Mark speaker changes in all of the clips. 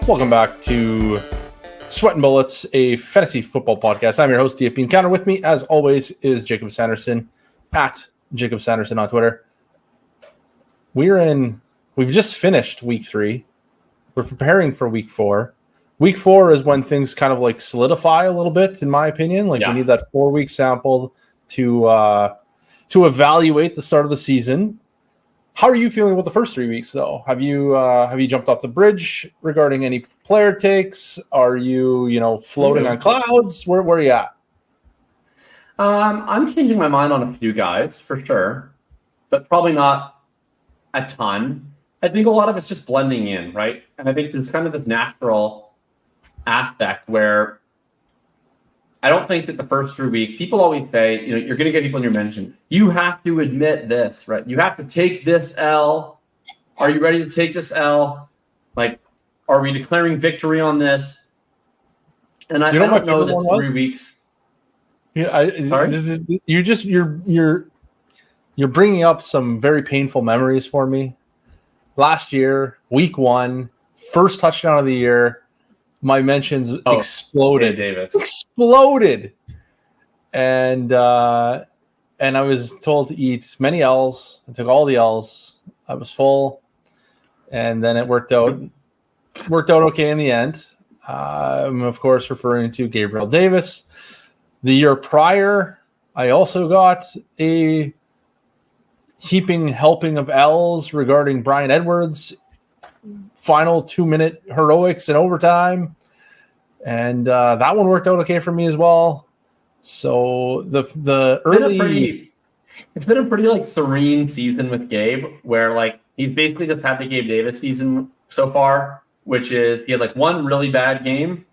Speaker 1: Welcome back to Sweatin' Bullets, a fantasy football podcast. I'm your host, DFP Encounter. With me, as always, is Jacob Sanderson, at Jacob Sanderson on Twitter. We've just finished week 3. We're preparing for week 4. Week 4 is when things kind of like solidify a little bit, in my opinion. We need that 4-week sample to evaluate the start of the season. How are you feeling with the first 3 weeks, though? Have you jumped off the bridge regarding any player takes? Are you floating on clouds? Where are you at?
Speaker 2: I'm changing my mind on a few guys for sure, but probably not a ton. I think a lot of it's just blending in, right? And I think there's kind of this natural aspect where I don't think that the first 3 weeks, people always say, you're going to get people in your mention. You have to admit this, right? You have to take this L. Are you ready to take this L? Like, are we declaring victory on this? And I don't know that 3 weeks.
Speaker 1: Yeah, sorry. You're bringing up some very painful memories for me. Last year, week 1, first touchdown of the year. My mentions exploded. Exploded. And I was told to eat many L's. I took all the L's. I was full. And then it worked out okay in the end. I'm, of course, referring to Gabriel Davis. The year prior, I also got a heaping helping of L's regarding Bryan Edwards. Final 2-minute heroics in overtime, and that one worked out okay for me as well. So the early,
Speaker 2: it's been a pretty serene season with Gabe, where he's basically just had the Gabe Davis season so far, which is he had one really bad game,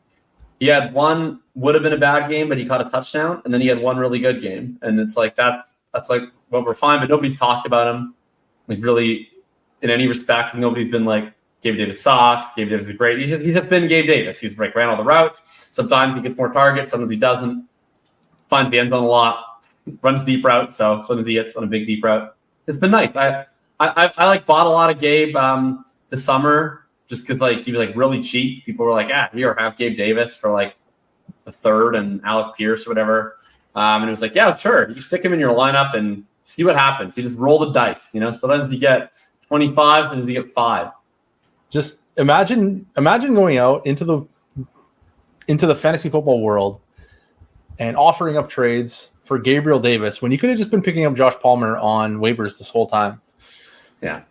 Speaker 2: he had one would have been a bad game, but he caught a touchdown, and then he had one really good game, and it's that's well, we're fine, but nobody's talked about him really in any respect. Nobody's been Gabe Davis sucks. Gabe Davis is great. He's just been Gabe Davis. He's ran all the routes. Sometimes he gets more targets. Sometimes he doesn't. Finds the end zone a lot. Runs deep routes. So sometimes he hits on a big deep route. It's been nice. I bought a lot of Gabe this summer just because he was really cheap. People were here, have Gabe Davis for a third and Alec Pierce or whatever. And it was yeah, sure. You stick him in your lineup and see what happens. You just roll the dice. Sometimes you get 25, sometimes you get 5.
Speaker 1: Just imagine going out into the fantasy football world and offering up trades for Gabriel Davis when you could have just been picking up Josh Palmer on waivers this whole time.
Speaker 2: Yeah.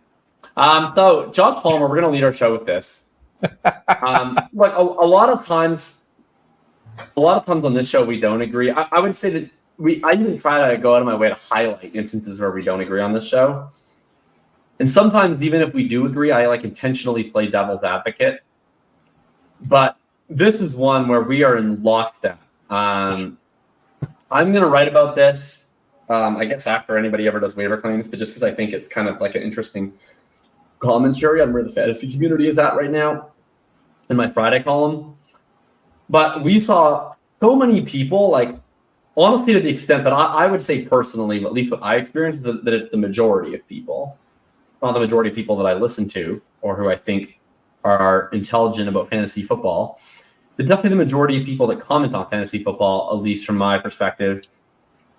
Speaker 2: So Josh Palmer, we're going to lead our show with this. A lot of times on this show we don't agree. I would say that I even try to go out of my way to highlight instances where we don't agree on this show. And sometimes, even if we do agree, I intentionally play devil's advocate. But this is one where we are in lockstep. I'm going to write about this, I guess, after anybody ever does waiver claims, but just because I think it's kind of an interesting commentary on where the fantasy community is at right now in my Friday column. But we saw so many people, honestly, to the extent that I would say personally, at least what I experienced, that it's the majority of people. Not the majority of people that I listen to or who I think are intelligent about fantasy football, but definitely the majority of people that comment on fantasy football, at least from my perspective,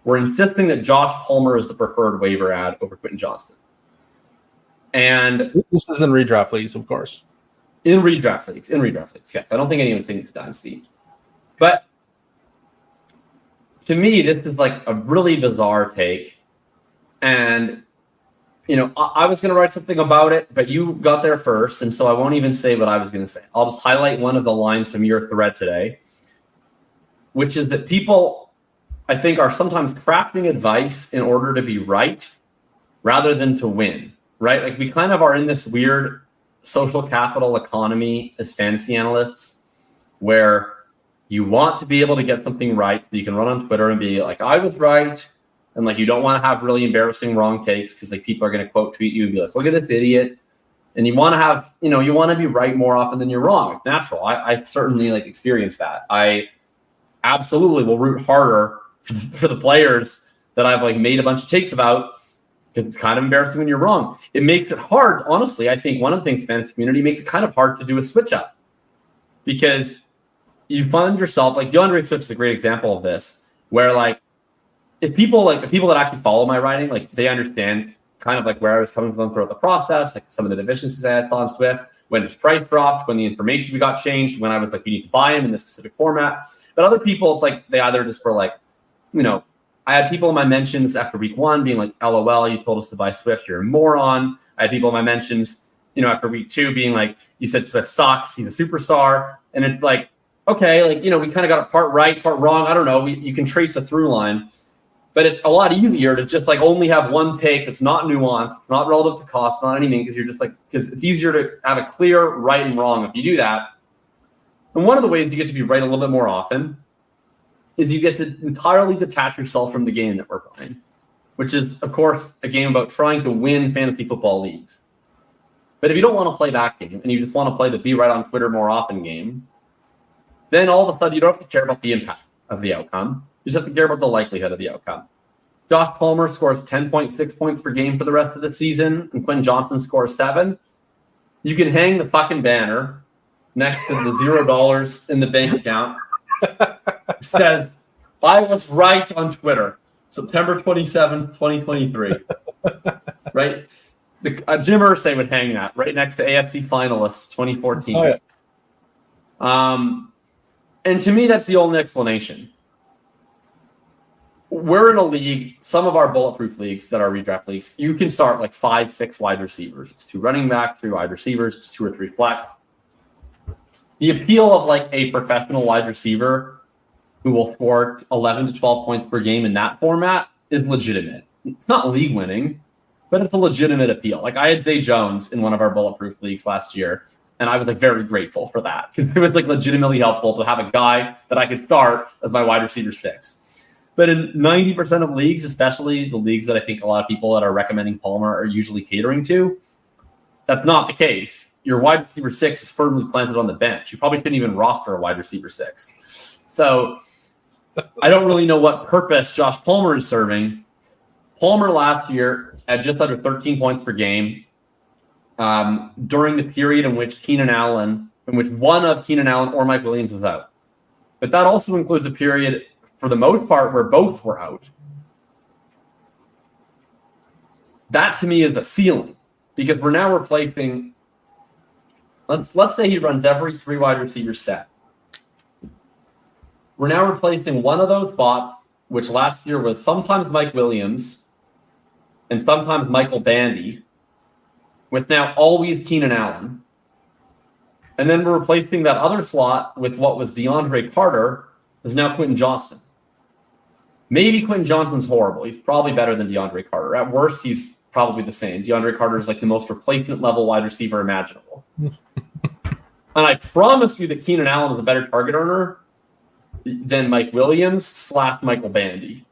Speaker 2: were insisting that Josh Palmer is the preferred waiver ad over Quentin Johnston. And
Speaker 1: this is in redraft leagues, of course.
Speaker 2: In redraft leagues, yes. I don't think anyone's thinking it's dynasty. But to me, this is a really bizarre take. And I was going to write something about it, but you got there first, and so I won't even say what I was going to say. I'll just highlight one of the lines from your thread today, which is that people, I think, are sometimes crafting advice in order to be right rather than to win, right? We kind of are in this weird social capital economy as fantasy analysts where you want to be able to get something right so you can run on Twitter and be I was right. And you don't want to have really embarrassing wrong takes because people are going to quote tweet you and be look at this idiot. And you want to have, you want to be right more often than you're wrong. It's natural. I certainly experienced that. I absolutely will root harder for the players that I've made a bunch of takes about because it's kind of embarrassing when you're wrong. It makes it hard. Honestly, I think one of the things the fantasy community makes it kind of hard to do a switch up because you find yourself like DeAndre Swift is a great example of this, where like if people that actually follow my writing, like they understand kind of like where I was coming from throughout the process, like some of the deficiencies I saw on Swift, when his price dropped, when the information we got changed, when I was like, you need to buy him in this specific format. But other people, it's like they either just were like, I had people in my mentions after week 1 being like, LOL, you told us to buy Swift, you're a moron. I had people in my mentions, after week 2 being like, you said Swift sucks, he's a superstar. And it's like, okay, like, we kind of got a part right, part wrong. I don't know. You can trace a through line. But it's a lot easier to just like only have one take that's not nuanced, it's not relative to cost, not anything, because you're just like, because it's easier to have a clear right and wrong if you do that. And one of the ways you get to be right a little bit more often is you get to entirely detach yourself from the game that we're playing, which is, of course, a game about trying to win fantasy football leagues. But if you don't want to play that game and you just want to play the be right on Twitter more often game, then all of a sudden you don't have to care about the impact of the outcome. You just have to care about the likelihood of the outcome. Josh Palmer scores 10.6 points per game for the rest of the season, and Quentin Johnston scores 7. You can hang the fucking banner next to the $0 in the bank account. It says, I was right on Twitter, September 27th, 2023. Right? Jim Irsay would hang that right next to AFC finalists 2014. Oh, yeah. And to me, that's the only explanation. We're in a league, some of our bulletproof leagues that are redraft leagues, you can start like 5-6 wide receivers. It's 2 running back, 3 wide receivers, it's 2 or 3 flex. The appeal of like a professional wide receiver who will score 11 to 12 points per game in that format is legitimate. It's not league winning, but it's a legitimate appeal. Like I had Zay Jones in one of our bulletproof leagues last year, and I was like very grateful for that because it was like legitimately helpful to have a guy that I could start as my wide receiver 6. But in 90% of leagues, especially the leagues that I think a lot of people that are recommending Palmer are usually catering to, that's not the case. Your wide receiver 6 is firmly planted on the bench. You probably couldn't even roster a wide receiver 6. So I don't really know what purpose Josh Palmer is serving. Palmer last year at just under 13 points per game during the period in which one of Keenan Allen or Mike Williams was out. But that also includes a period for the most part where both were out. That to me is the ceiling because we're now replacing, let's say he runs every 3 wide receiver set. We're now replacing one of those spots, which last year was sometimes Mike Williams and sometimes Michael Bandy, with now always Keenan Allen. And then we're replacing that other slot with what was DeAndre Carter is now Quentin Johnston. Maybe Quentin Johnston's horrible. He's probably better than DeAndre Carter. At worst, he's probably the same. DeAndre Carter is like the most replacement level wide receiver imaginable. And I promise you that Keenan Allen is a better target earner than Mike Williams / Michael Bandy.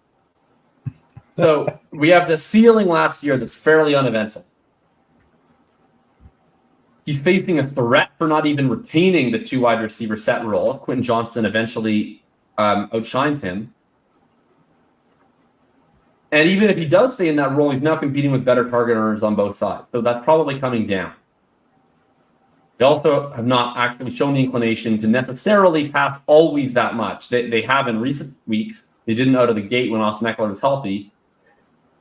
Speaker 2: So we have the ceiling last year that's fairly uneventful. He's facing a threat for not even retaining the 2 wide receiver set role if Quentin Johnston eventually outshines him. And even if he does stay in that role, he's now competing with better target earners on both sides. So that's probably coming down. They also have not actually shown the inclination to necessarily pass always that much. They have in recent weeks. They didn't out of the gate when Austin Eckler was healthy.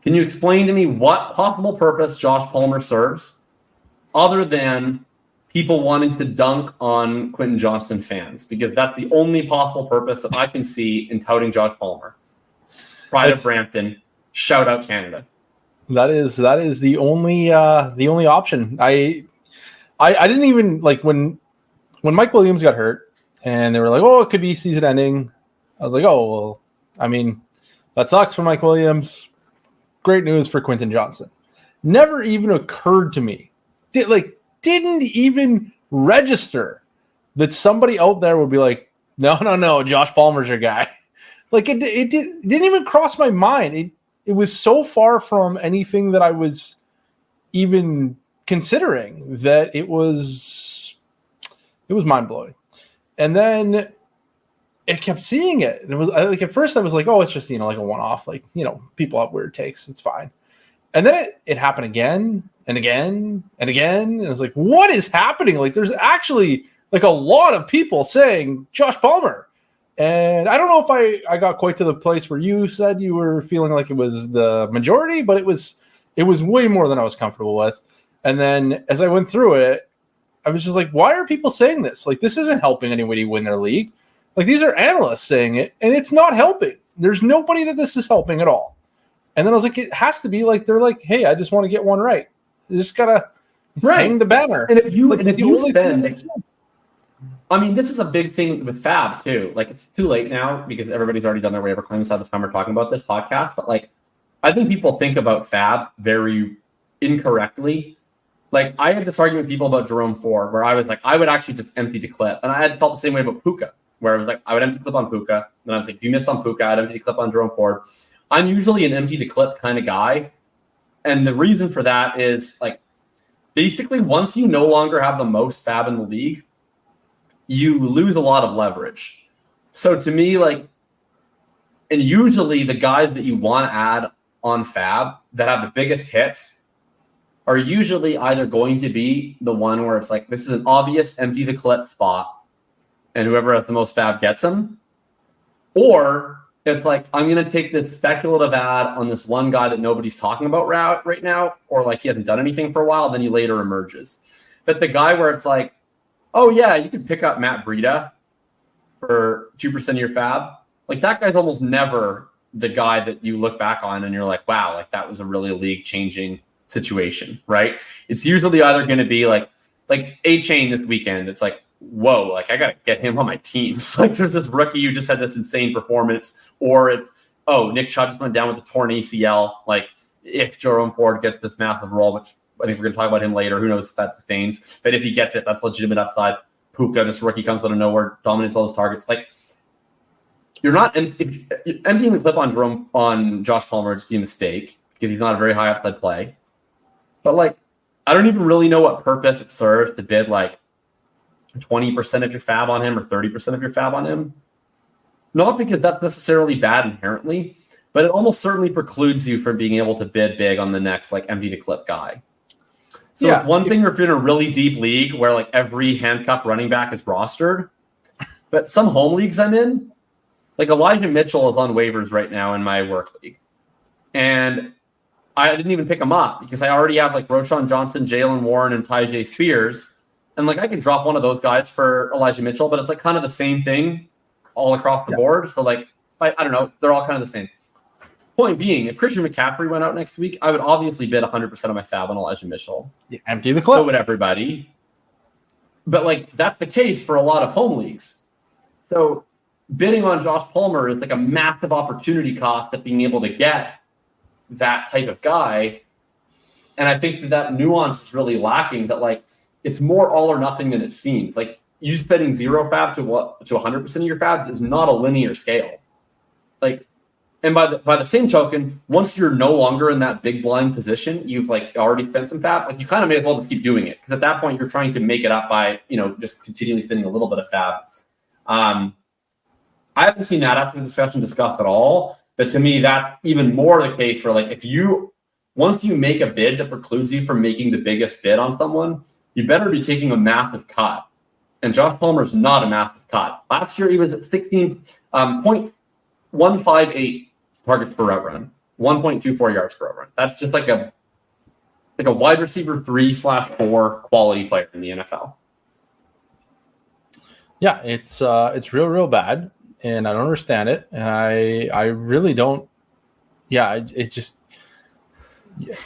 Speaker 2: Can you explain to me what possible purpose Josh Palmer serves other than people wanting to dunk on Quentin Johnston fans? Because that's the only possible purpose that I can see in touting Josh Palmer. Pride of Brampton. Shout out Canada.
Speaker 1: That is the only option. I didn't even like when Mike Williams got hurt and they were like, oh, it could be season ending. I was like, oh well, I mean, that sucks for Mike Williams. Great news for Quentin Johnston. Never even occurred to me. Didn't even register that somebody out there would be like, no, Josh Palmer's your guy. Like it didn't even cross my mind. It was so far from anything that I was even considering that it was mind blowing. And then I kept seeing it, and it was like at first I was like, oh, it's just like a one off. Like people have weird takes, it's fine. And then it happened again and again and again. And it's like, what is happening? Like, there's actually like a lot of people saying Josh Palmer. And I don't know if I got quite to the place where you said you were feeling like it was the majority, but it was way more than I was comfortable with. And then as I went through it, I was just like, why are people saying this? Like, this isn't helping anybody win their league. Like, these are analysts saying it, and it's not helping. There's nobody that this is helping at all. And then I was like, it has to be like, they're like, hey, I just want to get one right. You just got to hang the banner.
Speaker 2: And if you spend, I mean, this is a big thing with Fab too. Like, it's too late now because everybody's already done their waiver claims by the time we're talking about this podcast. But like, I think people think about Fab very incorrectly. Like, I had this argument with people about Jerome Ford, where I was like, I would actually just empty the clip. And I had felt the same way about Puka, where I was like, I would empty the clip on Puka. And I was like, if you missed on Puka, I'd empty the clip on Jerome Ford. I'm usually an empty the clip kind of guy. And the reason for that is, like, basically once you no longer have the most Fab in the league, you lose a lot of leverage. So to me, like, and usually the guys that you want to add on Fab that have the biggest hits are usually either going to be the one where it's like, this is an obvious empty the clip spot, and whoever has the most Fab gets them. Or it's like, I'm going to take this speculative ad on this one guy that nobody's talking about right now, or like he hasn't done anything for a while, then he later emerges. But the guy where it's like, oh yeah, you could pick up Matt Breida for 2% of your Fab. Like, that guy's almost never the guy that you look back on and you're like, wow, like that was a really league-changing situation, right? It's usually either going to be like Achane this weekend. It's like, whoa, like I got to get him on my teams. Like, there's this rookie who just had this insane performance, or it's, oh, Nick Chubb just went down with a torn ACL. Like, if Jerome Ford gets this massive role, which I think we're going to talk about him later, who knows if that sustains, but if he gets it, that's legitimate upside. Puka, this rookie comes out of nowhere, dominates all his targets. Like, you're not emptying the clip on Josh Palmer, just be a mistake because he's not a very high upside play. But like, I don't even really know what purpose it serves to bid like 20% of your Fab on him or 30% of your Fab on him. Not because that's necessarily bad inherently, but it almost certainly precludes you from being able to bid big on the next like empty the clip guy. So it's one thing if you're in a really deep league where like every handcuff running back is rostered, but some home leagues I'm in, like Elijah Mitchell is on waivers right now in my work league. And I didn't even pick him up because I already have like Quentin Johnston, Jalen Warren, and Tyjae Spears. And like I can drop one of those guys for Elijah Mitchell, but it's like kind of the same thing all across the board. So like, I don't know, they're all kind of the same. Point being, if Christian McCaffrey went out next week, I would obviously bid 100% of my Fab on Elijah Mitchell.
Speaker 1: Yeah, empty the clip.
Speaker 2: So would everybody. But like, that's the case for a lot of home leagues. So bidding on Josh Palmer is like a massive opportunity cost of being able to get that type of guy. And I think that nuance is really lacking, that like it's more all or nothing than it seems. Like, you spending 0 Fab to 100% of your Fab is not a linear scale. Like, and by the same token, once you're no longer in that big blind position, you've like already spent some Fab, like you kind of may as well just keep doing it. Because at that point you're trying to make it up by, just continually spending a little bit of Fab. I haven't seen that after the discussion discussed at all. But to me, that's even more the case for like, once you make a bid that precludes you from making the biggest bid on someone, you better be taking a massive cut. And Josh Palmer's not a massive cut. Last year, he was at 16.158 targets per route run, 1.24 yards per route run. That's just like a wide receiver 3/4 quality player in the NFL.
Speaker 1: Yeah, it's real bad. And I don't understand it. And I really don't. Yeah, it just.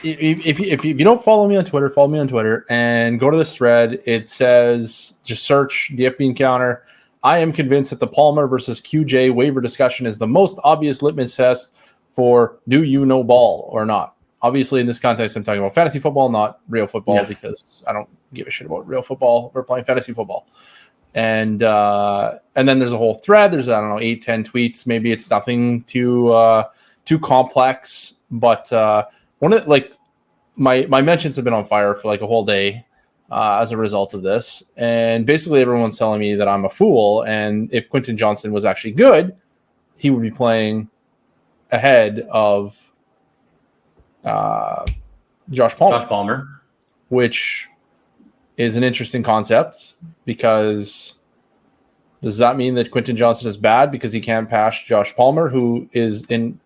Speaker 1: If you don't follow me on Twitter, follow me on Twitter and go to this thread. It says, just search the FB Encounter. I am convinced that the Palmer versus QJ waiver discussion is the most obvious litmus test for do you know ball or not. Obviously, in this context, I'm talking about fantasy football, not real football, because I don't give a shit about real football. We're playing fantasy football. And then there's a whole thread. There's, 8, 10 tweets. Maybe it's nothing too complex, but one of my mentions have been on fire for like a whole day as a result of this. And basically everyone's telling me that I'm a fool. And if Quentin Johnston was actually good, he would be playing ahead of Josh Palmer.
Speaker 2: Josh Palmer.
Speaker 1: Which is an interesting concept because does that mean that Quentin Johnston is bad because he can't pass Josh Palmer, who is in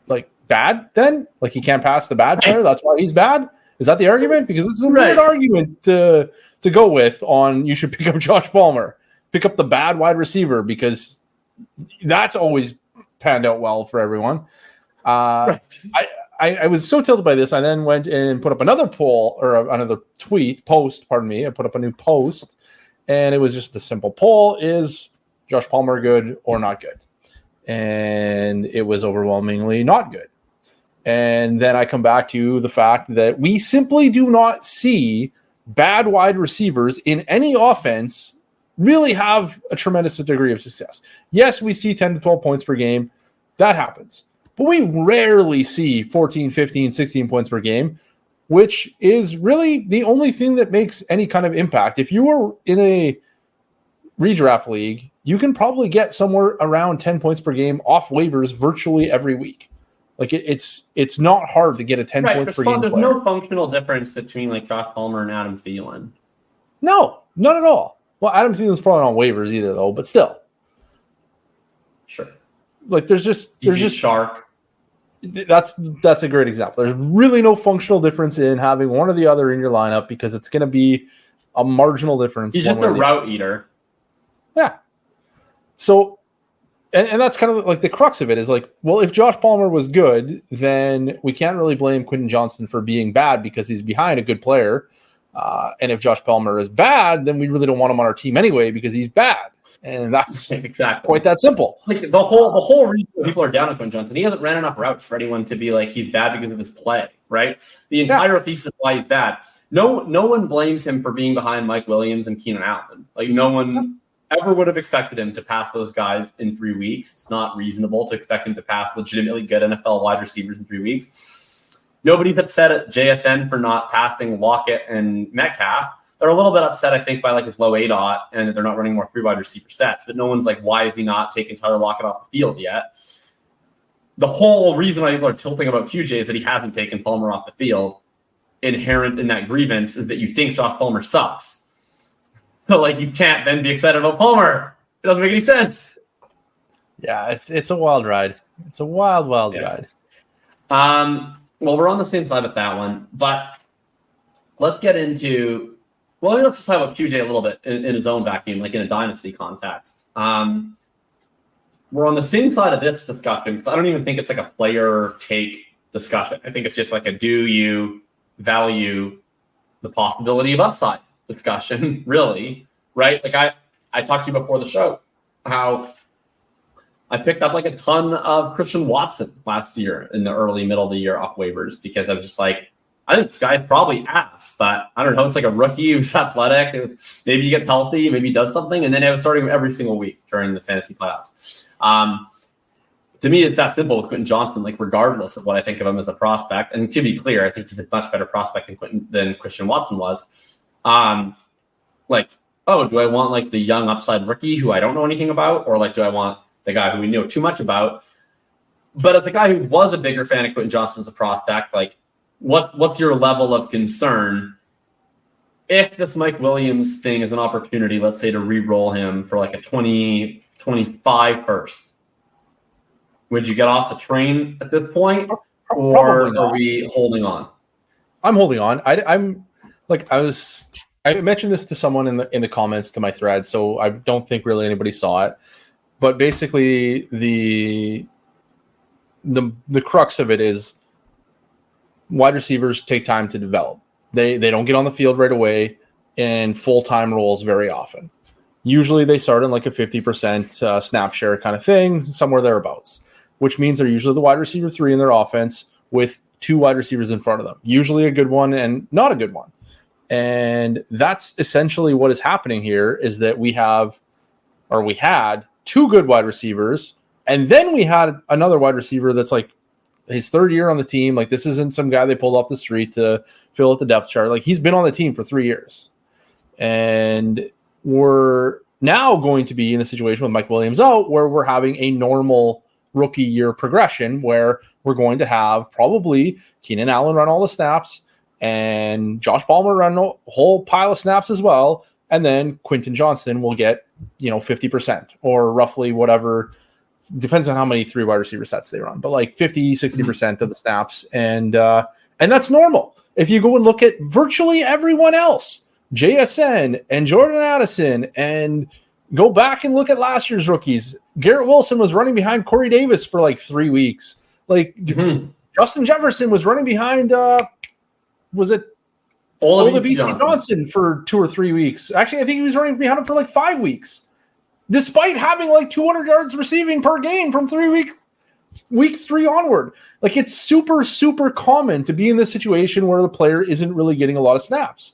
Speaker 1: like bad then? Like he can't pass the bad player? That's why he's bad? Is that the argument? Because this is a weird argument to go with on you should pick up Josh Palmer. Pick up the bad wide receiver because that's always panned out well for everyone. I was so tilted by this. I then went and put up another poll or another post. Pardon me. I put up a new post, and it was just a simple poll: is Josh Palmer good or not good? And it was overwhelmingly not good. And then I come back to the fact that we simply do not see bad wide receivers in any offense really have a tremendous degree of success. Yes, we see 10 to 12 points per game. That happens. But we rarely see 14, 15, 16 points per game, which is really the only thing that makes any kind of impact. If you were in a redraft league, you can probably get somewhere around 10 points per game off waivers virtually every week. Like it's not hard to get a 10 points per game.
Speaker 2: There's no functional difference between like Josh Palmer and Adam Thielen.
Speaker 1: No, not at all. Well, Adam Thielen's probably not on waivers either, though. But still,
Speaker 2: sure.
Speaker 1: Like there's just
Speaker 2: Shark.
Speaker 1: That's a great example. There's really no functional difference in having one or the other in your lineup because it's going to be a marginal difference.
Speaker 2: He's just a route eater.
Speaker 1: Yeah. So, and that's kind of like the crux of it is like, well, if Josh Palmer was good, then we can't really blame Quentin Johnston for being bad because he's behind a good player. And if Josh Palmer is bad, then we really don't want him on our team anyway because he's bad. And that's quite that simple.
Speaker 2: Like the whole reason people are down on Quentin Johnston, he hasn't ran enough routes for anyone to be like he's bad because of his play, right? The entire thesis of why he's bad. No one blames him for being behind Mike Williams and Keenan Allen. Like no one ever would have expected him to pass those guys in 3 weeks. It's not reasonable to expect him to pass legitimately good NFL wide receivers in 3 weeks. Nobody's upset at JSN for not passing Lockett and Metcalf. They're a little bit upset, I think, by like his low ADOT and they're not running more 3 wide receiver sets. But no one's like, why is he not taking Tyler Lockett off the field yet? The whole reason why people are tilting about QJ is that he hasn't taken Palmer off the field. Inherent in that grievance is that you think Josh Palmer sucks. So like you can't then be excited about Palmer. It doesn't make any sense.
Speaker 1: Yeah, it's a wild ride. It's a wild ride.
Speaker 2: Well, we're on the same side with that one, but let's get into. Well, let's just talk about QJ a little bit in his own vacuum, like in a dynasty context. We're on the same side of this discussion because I don't even think it's like a player take discussion. I think it's just like a do you value the possibility of upside discussion, really, right? Like I talked to you before the show how I picked up like a ton of Christian Watson last year in the early middle of the year off waivers because I was just like, I think this guy's probably ass, but I don't know. It's like a rookie who's athletic. Maybe he gets healthy, maybe he does something, and then I was starting him every single week during the fantasy playoffs. To me, it's that simple with Quentin Johnston, like regardless of what I think of him as a prospect. And to be clear, I think he's a much better prospect than Christian Watson was. Like, oh, do I want like the young upside rookie who I don't know anything about? Or like, do I want the guy who we know too much about? But as a guy who was a bigger fan of Quentin Johnston as a prospect, like what's your level of concern if this Mike Williams thing is an opportunity, let's say, to re-roll him for like a 2025 first? Would you get off the train at this point? Or are we holding on?
Speaker 1: I'm holding on. I mentioned this to someone in the comments to my thread, so I don't think really anybody saw it. But basically, the crux of it is wide receivers take time to develop. They don't get on the field right away in full-time roles very often. Usually they start in like a 50% snap share kind of thing, somewhere thereabouts, which means they're usually the wide receiver 3 in their offense with 2 wide receivers in front of them, usually a good one and not a good one. And that's essentially what is happening here is that we had 2 good wide receivers, and then we had another wide receiver that's like his 3rd year on the team. Like this isn't some guy they pulled off the street to fill out the depth chart. Like he's been on the team for 3 years. And we're now going to be in a situation with Mike Williams out where we're having a normal rookie year progression where we're going to have probably Keenan Allen run all the snaps. and Josh Palmer run a whole pile of snaps as well, and then Quentin Johnston will get 50% or roughly whatever, depends on how many 3 wide receiver sets they run, but like 50-60% of the snaps, and that's normal. If you go and look at virtually everyone else, JSN and Jordan Addison, and go back and look at last year's rookies, Garrett Wilson was running behind Corey Davis for like 3 weeks. Like Justin Jefferson was running behind was it Olabisi Johnson for 2 or 3 weeks? Actually, I think he was running behind him for like 5 weeks, despite having like 200 yards receiving per game from week 3 onward. Like, it's super, super common to be in this situation where the player isn't really getting a lot of snaps.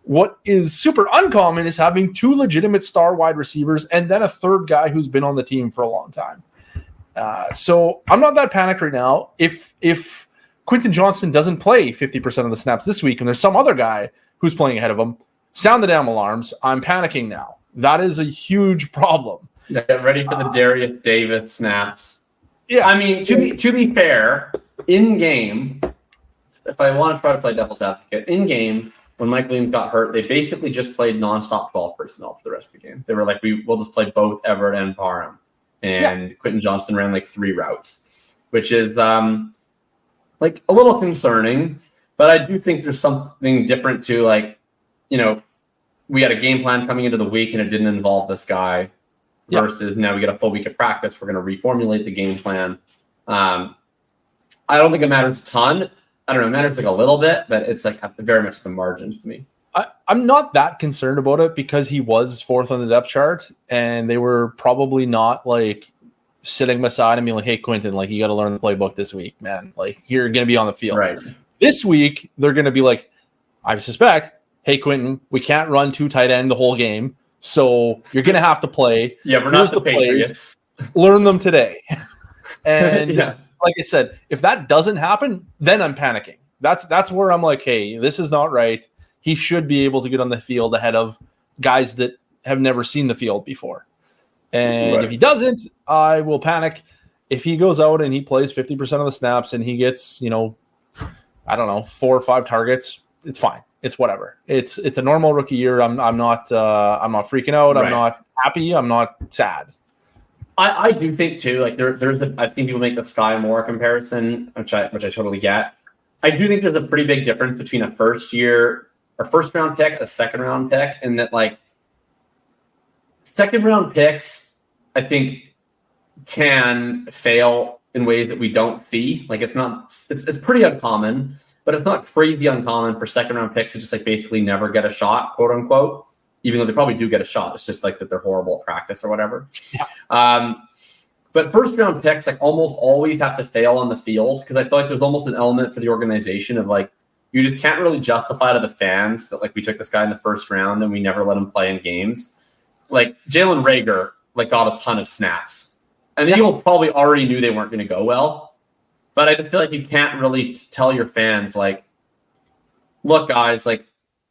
Speaker 1: What is super uncommon is having 2 legitimate star wide receivers and then a third guy who's been on the team for a long time. So I'm not that panicked right now. If Quentin Johnston doesn't play 50% of the snaps this week and there's some other guy who's playing ahead of him, sound the damn alarms. I'm panicking now. That is a huge problem.
Speaker 2: Get ready for the Darius Davis snaps. Yeah, I mean, to be fair, in game, if I want to try to play devil's advocate, in game, when Mike Williams got hurt, they basically just played nonstop 12 personnel for the rest of the game. They were like, we'll just play both Everett and Parham. And Quentin Johnston ran like 3 routes, which is like a little concerning. But I do think there's something different to, like, we had a game plan coming into the week and it didn't involve this guy versus now we get a full week of practice. We're going to reformulate the game plan. I don't think it matters a ton. I don't know. It matters like a little bit, but it's like very much the margins to me.
Speaker 1: I'm not that concerned about it because he was 4th on the depth chart and they were probably not like sitting beside him being like, hey, Quentin, like, you got to learn the playbook this week, man. Like, you're going to be on the field.
Speaker 2: Right.
Speaker 1: This week, they're going to be like, I suspect, hey, Quentin, we can't run 2 tight end the whole game, so you're going to have to play.
Speaker 2: Yeah, we're not the Patriots.
Speaker 1: Plays. Learn them today. And like I said, if that doesn't happen, then I'm panicking. That's where I'm like, hey, this is not right. He should be able to get on the field ahead of guys that have never seen the field before. And if he doesn't, I will panic. If he goes out and he plays 50% of the snaps and he gets, 4 or 5 targets, it's fine. It's whatever. It's a normal rookie year. I'm not freaking out. Right. I'm not happy. I'm not sad.
Speaker 2: I do think too, like I think people make the Sky Moore comparison, which I totally get. I do think there's a pretty big difference between a first round pick, a second round pick, and that, like, second round picks, I think, can fail in ways that we don't see. Like, it's pretty uncommon, but it's not crazy uncommon for second round picks to just like basically never get a shot, quote unquote, even though they probably do get a shot. It's just like that they're horrible at practice or whatever. Yeah. But first round picks like almost always have to fail on the field because I feel like there's almost an element for the organization of like, you just can't really justify to the fans that like we took this guy in the first round and we never let him play in games. Like Jalen Reagor like got a ton of snaps. And the Eagles probably already knew they weren't going to go well. But I just feel like you can't really tell your fans, like, look, guys, like,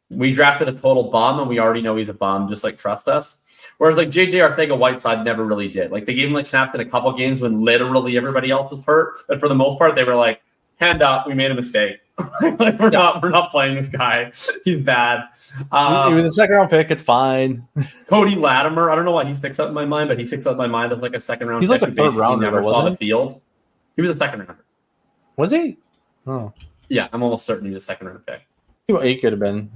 Speaker 2: we drafted a total bum and we already know he's a bum. Just, like, trust us. Whereas, like, J.J. Arcega-Whiteside never really did. Like, they gave him, like, snaps in a couple games when literally everybody else was hurt. But for the most part, they were like, hand up, we made a mistake. Like, we're not playing this guy. He's bad.
Speaker 1: He was a second-round pick. It's fine.
Speaker 2: Cody Latimer, I don't know why he sticks out in my mind, but he sticks out in my mind as, like, a second-round
Speaker 1: pick. He's like a third-rounder,
Speaker 2: never saw the field. He was a second-rounder.
Speaker 1: Was he? Oh.
Speaker 2: Yeah, I'm almost certain he was a second-round pick.
Speaker 1: He could have been.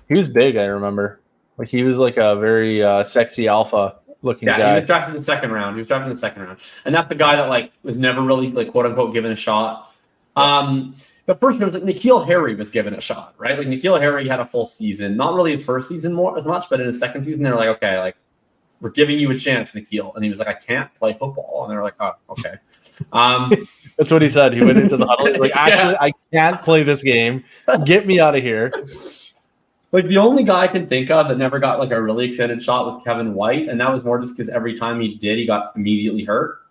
Speaker 1: He was big, I remember. Like, he was like a very sexy alpha-looking guy.
Speaker 2: Yeah, he was drafted in the second round. And that's the guy that, like, was never really, like, quote-unquote, given a shot. But first, it was like N'Keal Harry was given a shot, right? Like, N'Keal Harry had a full season. Not really his first season as much, but in his second season, they were like, okay, like, we're giving you a chance, N'Keal. And he was like, I can't play football. And they were like, oh, okay.
Speaker 1: That's what he said. He went into the huddle. Like, actually, I can't play this game. Get me out of here.
Speaker 2: Like, the only guy I can think of that never got, like, a really extended shot was Kevin White. And that was more just because every time he did, he got immediately hurt.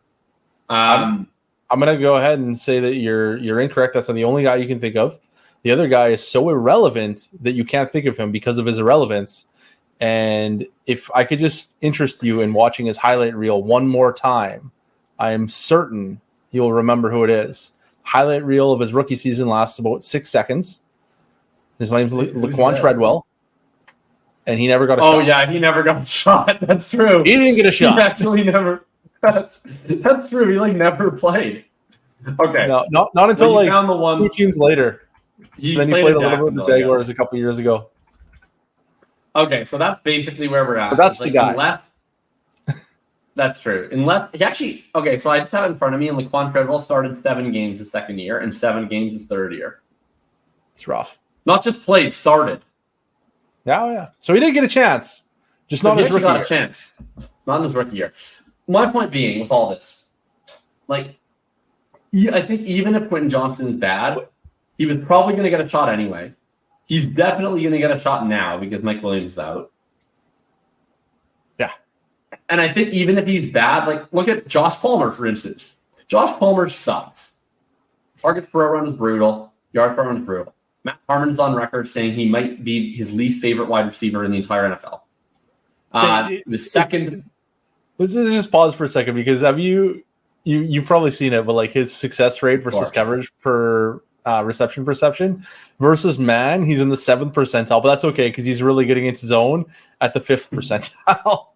Speaker 1: I'm going to go ahead and say that you're incorrect. That's not the only guy you can think of. The other guy is so irrelevant that you can't think of him because of his irrelevance. And if I could just interest you in watching his highlight reel one more time, I am certain you'll remember who it is. highlight reel of his rookie season lasts about 6 seconds. His name's Laquan Treadwell. And he never got a shot.
Speaker 2: Oh, yeah, he never got a shot. That's true.
Speaker 1: He didn't get a shot.
Speaker 2: He actually never. That's true. He never played. Okay.
Speaker 1: No, not until
Speaker 2: found the one,
Speaker 1: 2 teams later. Then he played a little bit with the Jaguars a couple years ago.
Speaker 2: Okay, so that's basically where we're at.
Speaker 1: But that's the guy.
Speaker 2: That's true. Unless he actually so I just have it in front of me, and Laquan Treadwell started 7 games his second year and 7 games his third year.
Speaker 1: It's rough.
Speaker 2: Not just played, started.
Speaker 1: Yeah. So he did get a chance. Just not his rookie year.
Speaker 2: Got a chance. Not in his rookie year. My point being with all this, I think even if Quentin Johnston is bad, he was probably going to get a shot anyway. He's definitely going to get a shot now because Mike Williams is out.
Speaker 1: Yeah.
Speaker 2: And I think even if he's bad, look at Josh Palmer, for instance. Josh Palmer sucks. Targets per run is brutal. Yards per run is brutal. Matt Harmon's on record saying he might be his least favorite wide receiver in the entire NFL. The second.
Speaker 1: Let's just pause for a second because you've probably seen it, but his success rate versus coverage per reception perception versus man, he's in the 7th percentile, but that's okay because he's really good against zone at the 5th percentile.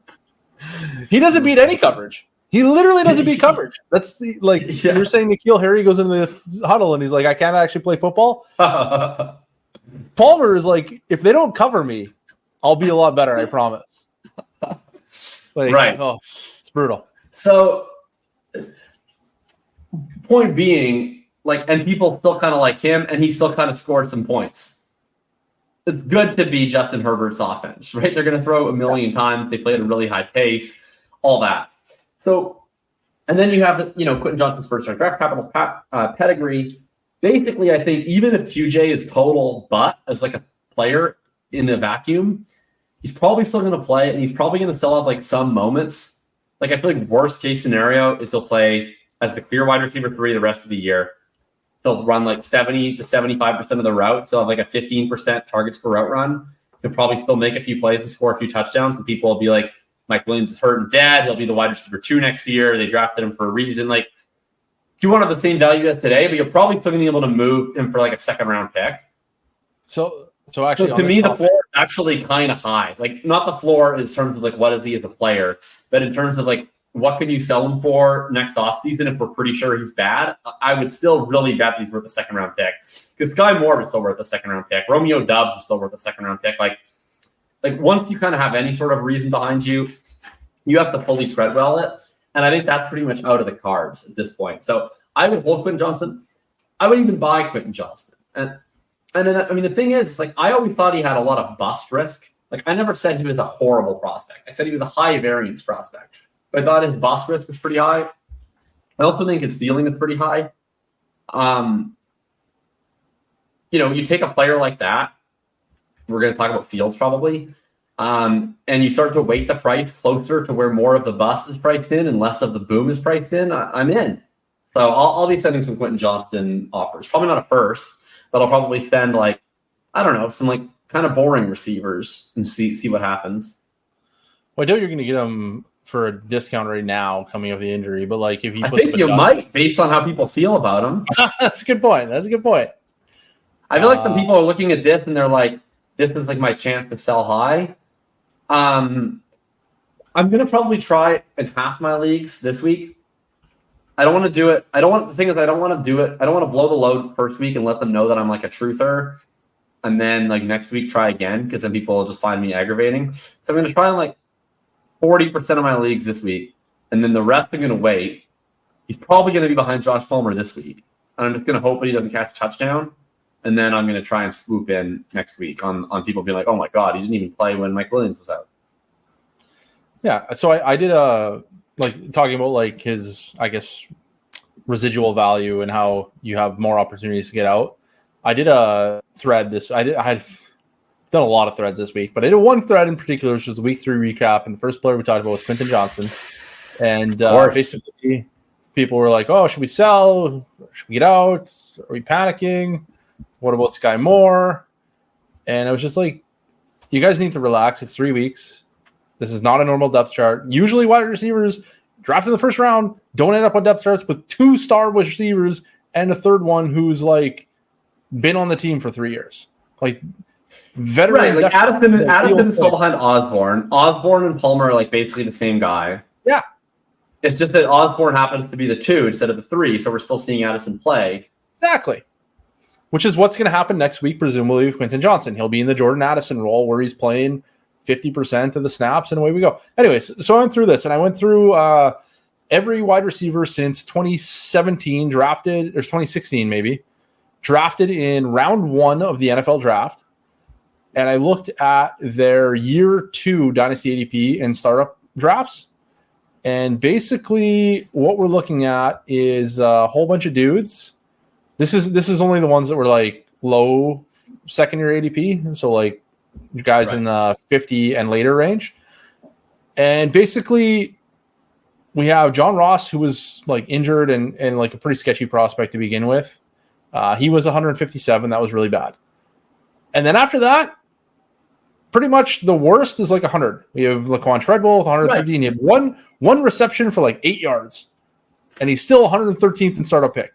Speaker 1: He doesn't beat any coverage. He literally doesn't beat coverage. That's the you're saying N'Keal Harry goes into the huddle and he's like, I can't actually play football. Palmer is if they don't cover me, I'll be a lot better. I promise.
Speaker 2: Right.
Speaker 1: Oh, it's brutal.
Speaker 2: So, point being, and people still kind of like him, and he still kind of scored some points. It's good to be Justin Herbert's offense, right? They're going to throw a million times. They play at a really high pace, all that. So, and then you have, Quentin Johnston's first-round draft capital pedigree. Basically, I think even if QJ is total butt as a player in the vacuum, he's probably still going to play, and he's probably going to still have some moments. I feel worst case scenario is he'll play as the clear wide receiver 3 the rest of the year. He'll run 70 to 75% of the routes. So have a 15% targets per route run. He'll probably still make a few plays and score a few touchdowns. And people will be like, Mike Williams is hurt and dead. He'll be the wide receiver 2 next year. They drafted him for a reason. He won't have the same value as today, but you're probably still going to be able to move him for a 2nd-round pick.
Speaker 1: So actually,
Speaker 2: to me, the floor is actually kind of high. Not the floor in terms of what is he as a player, but in terms of what can you sell him for next offseason if we're pretty sure he's bad? I would still really bet he's worth a 2nd-round pick because Sky Moore is still worth a 2nd-round pick. Romeo Doubs is still worth a 2nd-round pick. Once you kind of have any sort of reason behind you, you have to fully Treadwell it. And I think that's pretty much out of the cards at this point. So I would hold Quentin Johnston. I would even buy Quentin Johnston. And then, the thing is, I always thought he had a lot of bust risk. I never said he was a horrible prospect. I said he was a high variance prospect. I thought his bust risk was pretty high. I also think his ceiling is pretty high. You take a player like that, we're going to talk about Fields probably, and you start to weight the price closer to where more of the bust is priced in and less of the boom is priced in, I'm in. So I'll be sending some Quentin Johnston offers. Probably not a first, but I'll probably send some kind of boring receivers and see what happens.
Speaker 1: Well, I know you're going to get them for a discount right now coming off the injury, but if he
Speaker 2: I think you might, based on how people feel about him.
Speaker 1: That's a good point.
Speaker 2: I feel some people are looking at this and they're like, this is my chance to sell high. I'm going to probably try in half my leagues this week. I don't want to do it. I don't want to do it. I don't want to blow the load first week and let them know that I'm a truther. And then next week try again because then people will just find me aggravating. So I'm going to try on 40% of my leagues this week. And then the rest I'm going to wait. He's probably going to be behind Josh Palmer this week. And I'm just going to hope that he doesn't catch a touchdown. And then I'm going to try and swoop in next week on people being like, oh my God, he didn't even play when Mike Williams was out.
Speaker 1: Yeah. So I did talking about his, I guess, residual value and how you have more opportunities to get out. I did a thread I had done a lot of threads this week, but I did one thread in particular, which was the week 3 recap. And the first player we talked about was Quentin Johnston. And basically people were like, oh, should we sell? Should we get out? Are we panicking? What about Sky Moore? And I was just like, you guys need to relax. It's 3 weeks. This is not a normal depth chart. Usually wide receivers drafted in the first round don't end up on depth charts with 2 star receivers and a third one who's like been on the team for 3 years. Like veteran.
Speaker 2: Right, like Addison is still behind Osborne. Osborne and Palmer are like basically the same guy.
Speaker 1: Yeah.
Speaker 2: It's just that Osborne happens to be the 2 instead of the 3, so we're still seeing Addison play.
Speaker 1: Exactly. Which is what's going to happen next week, presumably, with Quentin Johnston. He'll be in the Jordan Addison role where he's playing 50% of the snaps, and away we go. Anyways, so I went through this, and I went through every wide receiver since 2017 drafted, or 2016 maybe, drafted in round 1 of the NFL draft. And I looked at their year 2 dynasty ADP and startup drafts. And basically what we're looking at is a whole bunch of dudes. This is only the ones that were like low second year ADP. So like guys in the 50 and later range. And basically we have John Ross, who was like injured and like a pretty sketchy prospect to begin with. He was 157. That was really bad. And then after that, pretty much the worst is like 100. We have Laquan Treadwell with 150. And he had one reception for like 8 yards. And he's still 113th in startup pick.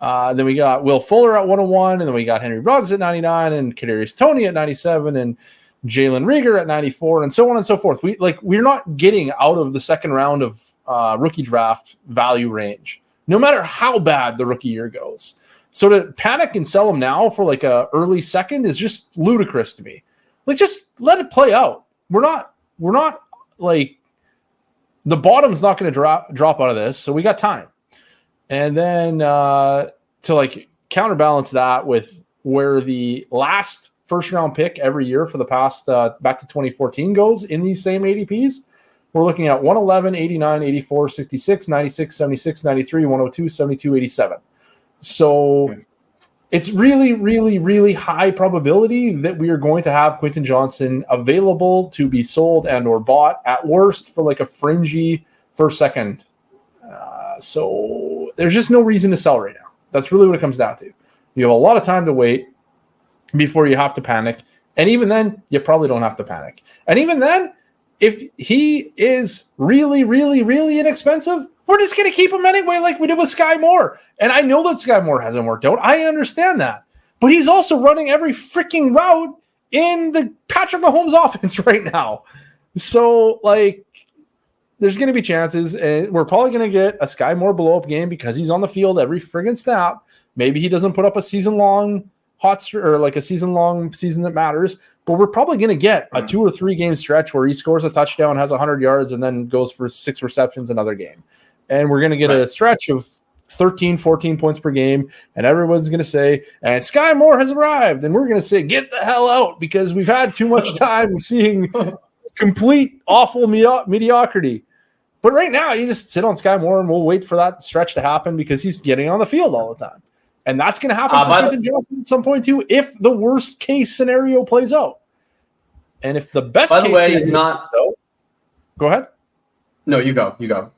Speaker 1: Then we got Will Fuller at 101, and then we got Henry Ruggs at 99, and Kadarius Toney at 97, and Jalen Reagor at 94, and so on and so forth. We're not getting out of the second round of rookie draft value range, no matter how bad the rookie year goes. So to panic and sell them now for like a early second is just ludicrous to me. Like, just let it play out. We're not like the bottom's not going to drop out of this, so we got time. And then to like counterbalance that with where the last first round pick every year for the past back to 2014 goes in these same ADPs, we're looking at 111, 89, 84, 66, 96, 76, 93, 102, 72, 87. So it's really, really, really high probability that we are going to have Quentin Johnston available to be sold and or bought at worst for like a fringy first, second. So there's just no reason to sell right now. That's really what it comes down to. You have a lot of time to wait before you have to panic. And even then, you probably don't have to panic. And even then, if he is really, really, really inexpensive, we're just going to keep him anyway like we did with Sky Moore. And I know that Sky Moore hasn't worked out. I understand that. But he's also running every freaking route in the Patrick Mahomes offense right now. So, like, there's going to be chances, and we're probably going to get a Sky Moore blow-up game because he's on the field every friggin' snap. Maybe he doesn't put up a season-long or like a season-long season that matters, but we're probably going to get a 2 or 3 game stretch where he scores a touchdown, has 100 yards, and then goes for 6 receptions another game. And we're going to get a stretch of 13, 14 points per game, and everyone's going to say, and Sky Moore has arrived, and we're going to say, get the hell out, because we've had too much time seeing complete awful mediocrity. But right now, you just sit on Sky Moore, and we'll wait for that stretch to happen because he's getting on the field all the time. And that's going to happen for Quentin Johnston at some point, too, if the worst-case scenario plays out. And if the best case scenario... Go ahead.
Speaker 2: No, you go.
Speaker 1: I was going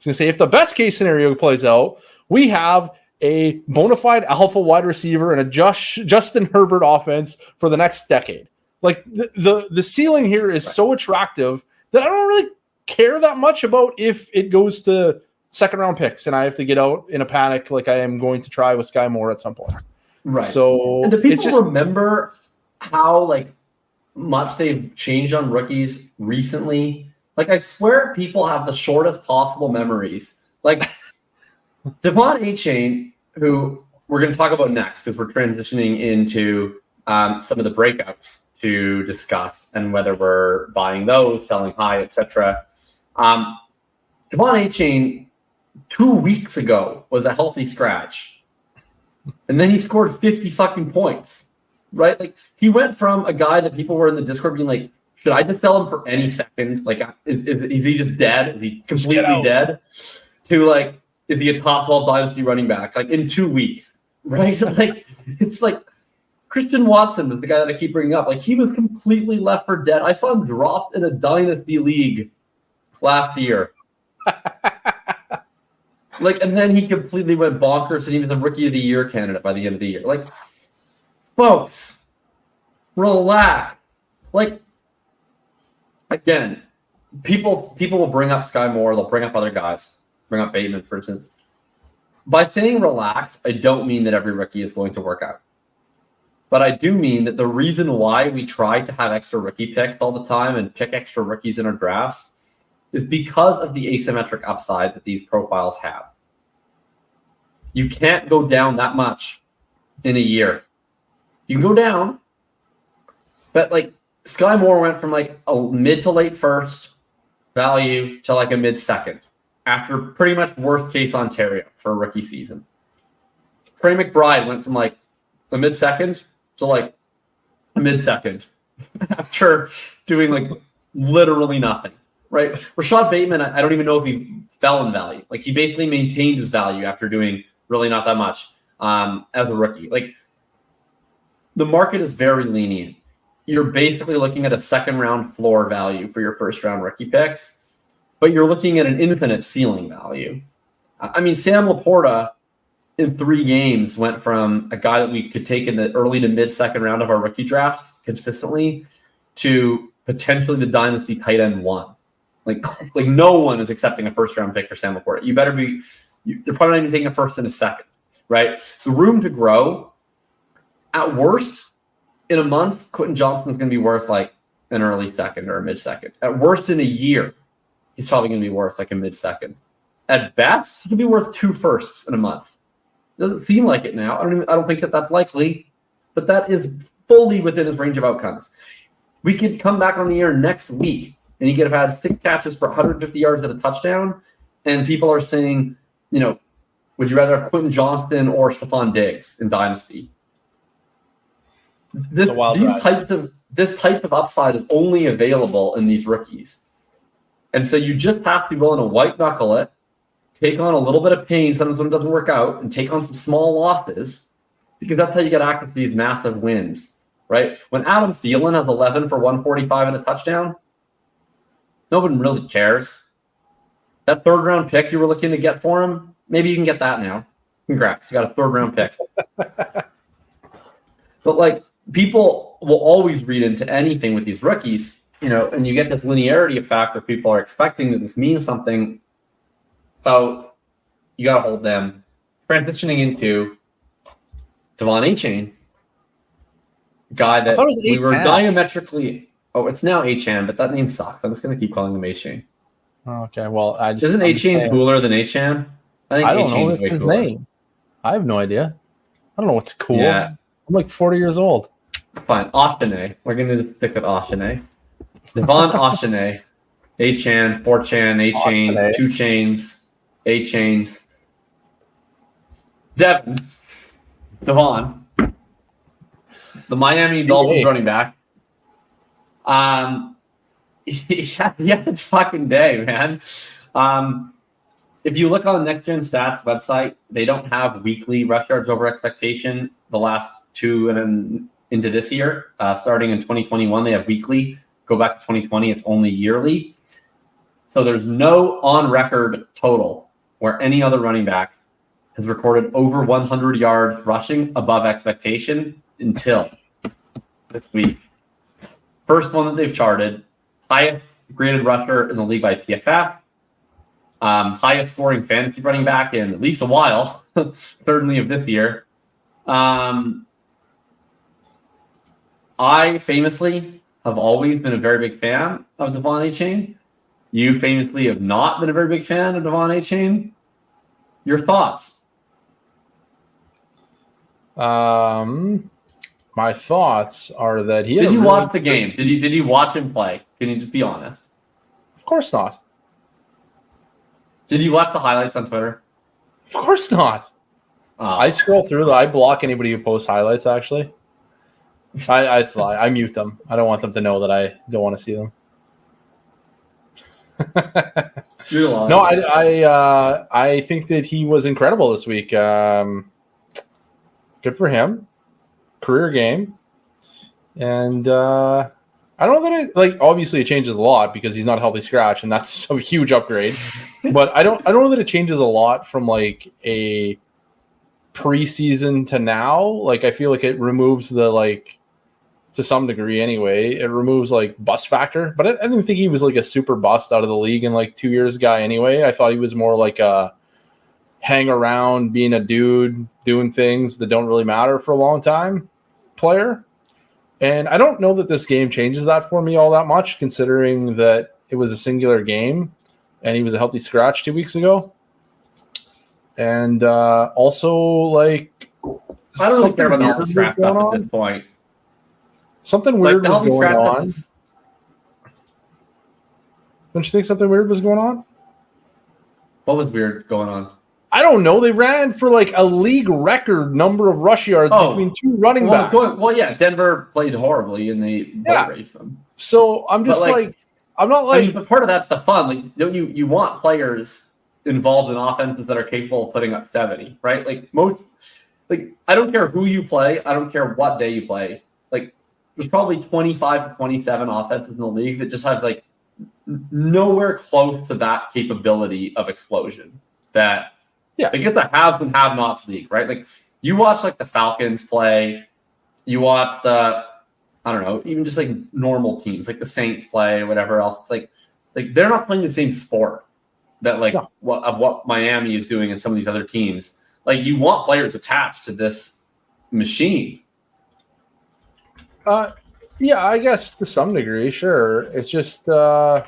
Speaker 1: to say, if the best-case scenario plays out, we have a bona fide alpha wide receiver and a Justin Herbert offense for the next decade. Like, the ceiling here is so attractive that I don't really care that much about if it goes to second round picks and I have to get out in a panic like I am going to try with Sky Moore at some point.
Speaker 2: Right.
Speaker 1: So
Speaker 2: and do people remember how like much they've changed on rookies recently? Like, I swear people have the shortest possible memories. Like Achane, who we're going to talk about next because we're transitioning into some of the breakouts to discuss and whether we're buying those, selling high, etc. Achane 2 weeks ago was a healthy scratch. And then he scored 50 fucking points, right? Like, he went from a guy that people were in the Discord being like, should I just sell him for any second? Like, is he just dead? Is he completely dead? To like, is he a top 12 dynasty running back? Like, in 2 weeks, right? So like, it's like Christian Watson is the guy that I keep bringing up. Like, he was completely left for dead. I saw him dropped in a dynasty league last year. Like, and then he completely went bonkers, and he was a Rookie of the Year candidate by the end of the year. Like, folks, relax. Like, again, people will bring up Sky Moore. They'll bring up other guys. Bring up Bateman, for instance. by saying relax, I don't mean that every rookie is going to work out. But I do mean that the reason why we try to have extra rookie picks all the time and pick extra rookies in our drafts is because of the asymmetric upside that these profiles have. You can't go down that much in a year. You can go down, but like Sky Moore went from like a mid to late first value to like a mid second after pretty much worst case Ontario for a rookie season. Trey McBride went from like a mid second to like a mid second after doing like literally nothing, right? Rashad Bateman, I don't even know if he fell in value. Like he basically maintained his value after doing really not that much as a rookie. Like the market is very lenient. You're basically looking at a second round floor value for your first round rookie picks, but you're looking at an infinite ceiling value. I mean, Sam Laporta in 3 games went from a guy that we could take in the early to mid second round of our rookie drafts consistently to potentially the dynasty tight end 1. Like no one is accepting a first round pick for Sam Laporta. You better be, they're probably not even taking a first and a second, right? The room to grow, at worst, in a month, Quentin Johnston is going to be worth like an early second or a mid second. At worst, in a year, he's probably going to be worth like a mid second. At best, he could be worth 2 firsts in a month. Doesn't seem like it now. I don't think that that's likely, but that is fully within his range of outcomes. We could come back on the air next week, and he could have had 6 catches for 150 yards at a touchdown, and people are saying, you know, would you rather have Quentin Johnston or Stephon Diggs in Dynasty? This type of upside is only available in these rookies. And so you just have to be willing to white knuckle it, take on a little bit of pain sometimes when it doesn't work out, and take on some small losses, because that's how you get access to these massive wins, right? When Adam Thielen has 11 for 145 and a touchdown, no one really cares. That 3rd round pick you were looking to get for him, maybe you can get that now. Congrats, you got a 3rd round pick. But like, people will always read into anything with these rookies, you know, and you get this linearity effect where people are expecting that this means something. So you got to hold them. Transitioning into Devon Achane, guy that we were diametrically. Oh, it's now Achane, but that name sucks. I'm just going to keep calling him Achane.
Speaker 1: Okay, well,
Speaker 2: isn't Achane cooler than Achane?
Speaker 1: I don't know. What's his name? I have no idea. I don't know what's cool.
Speaker 2: Yeah.
Speaker 1: I'm like 40 years old.
Speaker 2: Fine. Achane. We're going to just stick with Achane. Devon Achane. Achane, 4chan, Achane, 2 chains, 8 chains. Devon. The Miami Dolphins running back. Yeah, it's fucking day, man. If you look on the Next Gen Stats website, they don't have weekly rush yards over expectation. The last 2 and then into this year, starting in 2021, they have weekly. Go back to 2020, it's only yearly. So there's no on-record total where any other running back has recorded over 100 yards rushing above expectation until this week. First one that they've charted, highest graded rusher in the league by PFF. Highest scoring fantasy running back in at least a while, certainly of this year. I famously have always been a very big fan of Devon Achane. You famously have not been a very big fan of Devon Achane. Your thoughts?
Speaker 1: My thoughts are that he.
Speaker 2: Did you watch the game? Did you watch him play? Can you just be honest?
Speaker 1: Of course not.
Speaker 2: Did you watch the highlights on Twitter?
Speaker 1: Of course not. I scroll through. I block anybody who posts highlights. Actually, it's a lie. I mute them. I don't want them to know that I don't want to see them.
Speaker 2: You're lying.
Speaker 1: No, I think that he was incredible this week. Good for him. Career game, and I don't know that obviously it changes a lot because he's not a healthy scratch, and that's a huge upgrade. But I don't know that it changes a lot from like a preseason to now. Like I feel like it removes the to some degree anyway. It removes bust factor, but I didn't think he was like a super bust out of the league in 2 years guy anyway. I thought he was more like a hang around being a dude doing things that don't really matter for a long time player. And I don't know that this game changes that for me all that much, considering that it was a singular game and he was a healthy scratch 2 weeks ago. And also, like,
Speaker 2: I don't really care about the healthy scratch stuff at this point.
Speaker 1: Something weird was going on. Don't you think something weird was going on?
Speaker 2: What was weird going on?
Speaker 1: I don't know. They ran for like a league record number of rush yards between two running backs.
Speaker 2: Yeah, Denver played horribly and they raced them.
Speaker 1: So I'm just I'm not like.
Speaker 2: I mean, but part of that's the fun. Like, don't you want players involved in offenses that are capable of putting up 70, right? I don't care who you play. I don't care what day you play. Like, there's probably 25 to 27 offenses in the league that just have like nowhere close to that capability of explosion. It's a haves and have-nots league, right? Like, you watch like the Falcons play, you watch even just like normal teams like the Saints play, whatever else. It's like they're not playing the same sport that what Miami is doing and some of these other teams. Like, you want players attached to this machine.
Speaker 1: Yeah, I guess to some degree, sure. It's just at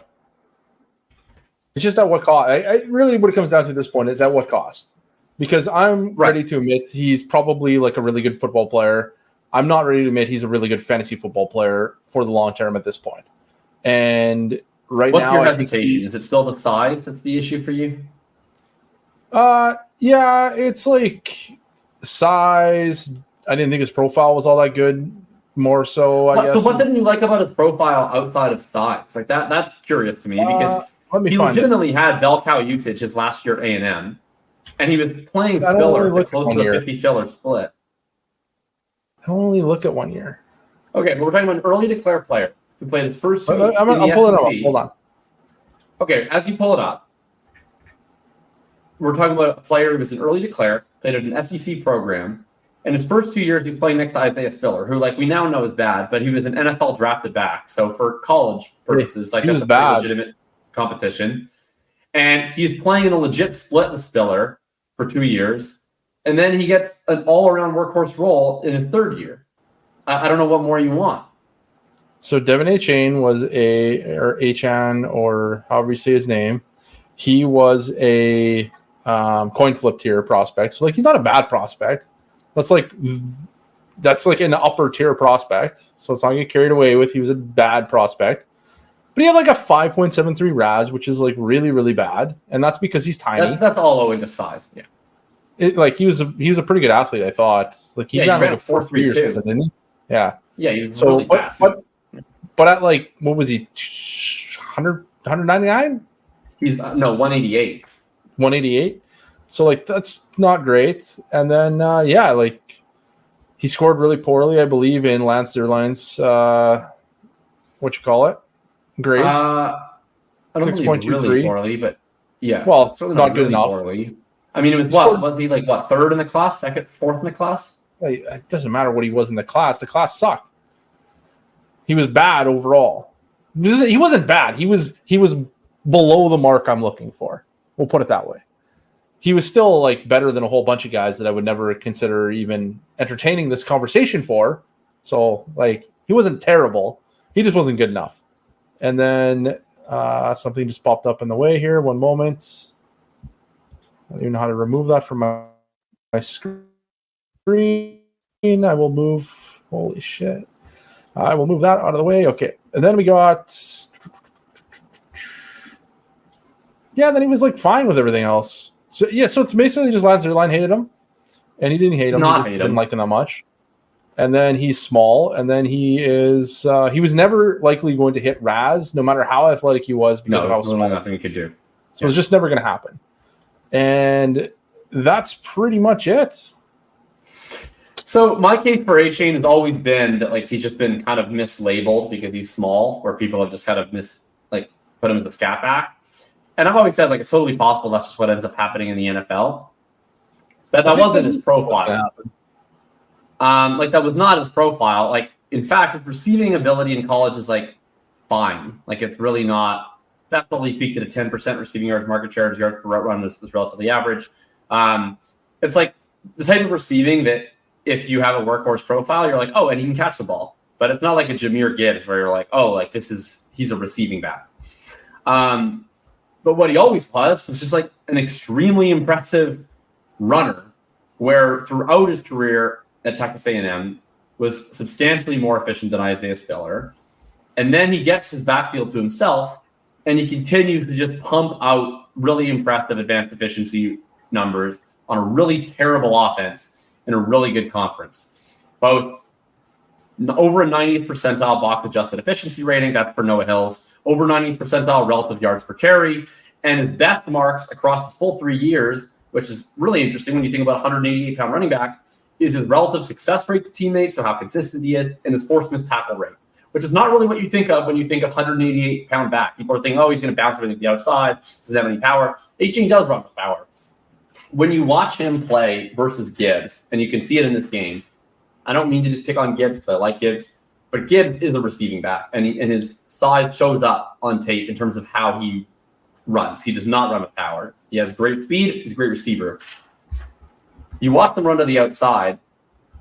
Speaker 1: what cost. Really, what it comes down to at this point is at what cost. Because I'm ready to admit he's probably like a really good football player. I'm not ready to admit he's a really good fantasy football player for the long term at this point. And now,
Speaker 2: what's your hesitation? Is it still the size that's the issue for you?
Speaker 1: Yeah, it's like size. I didn't think his profile was all that good. More so, I guess.
Speaker 2: So what didn't you like about his profile outside of size? Like that's curious to me because he legitimately had bell cow usage his last year at A&M, and he was playing filler to close to the 50 filler split.
Speaker 1: I only look at 1 year.
Speaker 2: Okay, but we're talking about an early declare player who played his first two.
Speaker 1: I'll pull it up. Hold on.
Speaker 2: Okay, as you pull it up, we're talking about a player who was an early declare, played at an SEC program. In his first 2 years, he was playing next to Isaiah Spiller, who, like, we now know is bad, but he was an NFL drafted back. So for college purposes, like, that's a pretty legitimate competition. And he's playing in a legit split with Spiller for 2 years. And then he gets an all-around workhorse role in his third year. I don't know what more you want.
Speaker 1: So Devin Achane was Achane, or however you say his name. He was a coin flip tier prospect. So, like, he's not a bad prospect. That's like an upper tier prospect. So let's not get carried away with he was a bad prospect. But he had like a 5.73 RAS, which is like really, really bad. And that's because he's tiny.
Speaker 2: That's all owing to size. Yeah.
Speaker 1: He was a pretty good athlete, I thought. Like he ran like a 4.3 or something, didn't he? Yeah.
Speaker 2: Yeah, he was really fast.
Speaker 1: But at like, what was he? 199?
Speaker 2: He's 188.
Speaker 1: 188. So, like, that's not great. And then, he scored really poorly, I believe, in Lance Zierlein's, grades.
Speaker 2: I don't 6.23. Really poorly, but yeah.
Speaker 1: Well, it's not good really enough.
Speaker 2: Poorly. I mean, it was was he like, third in the class, second, fourth in the class?
Speaker 1: It doesn't matter what he was in the class. The class sucked. He was bad overall. He wasn't bad. He was below the mark I'm looking for. We'll put it that way. He was still like better than a whole bunch of guys that I would never consider even entertaining this conversation for. So, like, he wasn't terrible. He just wasn't good enough. And then something just popped up in the way here. One moment. I don't even know how to remove that from my screen. I will move. Holy shit. I will move that out of the way. Okay. And then we got. Yeah, then he was like fine with everything else. So it's basically just Lance Zierlein hated him, and he didn't hate him. He just didn't like him that much. And then he's small, and then he was never likely going to hit Raz, no matter how athletic he was, because of how small.
Speaker 2: Nothing he could do.
Speaker 1: So it was just never going to happen. And that's pretty much it.
Speaker 2: So my case for Achane has always been that, like, he's just been kind of mislabeled because he's small, where people have just kind of put him as the scat back. And I've always said, like, it's totally possible that's just what ends up happening in the NFL. That wasn't his profile. That was not his profile. Like, in fact, his receiving ability in college is, like, fine. Like, it's really not. Definitely peaked at a 10% receiving yards market share. His yards per route run was relatively average. It's like the type of receiving that if you have a workhorse profile, you're like, oh, and he can catch the ball. But it's not like a Jahmyr Gibbs where you're like, oh, like he's a receiving back. But what he always was just like an extremely impressive runner, where throughout his career at Texas A&M was substantially more efficient than Isaiah Spiller. And then he gets his backfield to himself, and he continues to just pump out really impressive advanced efficiency numbers on a really terrible offense in a really good conference. Both over a 90th percentile box adjusted efficiency rating, that's for Noah Hills, over 90th percentile relative yards per carry, and his best marks across his full 3 years, which is really interesting when you think about 188-pound running back, is his relative success rate to teammates, so how consistent he is, and his forced missed tackle rate, which is not really what you think of when you think of 188-pound back. People are thinking, oh, he's going to bounce everything to the outside, doesn't have any power. Achane does run with power. When you watch him play versus Gibbs, and you can see it in this game, I don't mean to just pick on Gibbs because I like Gibbs, but Gibbs is a receiving back, and his size shows up on tape in terms of how he runs. He does not run with power. He has great speed. He's a great receiver. You watch them run to the outside,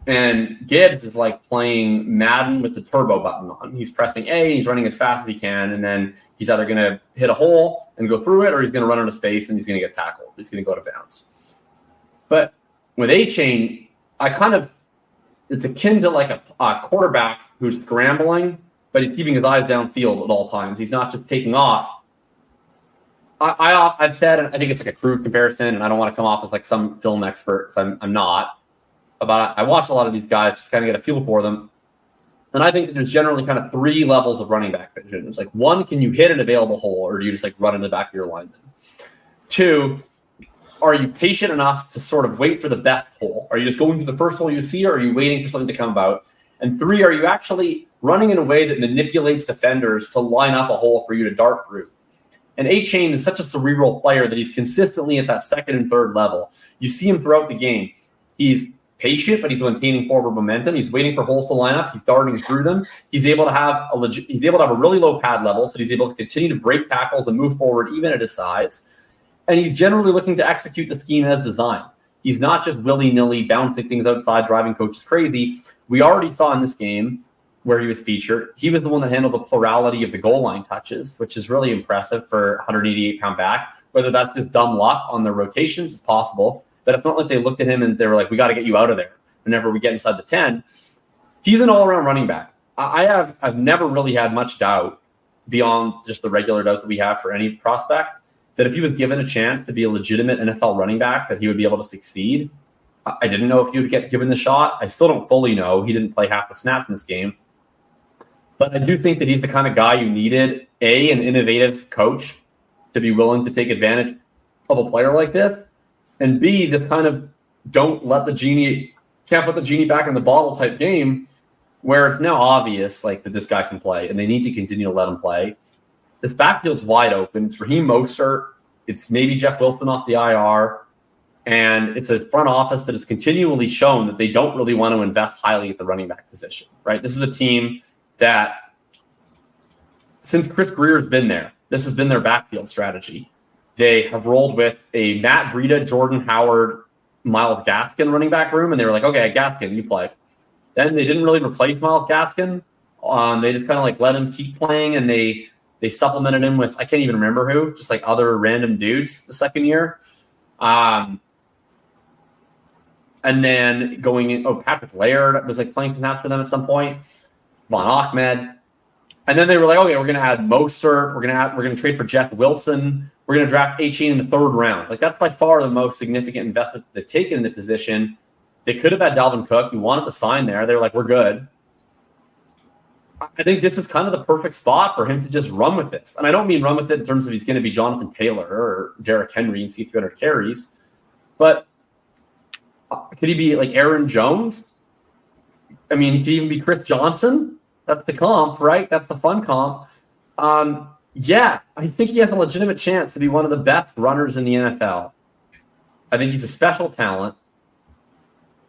Speaker 2: and Gibbs is like playing Madden with the turbo button on. He's pressing A, he's running as fast as he can, and then he's either going to hit a hole and go through it, or he's going to run out of space and he's going to get tackled. He's going to go to bounds. But with Achane, it's akin to like a quarterback who's scrambling, but he's keeping his eyes downfield at all times. He's not just taking off. I've said, and I think it's like a crude comparison, and I don't want to come off as like some film expert, because I'm not. But I watch a lot of these guys, just kind of get a feel for them. And I think that there's generally kind of 3 levels of running back vision. It's like, 1, can you hit an available hole, or do you just like run in the back of your lineman? 2, are you patient enough to sort of wait for the best hole? Are you just going to the first hole you see, or are you waiting for something to come about? And 3, are you actually running in a way that manipulates defenders to line up a hole for you to dart through? And Achane is such a cerebral player that he's consistently at that second and third level. You see him throughout the game. He's patient, but he's maintaining forward momentum. He's waiting for holes to line up. He's darting through them. He's able to have a really low pad level, so he's able to continue to break tackles and move forward even at his size. And he's generally looking to execute the scheme as designed. He's not just willy-nilly bouncing things outside, driving coaches crazy. We already saw in this game where he was featured, he was the one that handled the plurality of the goal line touches, which is really impressive for a 188-pound back. Whether that's just dumb luck on their rotations is possible, but it's not like they looked at him and they were like, we got to get you out of there whenever we get inside the 10. He's an all-around running back. I've never really had much doubt beyond just the regular doubt that we have for any prospect that if he was given a chance to be a legitimate NFL running back, that he would be able to succeed. I didn't know if he would get given the shot. I still don't fully know. He didn't play half the snaps in this game. But I do think that he's the kind of guy you needed, A, an innovative coach to be willing to take advantage of a player like this, and B, this kind of can't put the genie back in the bottle type game where it's now obvious like that this guy can play and they need to continue to let him play. This backfield's wide open. It's Raheem Mostert. It's maybe Jeff Wilson off the IR. And it's a front office that has continually shown that they don't really want to invest highly at the running back position, right? This is a team that since Chris Greer's been there, this has been their backfield strategy. They have rolled with a Matt Breida, Jordan Howard, Myles Gaskin running back room, and they were like, okay, Gaskin, you play. Then they didn't really replace Myles Gaskin. They just kind of like let him keep playing, and they supplemented him with, I can't even remember who, just like other random dudes the second year. And then going in, Patrick Laird was like playing some snaps for them at some point. Von Ahmed. And then they were like, okay, we're going to add Mostert. We're going to trade for Jeff Wilson. We're going to draft Achane in the 3rd round. Like, that's by far the most significant investment they've taken in the position. They could have had Dalvin Cook. You wanted to sign there. They were like, we're good. I think this is kind of the perfect spot for him to just run with this. And I don't mean run with it in terms of he's going to be Jonathan Taylor or Derrick Henry and see 300 carries. But could he be like Aaron Jones? I mean, he could even be Chris Johnson. That's the comp, right? That's the fun comp. Yeah, I think he has a legitimate chance to be one of the best runners in the NFL. I think he's a special talent,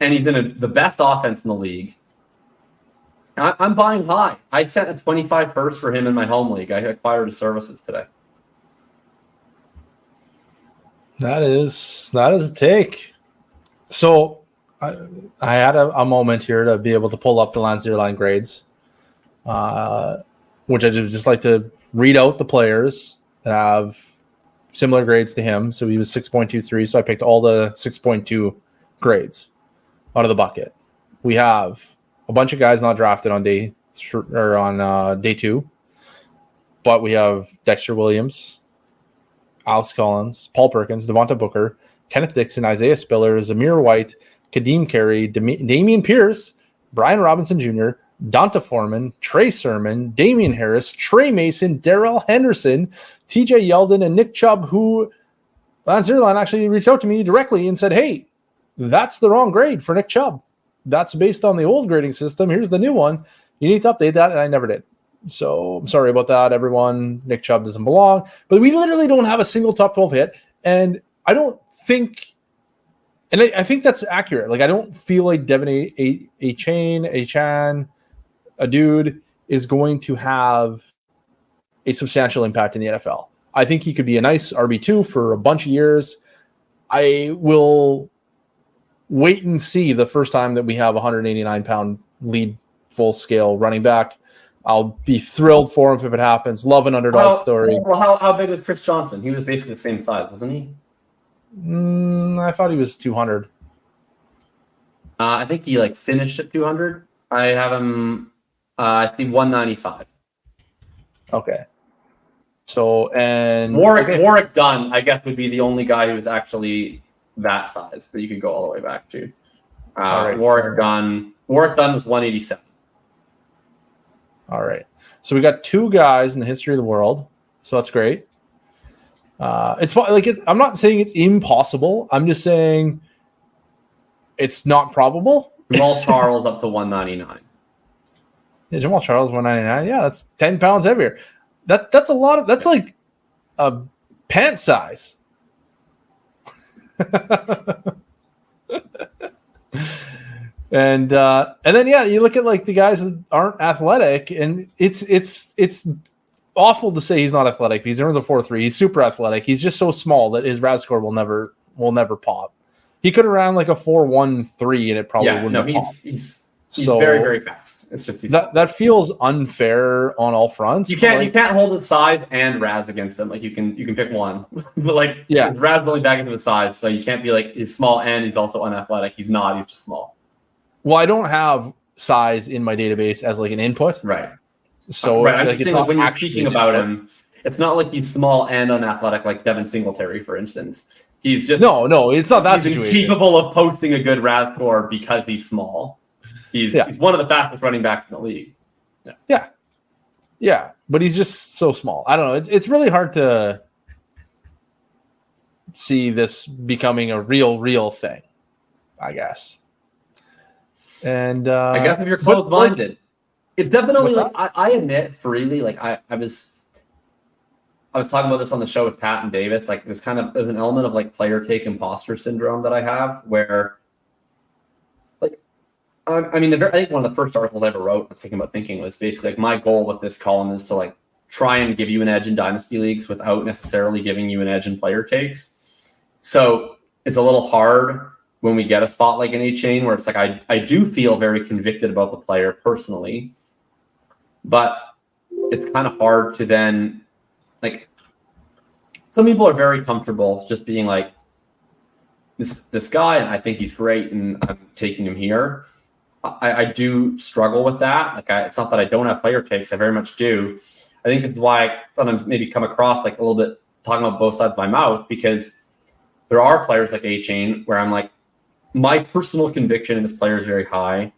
Speaker 2: and he's in the best offense in the league. I'm buying high. I sent a 25 first for him in my home league. I acquired his services today.
Speaker 1: That is a take. So I had a moment here to be able to pull up the Lance Zierlein grades, which I just like to read out the players that have similar grades to him. So he was 6.23. So I picked all the 6.2 grades out of the bucket. We have a bunch of guys not drafted on day 2, but we have Dexter Williams, Alex Collins, Paul Perkins, Devonta Booker, Kenneth Dixon, Isaiah Spiller, Zamir White, Kadeem Carey, Damian Pierce, Brian Robinson Jr., Donta Foreman, Trey Sermon, Damian Harris, Trey Mason, Darrell Henderson, TJ Yeldon, and Nick Chubb, who Lance Zierlein actually reached out to me directly and said, hey, that's the wrong grade for Nick Chubb. That's based on the old grading system. Here's the new one. You need to update that, and I never did. So I'm sorry about that, everyone. Nick Chubb doesn't belong. But we literally don't have a single top 12 hit, and I don't think – and I think that's accurate. Like, I don't feel like Devin Achane, a dude, is going to have a substantial impact in the NFL. I think he could be a nice RB2 for a bunch of years. I will wait and see the first time that we have a 189-pound lead full-scale running back. I'll be thrilled for him if it happens. Love an underdog story.
Speaker 2: Well, how big was Chris Johnson? He was basically the same size, wasn't he?
Speaker 1: I thought he was 200.
Speaker 2: I think he finished at 200. I have him. I see 195.
Speaker 1: Okay. So and
Speaker 2: Warwick Dunn, I guess, would be the only guy who was actually that size that you could go all the way back to. Right, Warwick Dunn was 187.
Speaker 1: All right. So we got 2 guys in the history of the world. So that's great. I'm not saying it's impossible. I'm just saying it's not probable.
Speaker 2: Jamal Charles up to 199.
Speaker 1: Yeah, Jamal Charles 199. Yeah, that's 10 pounds heavier. That's a lot of. That's like a pant size. And then you look at the guys that aren't athletic, and it's awful to say he's not athletic because he runs a 4.3. He's super athletic. He's just so small that his RAS score will never pop. He could have ran like a 4.13 and it probably wouldn't have popped.
Speaker 2: He's very, very fast. It's just
Speaker 1: that feels unfair on all fronts.
Speaker 2: You can't hold his size and RAS against him. Like you can pick one. But his RAS is only back into his size, so you can't be like he's small and he's also unathletic. He's not, he's just small. Well,
Speaker 1: I don't have size in my database as like an input.
Speaker 2: Right.
Speaker 1: So
Speaker 2: I'm just saying when you're speaking about him, it's not like he's small and unathletic like Devin Singletary, for instance. He's just
Speaker 1: no, it's not that
Speaker 2: he's
Speaker 1: situation.
Speaker 2: Incapable of posting a good RAS score because he's small. He's one of the fastest running backs in the league.
Speaker 1: Yeah, but he's just so small. I don't know. It's really hard to see this becoming a real thing, I guess. And
Speaker 2: I guess if you're closed-minded, it's definitely I admit freely. I was talking about this on the show with Pat and Davis. There's an element of player take imposter syndrome that I have where. I think one of the first articles I ever wrote, thinking was basically my goal with this column is to try and give you an edge in dynasty leagues without necessarily giving you an edge in player takes. So it's a little hard when we get a spot like an Achane where it's I do feel very convicted about the player personally, but it's kind of hard to then some people are very comfortable just being this guy and I think he's great and I'm taking him here. I do struggle with that. It's not that I don't have player takes. I very much do. I think this is why I sometimes maybe come across a little bit talking about both sides of my mouth, because there are players like Achane where I'm my personal conviction in this player is very high,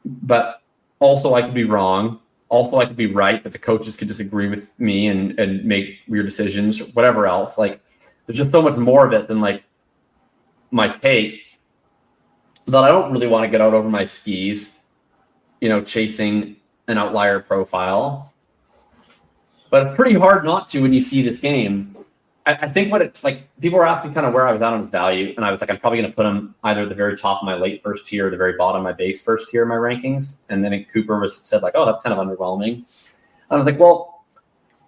Speaker 2: but also I could be wrong. Also I could be right, but the coaches could disagree with me and make weird decisions or whatever else. There's just so much more of it than my take, that I don't really want to get out over my skis, chasing an outlier profile. But it's pretty hard not to when you see this game. I think people were asking kind of where I was at on his value, and I was I'm probably going to put him either at the very top of my late first tier or the very bottom of my base first tier in my rankings. And then Cooper said oh, that's kind of underwhelming. I was well,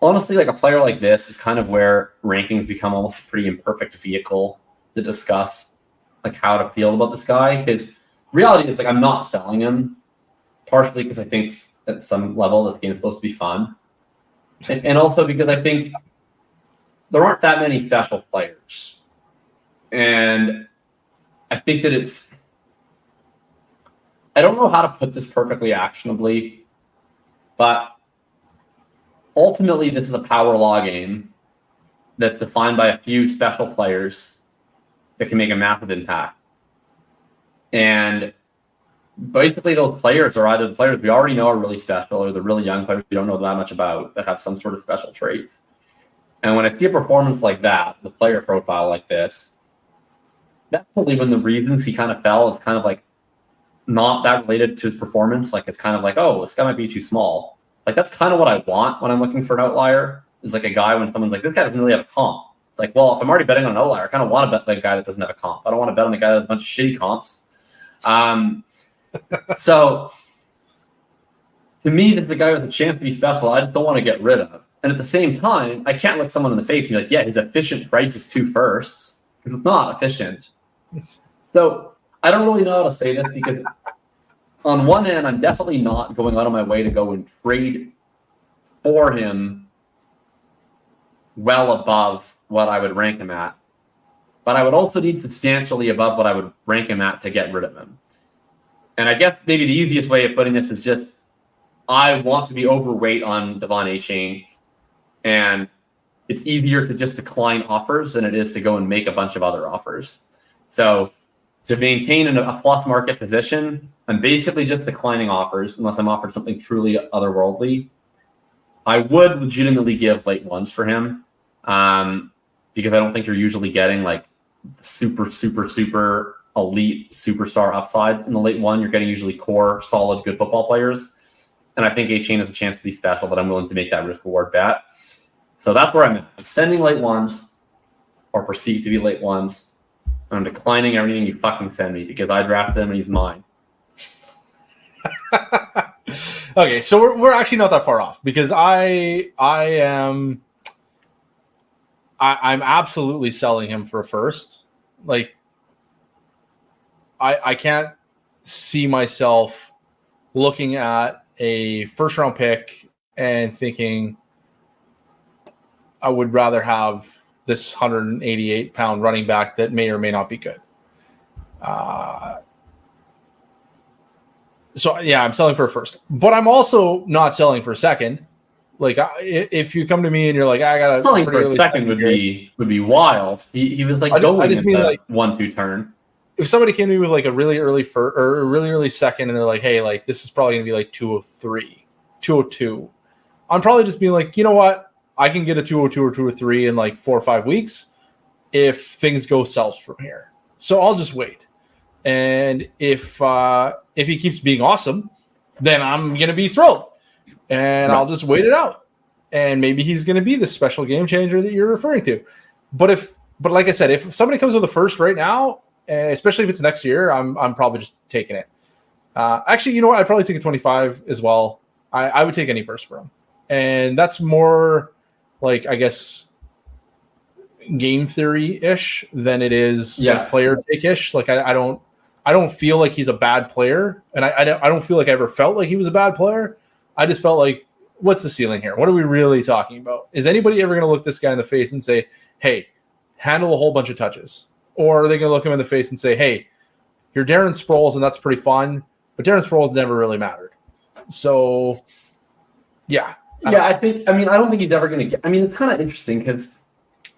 Speaker 2: honestly, like a player like this is kind of where rankings become almost a pretty imperfect vehicle to discuss like how to feel about this guy. Because reality is like I'm not selling him, partially because I think at some level this game is supposed to be fun, and also because I think there aren't that many special players, and I think that I don't know how to put this perfectly actionably, but ultimately this is a power law game that's defined by a few special players that can make a massive impact. And basically those players are either the players we already know are really special or the really young players we don't know that much about that have some sort of special traits. And when I see a performance like that, the player profile like this, that's probably when the reasons he kind of fell is kind of like not that related to his performance. Like it's kind of like, oh, this guy might be too small. Like that's kind of what I want when I'm looking for an outlier. Is like a guy when someone's like, this guy doesn't really have a comp. It's like, well, if I'm already betting on an outlier, I kind of want to bet the guy that doesn't have a comp. I don't want to bet on the guy that has a bunch of shitty comps. So to me, this is a guy with a chance to be special. I just don't want to get rid of. And at the same time, I can't look someone in the face and be like, yeah, his efficient price is 2 firsts, because it's not efficient. So I don't really know how to say this because on one hand, I'm definitely not going out of my way to go and trade for him well above what I would rank him at. But I would also need substantially above what I would rank him at to get rid of him. And I guess maybe the easiest way of putting this is just I want to be overweight on Devon Achane, and it's easier to just decline offers than it is to go and make a bunch of other offers. So to maintain a plus market position, I'm basically just declining offers unless I'm offered something truly otherworldly. I would legitimately give late ones for him because I don't think you're usually getting like super, super, super elite superstar upsides in the late one. You're getting usually core, solid, good football players. And I think Achane has a chance to be special, but I'm willing to make that risk reward bet. So that's where I'm at. I'm sending late ones or perceived to be late ones. I'm declining everything you fucking send me because I drafted him and he's mine.
Speaker 1: Okay, so we're actually not that far off because I'm absolutely selling him for a first. Like I can't see myself looking at a first round pick and thinking I would rather have this 188-pound running back that may or may not be good. So, yeah, I'm selling for a first. But I'm also not selling for a second. Like, if you come to me and you're like, I got to...
Speaker 2: Selling for a second would be wild. He was like going in the like 1-2 turn.
Speaker 1: If somebody came to me with like a really early first or a really early second and they're like, hey, like this is probably going to be like 203, 202. I'm probably just being like, you know what? I can get a 202 or 203 in like 4 or 5 weeks if things go south from here. So I'll just wait. And if he keeps being awesome, then I'm going to be thrilled. And I'll just wait it out. And maybe he's going to be the special game changer that you're referring to. But like I said, if somebody comes with a first right now, especially if it's next year, I'm probably just taking it. Actually, you know what? I'd probably take a 25 as well. I would take any first for him. And that's more like, I guess, game theory-ish than it is like player take-ish. Like I don't feel like he's a bad player. And I don't feel like I ever felt like he was a bad player. I just felt like, what's the ceiling here? What are we really talking about? Is anybody ever going to look this guy in the face and say, hey, handle a whole bunch of touches? Or are they going to look him in the face and say, hey, you're Darren Sproles, and that's pretty fun, but Darren Sproles never really mattered. So, yeah.
Speaker 2: I don't think he's ever going to get – I mean, it's kind of interesting because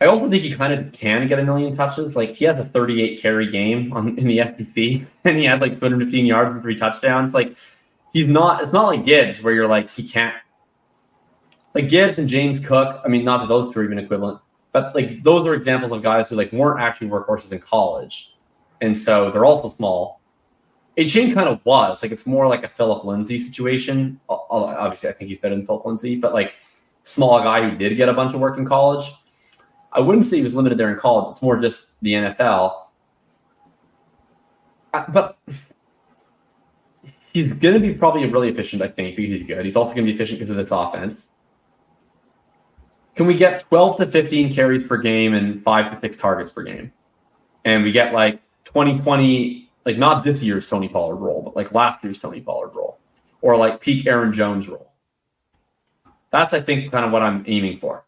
Speaker 2: I also think he kind of can get a million touches. Like, he has a 38-carry game in the SEC, and he has, like, 215 yards and 3 touchdowns. Like, he's not – it's not like Gibbs where you're like, he can't – like, Gibbs and James Cook, I mean, not that those two are even equivalent, but, like, those are examples of guys who, like, weren't actually workhorses in college. And so they're also small. Achane kind of was. Like, it's more like a Philip Lindsay situation. Obviously, I think he's better than Philip Lindsay, but, like, small guy who did get a bunch of work in college. I wouldn't say he was limited there in college. It's more just the NFL. But he's going to be probably really efficient, I think, because he's good. He's also going to be efficient because of this offense. can we get 12 to 15 carries per game and 5 to 6 targets per game? And we get like 2020, like not this year's Tony Pollard role, but like last year's Tony Pollard role, or like peak Aaron Jones role. That's, I think, kind of what I'm aiming for.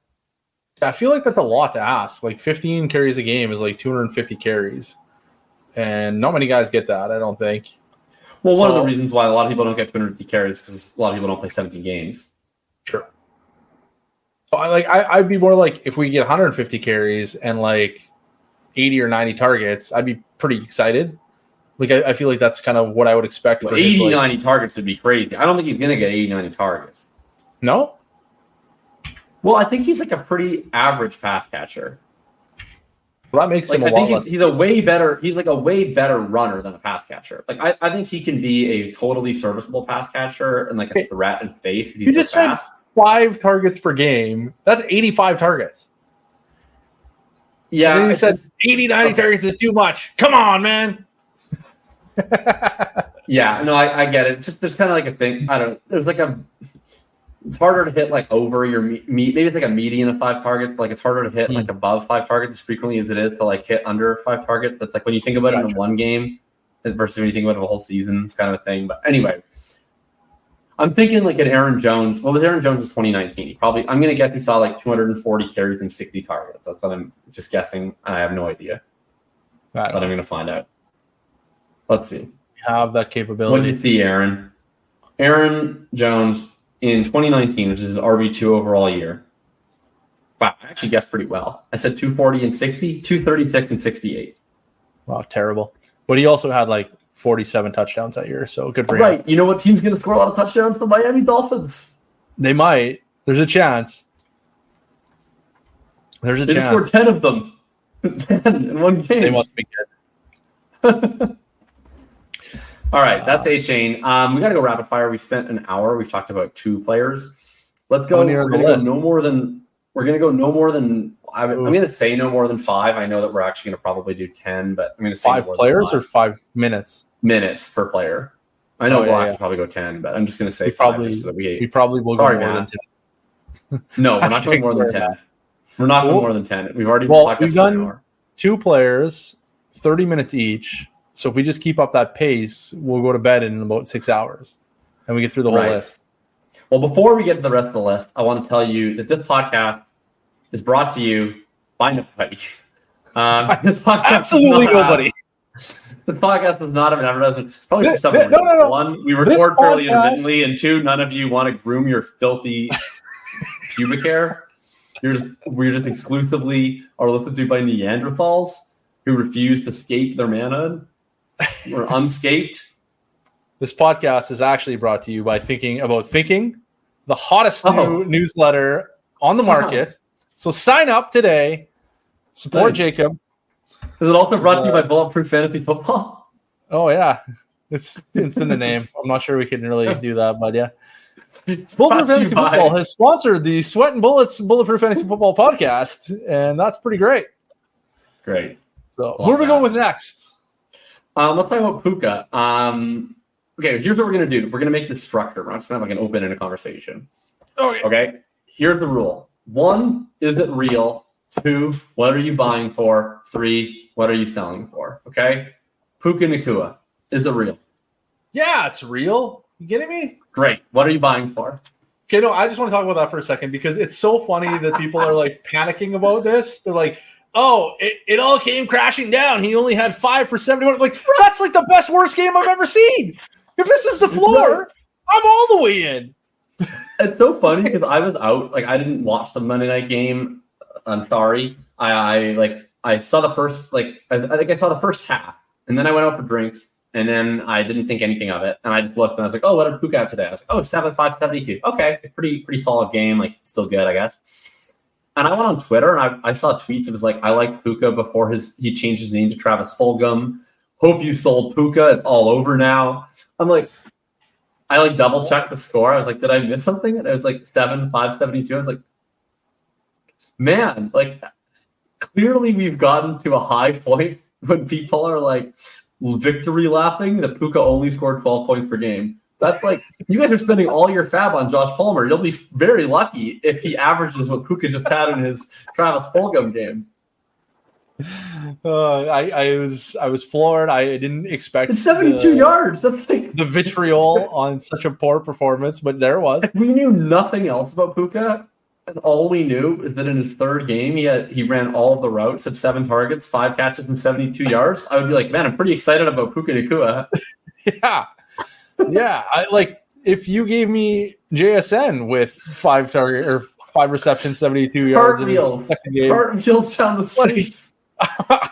Speaker 1: I feel like that's a lot to ask. Like 15 carries a game is like 250 carries. And not many guys get that, I don't think.
Speaker 2: Well, one of the reasons why a lot of people don't get 250 carries is because a lot of people don't play 17 games.
Speaker 1: Sure. So I'd be more like if we get 150 carries and like 80 or 90 targets, I'd be pretty excited. Like I feel like that's kind of what I would expect.
Speaker 2: Well, 80, 90 targets would be crazy. I don't think he's going to get 80, 90 targets.
Speaker 1: No?
Speaker 2: Well, I think he's like a pretty average pass catcher.
Speaker 1: Well, that makes him
Speaker 2: I think he's a way better. He's like a way better runner than a pass catcher. Like I think he can be a totally serviceable pass catcher and like a threat and face.
Speaker 1: You just said 5 targets per game. That's 85 targets.
Speaker 2: Yeah,
Speaker 1: you said 80, 90 targets is too much. Come on, man.
Speaker 2: Yeah, no, I get it. It's just there's kind of like a thing. I don't. There's like a. It's harder to hit like over your maybe it's like a median of 5 targets, but like it's harder to hit like above 5 targets as frequently as it is to like hit under 5 targets. That's like when you think about it in one game versus when you think about it a whole season. It's kind of a thing. But anyway, I'm thinking like at Aaron Jones. Well, with Aaron Jones was 2019. I'm gonna guess he saw like 240 carries and 60 targets. That's what I'm just guessing. I have no idea, but I'm gonna find out. Let's see.
Speaker 1: You have that capability.
Speaker 2: What did you see, Aaron? Aaron Jones. In 2019, which is his RB2 overall year. Wow, I actually guessed pretty well. I said 240 and 60, 236 and 68.
Speaker 1: Wow, terrible. But he also had like 47 touchdowns that year, so good for him.
Speaker 2: Right. You know what team's going to score a lot of touchdowns? The Miami Dolphins.
Speaker 1: They might. There's a chance. There's a chance.
Speaker 2: They scored 10 of them. 10 in one game.
Speaker 1: They must be good.
Speaker 2: All right, that's Achane. We got to go rapid fire. We spent an hour. We've talked about 2 players. Let's go. We're going to go no more than. I'm going to say no more than 5. I know that we're actually going to probably do 10, but I'm going to say
Speaker 1: 5 players or 5 minutes.
Speaker 2: Minutes per player. I know we'll actually probably go 10, but I'm just going to say 5.
Speaker 1: We probably will go more than 10.
Speaker 2: No, we're not going more than 10. We're not going more than 10. We've already
Speaker 1: we've done 2 players, 30 minutes each. So if we just keep up that pace, we'll go to bed in about 6 hours, and we get through the whole list.
Speaker 2: Well, before we get to the rest of the list, I want to tell you that this podcast is brought to you by nobody. This podcast
Speaker 1: absolutely nobody.
Speaker 2: This podcast is not an advertisement. Probably for some reason.
Speaker 1: No.
Speaker 2: 1, we record fairly intermittently, and 2, none of you want to groom your filthy pubic hair. We're just exclusively are listened to by Neanderthals who refuse to scape their manhood. We're unscaped.
Speaker 1: This podcast is actually brought to you by Thinking, the hottest new newsletter on the market. So sign up today. Support Jacob.
Speaker 2: Is it also brought to you by Bulletproof Fantasy Football?
Speaker 1: Oh, yeah. It's in the name. I'm not sure we can really do that, but yeah. Bulletproof Fantasy Football has sponsored the Sweatin Bulletproof Fantasy Football podcast, and that's pretty great.
Speaker 2: Great.
Speaker 1: So who are we going with next?
Speaker 2: Let's talk about Puka. Okay, here's what we're going to do. We're going to make this structure. We're not just going to have like an open-ended conversation. Okay, here's the rule. 1, is it real? 2, what are you buying for? 3, what are you selling for? Okay? Puka Nacua, is it real?
Speaker 1: Yeah, it's real. You kidding me?
Speaker 2: Great. What are you buying for?
Speaker 1: Okay, no, I just want to talk about that for a second because it's so funny that people are like panicking about this. They're like, oh, it all came crashing down. He only had 5 for 71. Like, that's like the best, worst game I've ever seen. If this is the floor, I'm all the way in.
Speaker 2: It's so funny because I was out. Like, I didn't watch the Monday night game. I'm sorry. I saw the first, I saw the first half. And then I went out for drinks. And then I didn't think anything of it. And I just looked and I was like, oh, what did Puka have today? I was like, oh, 7-5, 72. Okay, pretty solid game. Like, still good, I guess. And I went on Twitter and I saw tweets. It was like, I liked Puka before he changed his name to Travis Fulgham. Hope you sold Puka. It's all over now. I'm like, I double checked the score. I was like, did I miss something? And it was like 7-5, 72. I was like, man, like clearly we've gotten to a high point when people are like victory lapping that Puka only scored 12 points per game. That's like, you guys are spending all your fab on Josh Palmer. You'll be very lucky if he averages what Puka just had in his Travis Fulgham game.
Speaker 1: I was floored. I didn't expect
Speaker 2: it's 72 yards. That's like
Speaker 1: the vitriol on such a poor performance, but there was.
Speaker 2: If we knew nothing else about Puka, and all we knew is that in his third game he ran all of the routes, had 7 targets, 5 catches, and 72 yards. I would be like, man, I'm pretty excited about Puka Nacua.
Speaker 1: Yeah. I like if you gave me JSN with 5 target or 5 receptions, 72 yards in his second game.
Speaker 2: Cartwheels down the streets.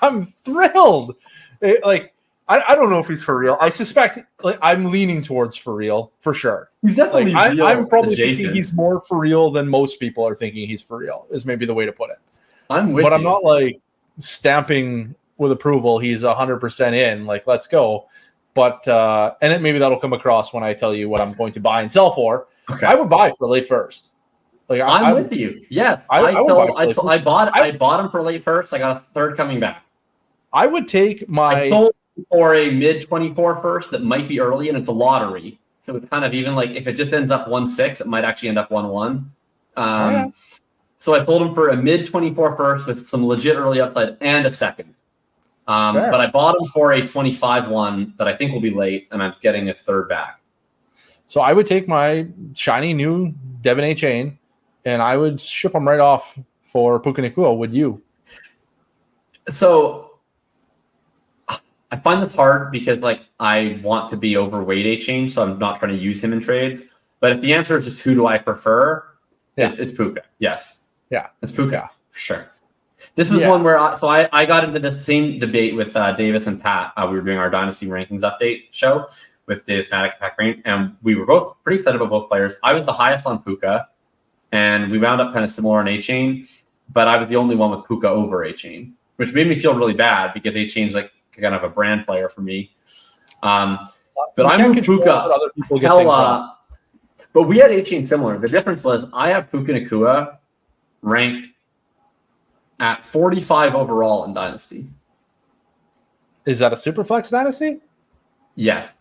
Speaker 1: I'm thrilled. I don't know if he's for real. I suspect I'm leaning towards for real for sure.
Speaker 2: He's definitely real.
Speaker 1: I'm probably thinking he's more for real than most people are thinking he's for real, is maybe the way to put it.
Speaker 2: I'm not
Speaker 1: like stamping with approval. He's 100% in. Like, let's go. But and then maybe that'll come across when I tell you what I'm going to buy and sell for.
Speaker 2: Okay.
Speaker 1: I would buy for late first. Like
Speaker 2: I'm with you. Yes, I bought him for late first. I got a third coming back.
Speaker 1: I would take my
Speaker 2: or a mid 24 first that might be early, and it's a lottery. So it's kind of even like if it just ends up 1-6, it might actually end up 1-1. So I sold him for a mid 24 first with some legit early upside and a second. But I bought him for a 25-1 that I think will be late, and I'm just getting a third back.
Speaker 1: So I would take my shiny new Devin Achane, and I would ship him right off for Puka Nacua. Would you?
Speaker 2: So I find this hard because I want to be overweight Achane, so I'm not trying to use him in trades. But if the answer is just who do I prefer, it's Puka. Yes.
Speaker 1: Yeah.
Speaker 2: It's Puka for sure. This was one where I got into this same debate with Davis and Pat. We were doing our Dynasty Rankings update show with Davis Maddox and Pat Crane, and we were both pretty excited about both players. I was the highest on Puka, and we wound up kind of similar on Achane, but I was the only one with Puka over Achane, which made me feel really bad because Achane's kind of a brand player for me. But I moved Puka hella. But we had Achane similar. The difference was I have Puka Nacua ranked at 45 overall in Dynasty.
Speaker 1: Is that a Superflex Dynasty?
Speaker 2: Yes.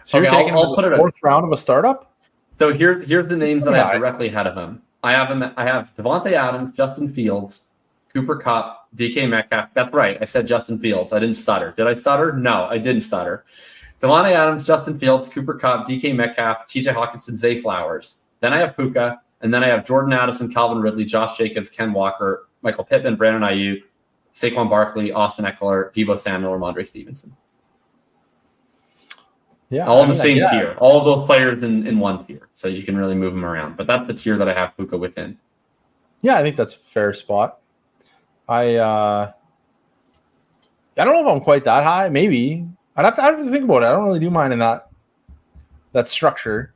Speaker 1: So you're taking the 4th round of a startup?
Speaker 2: So here's the names that I have directly ahead of him. I have Devontae Adams, Justin Fields, Cooper Kupp, DK Metcalf. That's right. I said Justin Fields. I didn't stutter. Did I stutter? No, I didn't stutter. Devontae Adams, Justin Fields, Cooper Kupp, DK Metcalf, TJ Hawkinson, Zay Flowers. Then I have Puka, and then I have Jordan Addison, Calvin Ridley, Josh Jacobs, Ken Walker, Michael Pittman, Brandon Ayuk, Saquon Barkley, Austin Eckler, Deebo Samuel, Ramondre Stevenson.
Speaker 1: Yeah,
Speaker 2: all in the same tier. All of those players in one tier, so you can really move them around. But that's the tier that I have Puka within.
Speaker 1: Yeah, I think that's a fair spot. I don't know if I'm quite that high. Maybe I'd have to think about it. I don't really do mine in that structure,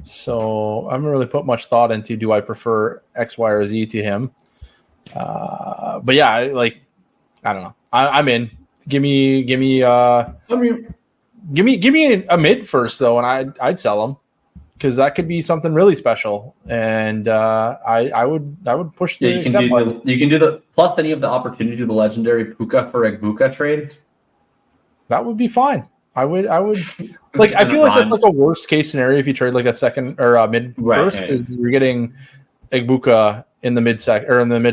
Speaker 1: so I haven't really put much thought into do I prefer X, Y, or Z to him. But yeah, I don't know. I'm in. Give me a mid first though, and I'd sell him because that could be something really special. And I would push the
Speaker 2: you can do the plus any of the opportunity to the legendary Puka for Egbuka trade.
Speaker 1: That would be fine. I would I feel like that's like a worst case scenario if you trade like a second or a mid first is you're getting Egbuka in the mid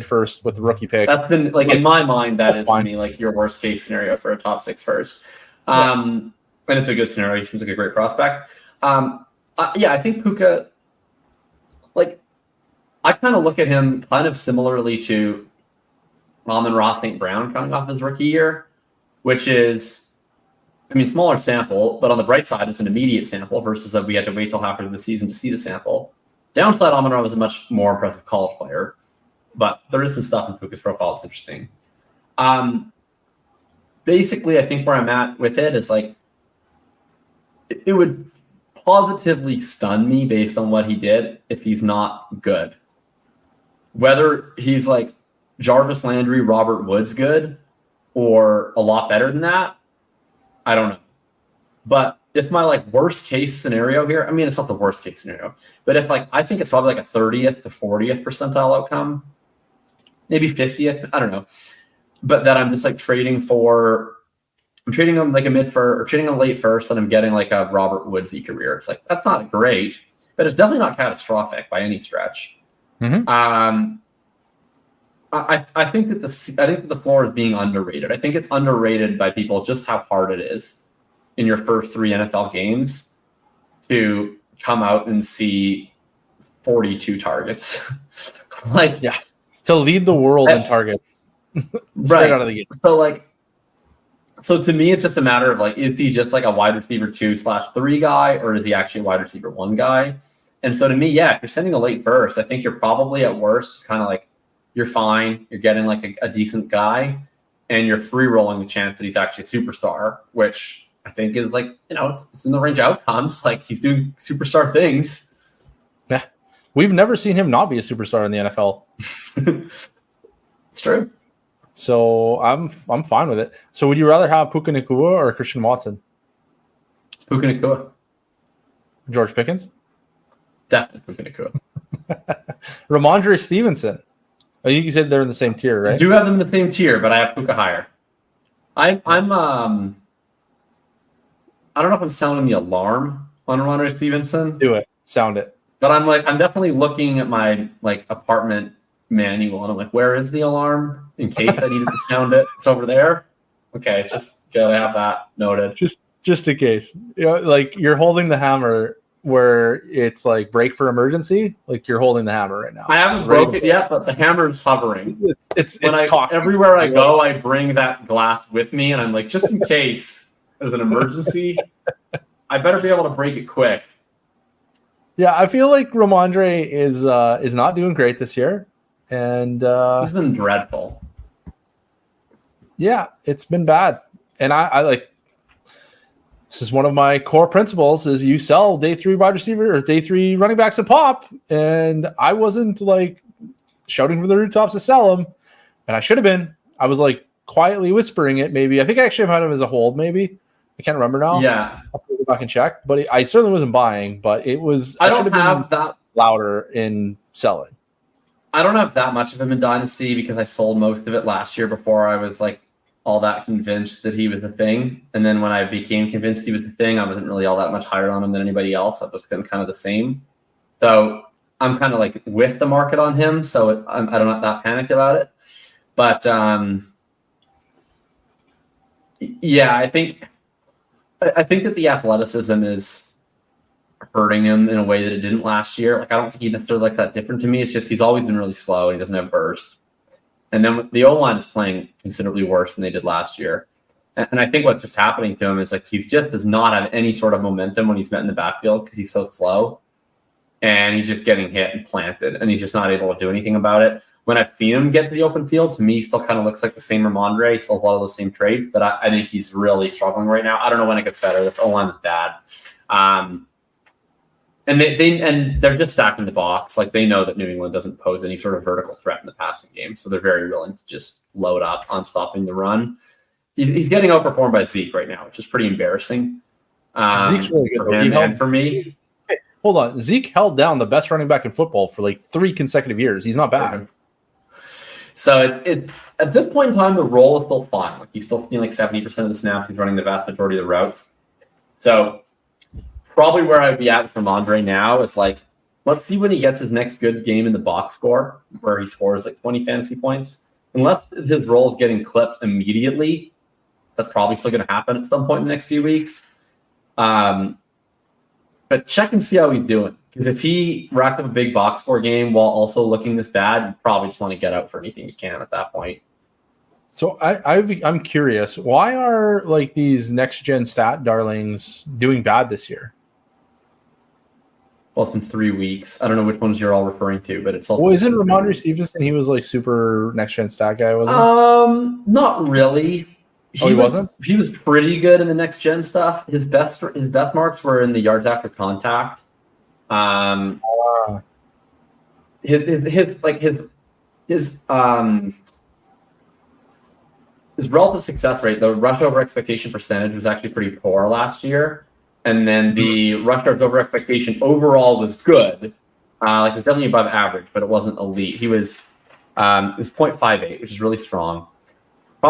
Speaker 1: first with the rookie pick.
Speaker 2: That's been in my mind that is to me your worst case scenario for a top 6 first. And it's a good scenario. He seems like a great prospect. I think Puka, I kind of look at him kind of similarly to Amon-Ra St. Brown coming off his rookie year, which is, smaller sample, but on the bright side, it's an immediate sample versus we had to wait till halfway through the season to see the sample. Downside, Amon-Ra was a much more impressive college player, but there is some stuff in Puka's profile that's interesting. Basically, I think where I'm at with it is it would positively stun me based on what he did if he's not good. Whether he's Jarvis Landry, Robert Woods good, or a lot better than that, I don't know. But if my worst case scenario here, it's not the worst case scenario, but if I think it's probably a 30th to 40th percentile outcome, maybe 50th, I don't know. But that I'm just trading for I'm treating him like a mid first or treating him late first, and I'm getting like a Robert Woodsy career. It's like that's not great, but it's definitely not catastrophic by any stretch.
Speaker 1: Mm-hmm.
Speaker 2: I think that the floor is being underrated. I think it's underrated by people just how hard it is in your first 3 NFL games to come out and see 42 targets.
Speaker 1: To lead the world in targets straight out of the gate.
Speaker 2: So to me, it's just a matter of like, is he just like a wide receiver 2/3 guy, or is he actually a wide receiver 1 guy? And so to me, yeah, if you're sending a late first, I think you're probably at worst just kind of like, you're fine. You're getting like a decent guy, and you're free rolling the chance that he's actually a superstar, which I think is like, it's in the range of outcomes. Like he's doing superstar things.
Speaker 1: Yeah. We've never seen him not be a superstar in the NFL.
Speaker 2: It's true.
Speaker 1: So I'm fine with it. So would you rather have Puka Nacua or Christian Watson?
Speaker 2: Puka Nacua.
Speaker 1: George Pickens?
Speaker 2: Definitely Puka Nacua.
Speaker 1: Ramondre Stevenson. I think you said they're in the same tier, right?
Speaker 2: I do have them in the same tier, but I have Puka higher. I don't know if I'm sounding the alarm on Ramondre Stevenson.
Speaker 1: Do it. Sound it.
Speaker 2: But I'm definitely looking at my like apartment manual, and I'm like, where is the alarm in case I needed to sound it? It's over there. Okay, just gotta have that noted.
Speaker 1: Just in case. Like you're holding the hammer where it's like break for emergency. Like you're holding the hammer right now.
Speaker 2: I haven't broke it yet, but the hammer's hovering.
Speaker 1: It's
Speaker 2: everywhere I go, I bring that glass with me, and I'm like, just in case there's an emergency, I better be able to break it quick.
Speaker 1: Yeah, I feel like Ramondre is not doing great this year, and
Speaker 2: he's been dreadful.
Speaker 1: Yeah, it's been bad, and I like. This is one of my core principles: is you sell day 3 wide receiver or day 3 running backs a pop, and I wasn't like shouting from the rooftops to sell them, and I should have been. I was like quietly whispering it. Maybe I think I actually had him as a hold. Maybe I can't remember now.
Speaker 2: Yeah,
Speaker 1: I'll have to go back and check. But I certainly wasn't buying. But it was.
Speaker 2: I don't have that
Speaker 1: louder in selling.
Speaker 2: I don't have that much of him in Dynasty because I sold most of it last year before I was like all that convinced that he was the thing. And then when I became convinced he was the thing, I wasn't really all that much higher on him than anybody else. I was kind of the same. So I'm kind of like with the market on him. So I'm not that panicked about it. But yeah, I think that the athleticism is hurting him in a way that it didn't last year. Like I don't think he necessarily looks that different to me. It's just he's always been really slow and he doesn't have burst. And then the O-line is playing considerably worse than they did last year. And I think what's just happening to him is like he just does not have any sort of momentum when he's met in the backfield because he's so slow. And he's just getting hit and planted, and he's just not able to do anything about it. When I've seen him get to the open field, to me, he still kind of looks like the same Ramondre. He still has a lot of those same traits, but I think he's really struggling right now. I don't know when it gets better. This O-line is bad. And they're just stacking the box. Like they know that New England doesn't pose any sort of vertical threat in the passing game, so they're very willing to just load up on stopping the run. He's getting outperformed by Zeke right now, which is pretty embarrassing.
Speaker 1: Zeke's really good
Speaker 2: for him and for me.
Speaker 1: Hey, hold on, Zeke held down the best running back in football for like 3 consecutive years. He's not bad.
Speaker 2: So it's at this point in time, the role is still fine. Like he's still seeing like 70% of the snaps. He's running the vast majority of the routes. So probably where I'd be at for Ramondre now is like, let's see when he gets his next good game in the box score where he scores like 20 fantasy points. Unless his role is getting clipped immediately, that's probably still going to happen at some point in the next few weeks. But check and see how he's doing. Because if he racks up a big box score game while also looking this bad, you probably just want to get out for anything you can at that point.
Speaker 1: So I'm curious, why are like these next gen stat darlings doing bad this year?
Speaker 2: Well, it's been 3 weeks. I don't know which ones you're all referring to, but it's also.
Speaker 1: Well, isn't Ramondre Stevenson? He was like super next gen stat guy, wasn't
Speaker 2: he? Not really.
Speaker 1: He wasn't.
Speaker 2: He was pretty good in the next gen stuff. His best marks were in the yards after contact. His relative success rate, the rush over expectation percentage, was actually pretty poor last year. And then the rush yards over expectation overall was good. Like it was definitely above average, but it wasn't elite. It was 0.58, which is really strong.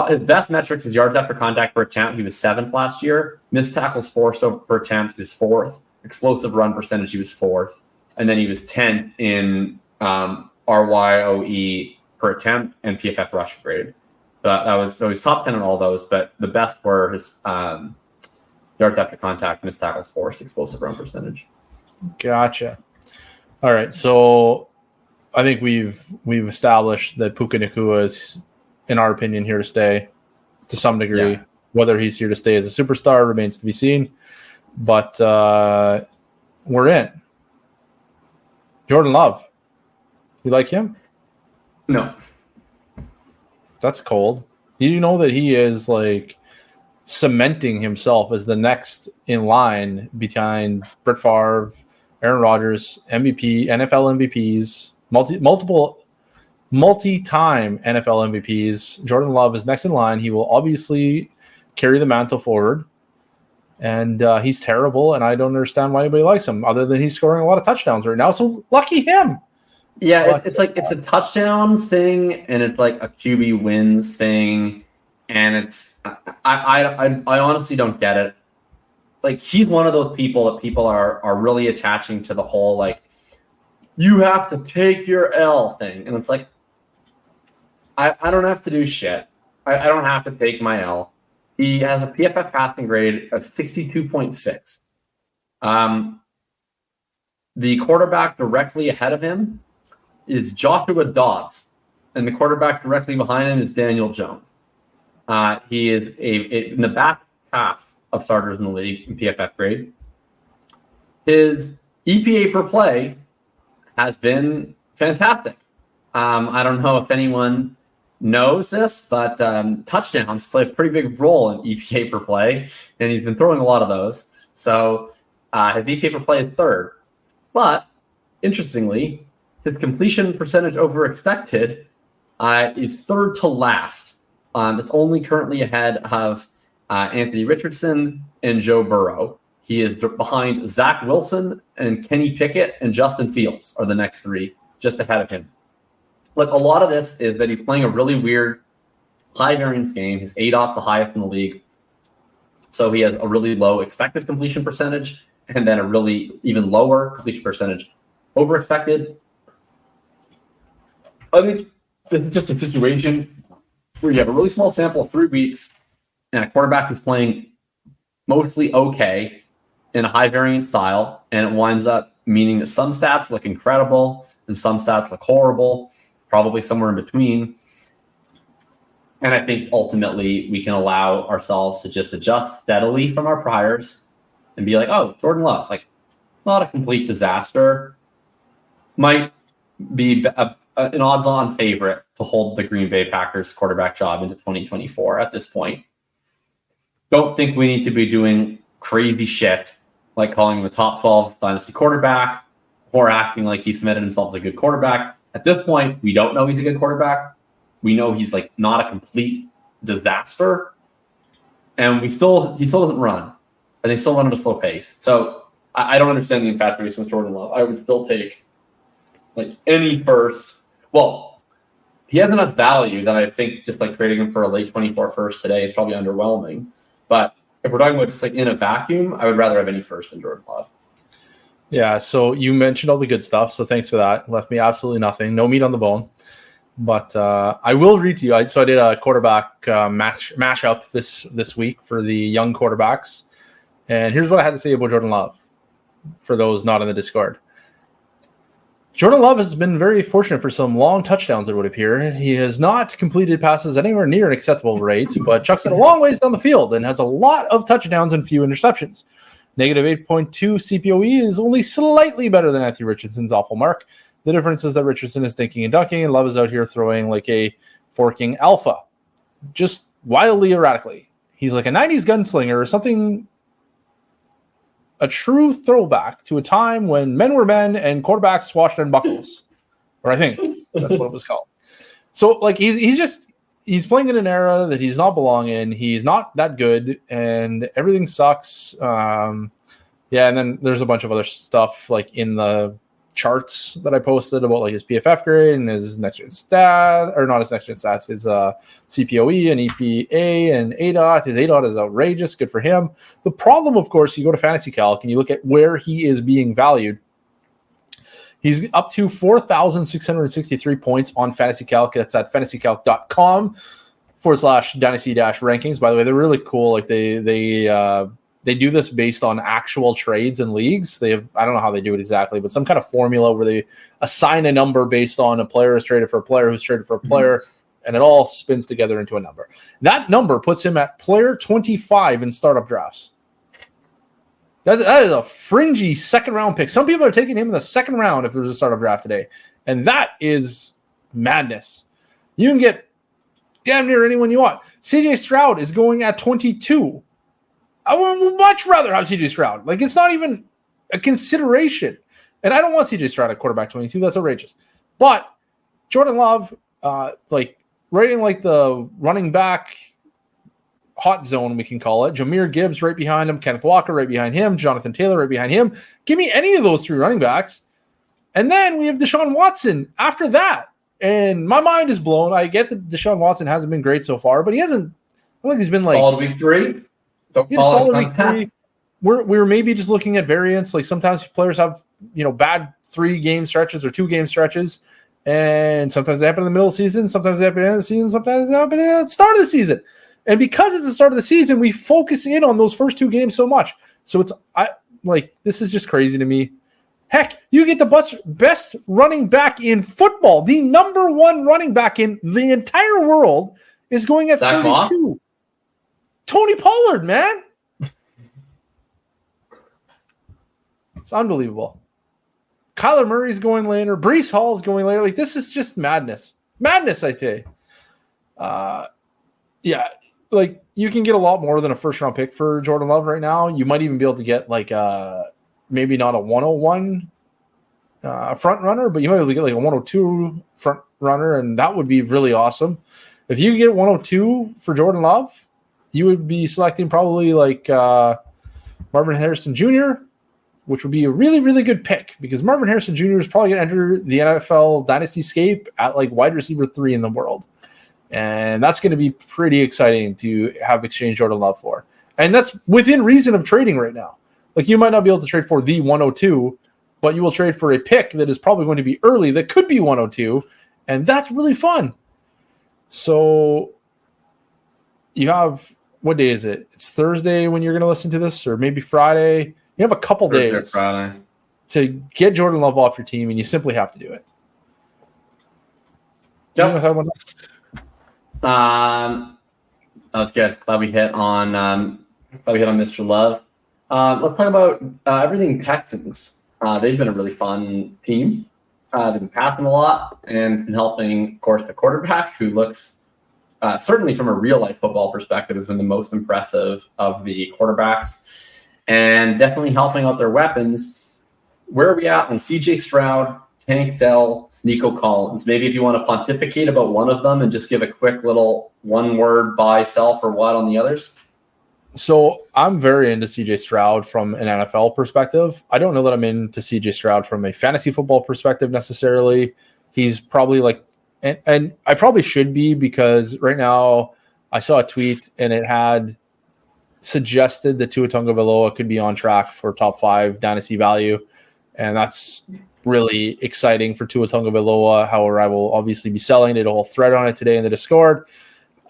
Speaker 2: His best metric is yards after contact per attempt. He was 7th last year. Missed tackles forced per attempt. He was 4th. Explosive run percentage, he was 4th. And then he was 10th in RYOE per attempt and PFF rush grade. So he's top 10 in all those, but the best were his yards after contact, missed tackles forced, explosive run percentage.
Speaker 1: Gotcha. All right, so I think we've established that Puka Nacua is, in our opinion, here to stay to some degree. Yeah. Whether he's here to stay as a superstar remains to be seen, but we're in. Jordan Love, you like him?
Speaker 2: No.
Speaker 1: That's cold. You know that he is like cementing himself as the next in line behind Brett Favre, Aaron Rodgers, MVP, NFL MVPs, multi-time NFL MVPs. Jordan Love is next in line. He will obviously carry the mantle forward, and he's terrible, and I don't understand why anybody likes him other than he's scoring a lot of touchdowns right now, so lucky him.
Speaker 2: Yeah, it's a touchdowns thing, and it's like a QB wins thing, and it's I honestly don't get it. Like, he's one of those people that people are really attaching to the whole, like, you have to take your L thing. And it's like, I don't have to do shit. I don't have to take my L. He has a PFF passing grade of 62.6. The quarterback directly ahead of him is Joshua Dobbs, and the quarterback directly behind him is Daniel Jones. He is in the back half of starters in the league in PFF grade. His EPA per play has been fantastic. I don't know if anyone knows this, but touchdowns play a pretty big role in EPA per play, and he's been throwing a lot of those. So his EPA per play is 3rd. But interestingly, his completion percentage over expected is 3rd to last. It's only currently ahead of Anthony Richardson and Joe Burrow. He is behind Zach Wilson and Kenny Pickett, and Justin Fields are the next 3, just ahead of him. Like, a lot of this is that he's playing a really weird high variance game. His ADOS the highest in the league. So he has a really low expected completion percentage, and then a really even lower completion percentage over expected. I think this is just a situation where you have a really small sample of 3 weeks, and a quarterback who's playing mostly okay in a high variance style, and it winds up meaning that some stats look incredible and some stats look horrible, probably somewhere in between. And I think ultimately we can allow ourselves to just adjust steadily from our priors and be like, oh, Jordan Love, like, not a complete disaster. Might be an odds-on favorite to hold the Green Bay Packers quarterback job into 2024 at this point. Don't think we need to be doing crazy shit like calling him a top 12 dynasty quarterback or acting like he cemented himself as a good quarterback. At this point, we don't know he's a good quarterback. We know he's like not a complete disaster, and he still doesn't run, and they still run at a slow pace. So I don't understand the infatuation with Jordan Love. I would still take like any first. Well, he has enough value that I think just like trading him for a late 24 first today is probably underwhelming. But if we're talking about just like in a vacuum, I would rather have any first than Jordan Love.
Speaker 1: Yeah, so you mentioned all the good stuff, so thanks for that. Left me absolutely nothing. No meat on the bone. But I will read to you. I did a quarterback mashup this week for the young quarterbacks. And here's what I had to say about Jordan Love for those not in the Discord. Jordan Love has been very fortunate for some long touchdowns, it would appear. He has not completed passes anywhere near an acceptable rate, but chucks it a long ways down the field and has a lot of touchdowns and few interceptions. Negative 8.2 CPOE is only slightly better than Anthony Richardson's awful mark. The difference is that Richardson is dinking and dunking, and Love is out here throwing like a forking alpha, just wildly erratically. He's like a 90s gunslinger or something, a true throwback to a time when men were men and quarterbacks swashed in buckles. Or I think that's what it was called. So like he's playing in an era that he's not belong in. He's not that good, and everything sucks. And then there's a bunch of other stuff like in the charts that I posted about like his PFF grade and his next gen stat, or not his next gen stats, his CPOE and EPA and ADOT. His ADOT is outrageous. Good for him. The problem, of course, you go to Fantasy Calc and you look at where he is being valued. He's up to 4,663 points on Fantasy Calc. That's at fantasycalc.com/dynasty-rankings. By the way, they're really cool. Like they do this based on actual trades and leagues. They have, I don't know how they do it exactly, but some kind of formula where they assign a number based on a player is traded for a player who's traded for a player, and it all spins together into a number. That number puts him at player 25 in startup drafts. That is a fringy second-round pick. Some people are taking him in the second round if there was a startup draft today, and that is madness. You can get damn near anyone you want. CJ Stroud is going at 22. I would much rather have CJ Stroud. Like, it's not even a consideration. And I don't want CJ Stroud at quarterback 22. That's outrageous. But Jordan Love, right in like the running back hot zone, we can call it. Jahmyr Gibbs right behind him. Kenneth Walker right behind him. Jonathan Taylor right behind him. Give me any of those three running backs. And then we have Deshaun Watson after that. And my mind is blown. I get that Deshaun Watson hasn't been great so far, but he hasn't. I think he's been like
Speaker 2: solid week 3.
Speaker 1: Solid week 3. We're maybe just looking at variance. Like sometimes players have bad 3-game stretches or 2-game stretches, and sometimes they happen in the middle of the season. Sometimes they happen at the end of the season. Sometimes they happen at the start of the season. And because it's the start of the season, we focus in on those first 2 games so much. So this is just crazy to me. Heck, you get the best running back in football. The number 1 running back in the entire world is going at 32. Moss? Tony Pollard, man. It's unbelievable. Kyler Murray's going later. Breece Hall's going later. Like, this is just madness. Madness, I tell you. Yeah, like, you can get a lot more than a first-round pick for Jordan Love right now. You might even be able to get, like, maybe not a 101 front runner, but you might be able to get like a 102 front runner, and that would be really awesome. If you get 102 for Jordan Love, you would be selecting probably like Marvin Harrison Jr., which would be a really, really good pick because Marvin Harrison Jr. is probably going to enter the NFL dynasty scape at like wide receiver 3 in the world. And that's going to be pretty exciting to have exchanged Jordan Love for. And that's within reason of trading right now. Like, you might not be able to trade for the 102, but you will trade for a pick that is probably going to be early that could be 102, and that's really fun. So you have, what day is it? It's Thursday when you're going to listen to this, or maybe Friday. You have a couple days to get Jordan Love off your team, and you simply have to do it.
Speaker 2: Yep. That was good. Glad we hit on Mr. Love. Let's talk about everything Texans. They've been a really fun team. They've been passing a lot, and it's been helping, of course, the quarterback, who looks, certainly from a real-life football perspective, has been the most impressive of the quarterbacks, and definitely helping out their weapons. Where are we at on C.J. Stroud, Tank Dell, Nico Collins? Maybe if you want to pontificate about one of them and just give a quick little one-word buy, sell for what on the others.
Speaker 1: So I'm very into CJ Stroud from an NFL perspective. I don't know that I'm into CJ Stroud from a fantasy football perspective necessarily. He's probably like, and I probably should be, because right now I saw a tweet and it had suggested that Tua Tagovailoa could be on track for top 5 dynasty value. And that's really exciting for Tua Tagovailoa. However, I will obviously be selling. Did a whole thread on it today in the Discord.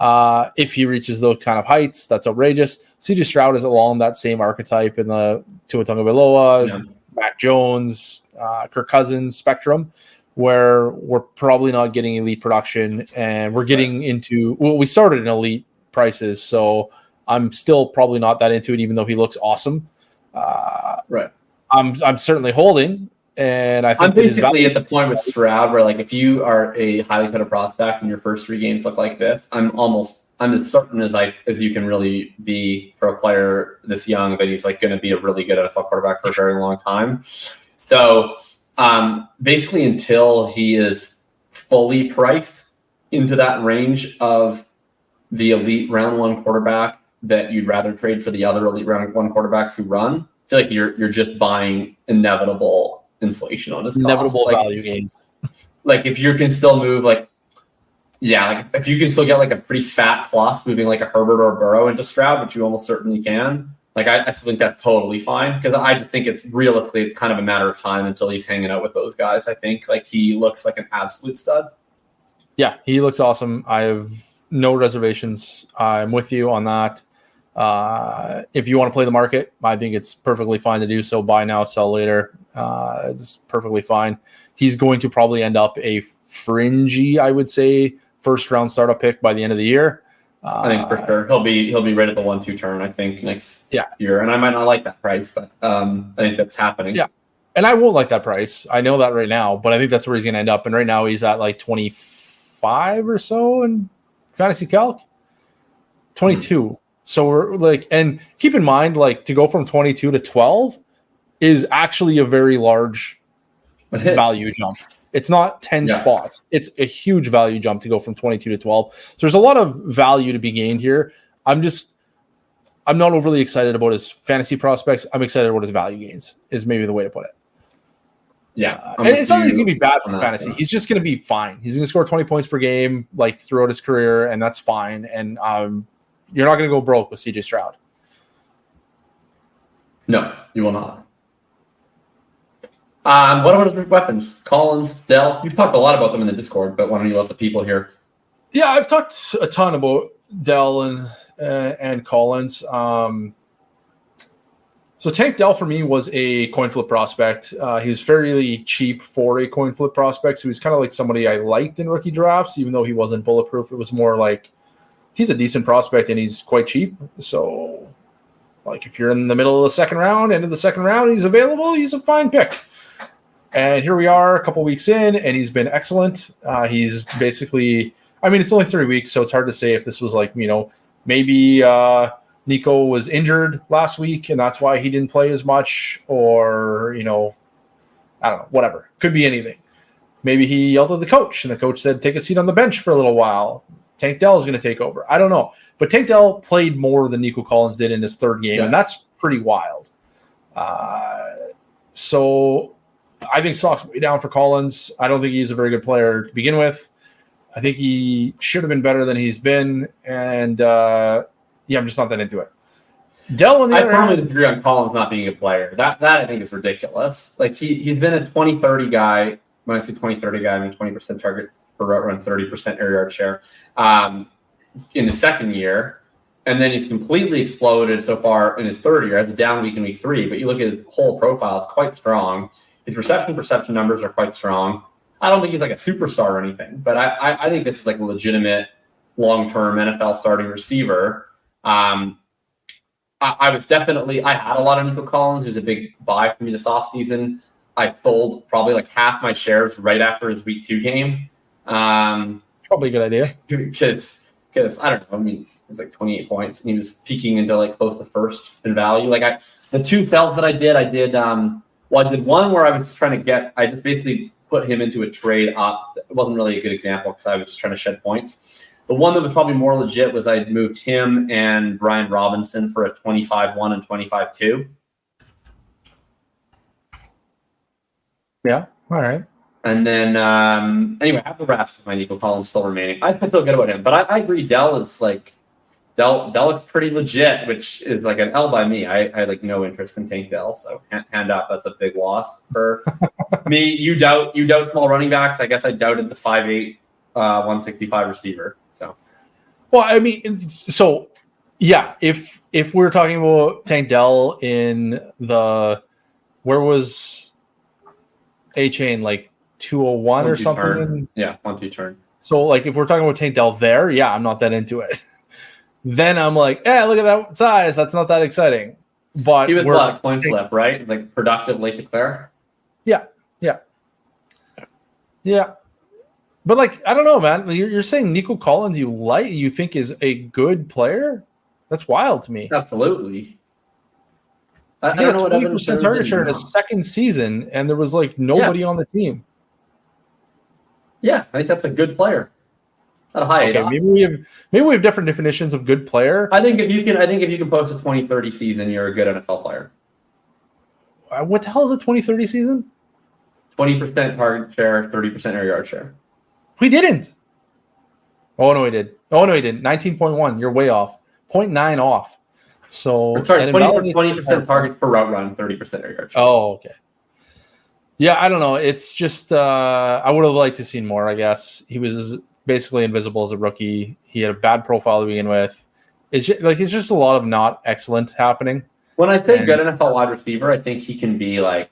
Speaker 1: If he reaches those kind of heights, that's outrageous. CJ Stroud is along that same archetype in the Tua Tagovailoa, Mac Jones, Kirk Cousins spectrum, where we're probably not getting elite production, and we're getting into, well, we started in elite prices, so I'm still probably not that into it, even though he looks awesome.
Speaker 2: Right.
Speaker 1: I'm certainly holding, and I think
Speaker 2: I'm basically at the point with Stroud where, like, if you are a highly touted prospect and your first 3 games look like this, I'm as certain as you can really be for a player this young that he's like going to be a really good NFL quarterback for a very long time. So basically, until he is fully priced into that range of the elite round 1 quarterback that you'd rather trade for the other elite round 1 quarterbacks who run, I feel like you're just buying inevitable inflation on his
Speaker 1: inevitable value gains.
Speaker 2: Like if you can still move if you can still get like a pretty fat plus moving like a Herbert or a Burrow into Stroud, which you almost certainly can. Like I still think that's totally fine because I just think it's realistically it's kind of a matter of time until he's hanging out with those guys. I think like he looks like an absolute stud.
Speaker 1: Yeah, he looks awesome. I have no reservations. I'm with you on that. If you want to play the market, I think it's perfectly fine to do so. Buy now, sell later. It's perfectly fine. He's going to probably end up a fringy, I would say, first round startup pick by the end of the year.
Speaker 2: I think for sure he'll be right at the 1-2 turn. I think next year, and I might not like that price, but I think that's happening.
Speaker 1: Yeah, and I won't like that price. I know that right now, but I think that's where he's going to end up. And right now, he's at like 25 or so in fantasy calc, 22. Mm-hmm. So we're like, and keep in mind, like to go from 22 to 12 is actually a very large value jump. It's not 10 spots. It's a huge value jump to go from 22 to 12. So there's a lot of value to be gained here. I'm not overly excited about his fantasy prospects. I'm excited about his value gains is maybe the way to put it.
Speaker 2: Yeah.
Speaker 1: And it's not that he's going to be bad for fantasy. He's just going to be fine. He's going to score 20 points per game like throughout his career, and that's fine. And you're not going to go broke with CJ Stroud.
Speaker 2: No, you will not. What about his weapons? Collins, Dell. You've talked a lot about them in the Discord, but why don't you let the people hear?
Speaker 1: Yeah, I've talked a ton about Dell and Collins. So Tank Dell for me was a coin flip prospect. He was fairly cheap for a coin flip prospect, so he's kind of like somebody I liked in rookie drafts, even though he wasn't bulletproof. It was more like he's a decent prospect and he's quite cheap. So, like if you're in the middle of the second round, end of the second round, he's available. He's a fine pick. And here we are a couple weeks in, and he's been excellent. He's basically, it's only 3 weeks, so it's hard to say if this was like, maybe Nico was injured last week, and that's why he didn't play as much, or, I don't know, whatever. Could be anything. Maybe he yelled at the coach, and the coach said, take a seat on the bench for a little while. Tank Dell is going to take over. I don't know. But Tank Dell played more than Nico Collins did in his third game, and that's pretty wild. So I think stock's way down for Collins. I don't think he's a very good player to begin with. I think he should have been better than he's been, and I'm just not that into it. Dell, on the other hand,
Speaker 2: I firmly disagree on Collins not being a player. That I think is ridiculous. Like he's been a 20-30 guy. When I say 20-30 guy, I mean 20% target per route run, 30% air yard share in his second year, and then he's completely exploded so far in his third year as a down week in week 3. But you look at his whole profile; it's quite strong. His perception numbers are quite strong. I don't think he's like a superstar or anything, but I think this is like a legitimate long-term NFL starting receiver. I had a lot of Nico Collins. He was a big buy for me this offseason. I sold probably like half my shares right after his week 2 game.
Speaker 1: Probably a good idea.
Speaker 2: Because I don't know. It was like 28 points, and he was peaking into like close to first in value. Like the 2 sells that I did. I did one where I was trying to I just basically put him into a trade up. It wasn't really a good example because I was just trying to shed points. The one that was probably more legit was I moved him and Brian Robinson for a 25-1 and 25-2.
Speaker 1: Yeah, all right.
Speaker 2: And then, anyway, I have the rest of my Nico Collins still remaining. I feel good about him, but I agree. Dell looks pretty legit, which is like an L by me. I had like no interest in Tank Dell, so hand up. That's a big loss for me. You doubt small running backs. I guess I doubted the 5'8", 165 receiver. So,
Speaker 1: well, if we're talking about Tank Dell in where was Achane, like 201 or something?
Speaker 2: Turn. Yeah, 1-2 turn.
Speaker 1: So like if we're talking about Tank Dell there, I'm not that into it. Then I'm like, look at that size. That's not that exciting. But
Speaker 2: he was what, coin flip, right? It's like productive late declare.
Speaker 1: Yeah. But like, I don't know, man. You're saying Nico Collins you think is a good player? That's wild to me.
Speaker 2: Absolutely. I
Speaker 1: don't know what 20% target share in his second season, and there was like nobody on the team.
Speaker 2: Yeah, I think that's a good player. At a high
Speaker 1: maybe we have different definitions of good player.
Speaker 2: I think if you can post a 20-30 season, you're a good NFL player.
Speaker 1: What the hell is a 20-30 season?
Speaker 2: 20% target share, 30% air yard share.
Speaker 1: We didn't. Oh, no, he did. Oh, no, he didn't. 19.1. You're way off. 0.9 off. So,
Speaker 2: sorry, 20% targets per route run, 30% air yard share.
Speaker 1: Oh, okay. Yeah, I don't know. It's just I would have liked to see more, I guess. He was basically invisible as a rookie. He had a bad profile to begin with. It's just a lot of not excellent happening.
Speaker 2: When I say good NFL wide receiver, I think he can be like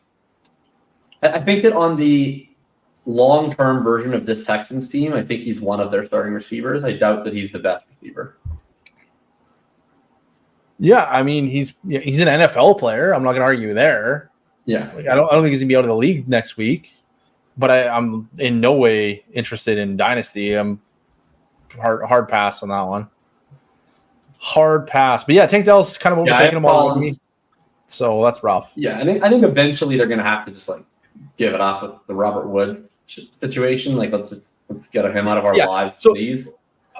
Speaker 2: – I think that on the long-term version of this Texans team, I think he's one of their starting receivers. I doubt that he's the best receiver.
Speaker 1: Yeah, I mean, he's an NFL player. I'm not going to argue there.
Speaker 2: Yeah,
Speaker 1: I don't think he's gonna be out of the league next week, but I'm in no way interested in dynasty. I'm hard pass on that one. Hard pass, but yeah, Tank Dell's kind of overtaking them all, so that's rough.
Speaker 2: Yeah, I think eventually they're gonna have to just like give it up with the Robert Woods situation. Like let's get him out of our lives, please.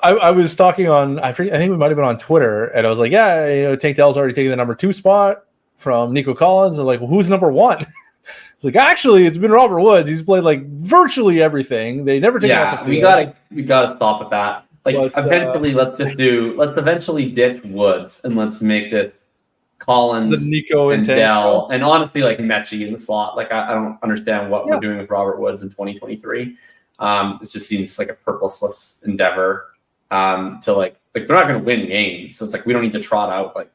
Speaker 1: I was talking on I think we might have been on Twitter, and I was like, yeah, Tank Dell's already taking the number 2 spot from Nico Collins. They're like, well, who's number 1? It's like, actually, it's been Robert Woods. He's played like virtually everything. They never take out the
Speaker 2: field. we gotta stop with that. Like, eventually, let's eventually ditch Woods and let's make this Collins,
Speaker 1: the Nico
Speaker 2: and Dell, and honestly, like Mechie in the slot. Like, I don't understand what we're doing with Robert Woods in 2023. It just seems like a purposeless endeavor. To like they're not going to win games, so it's like we don't need to trot out like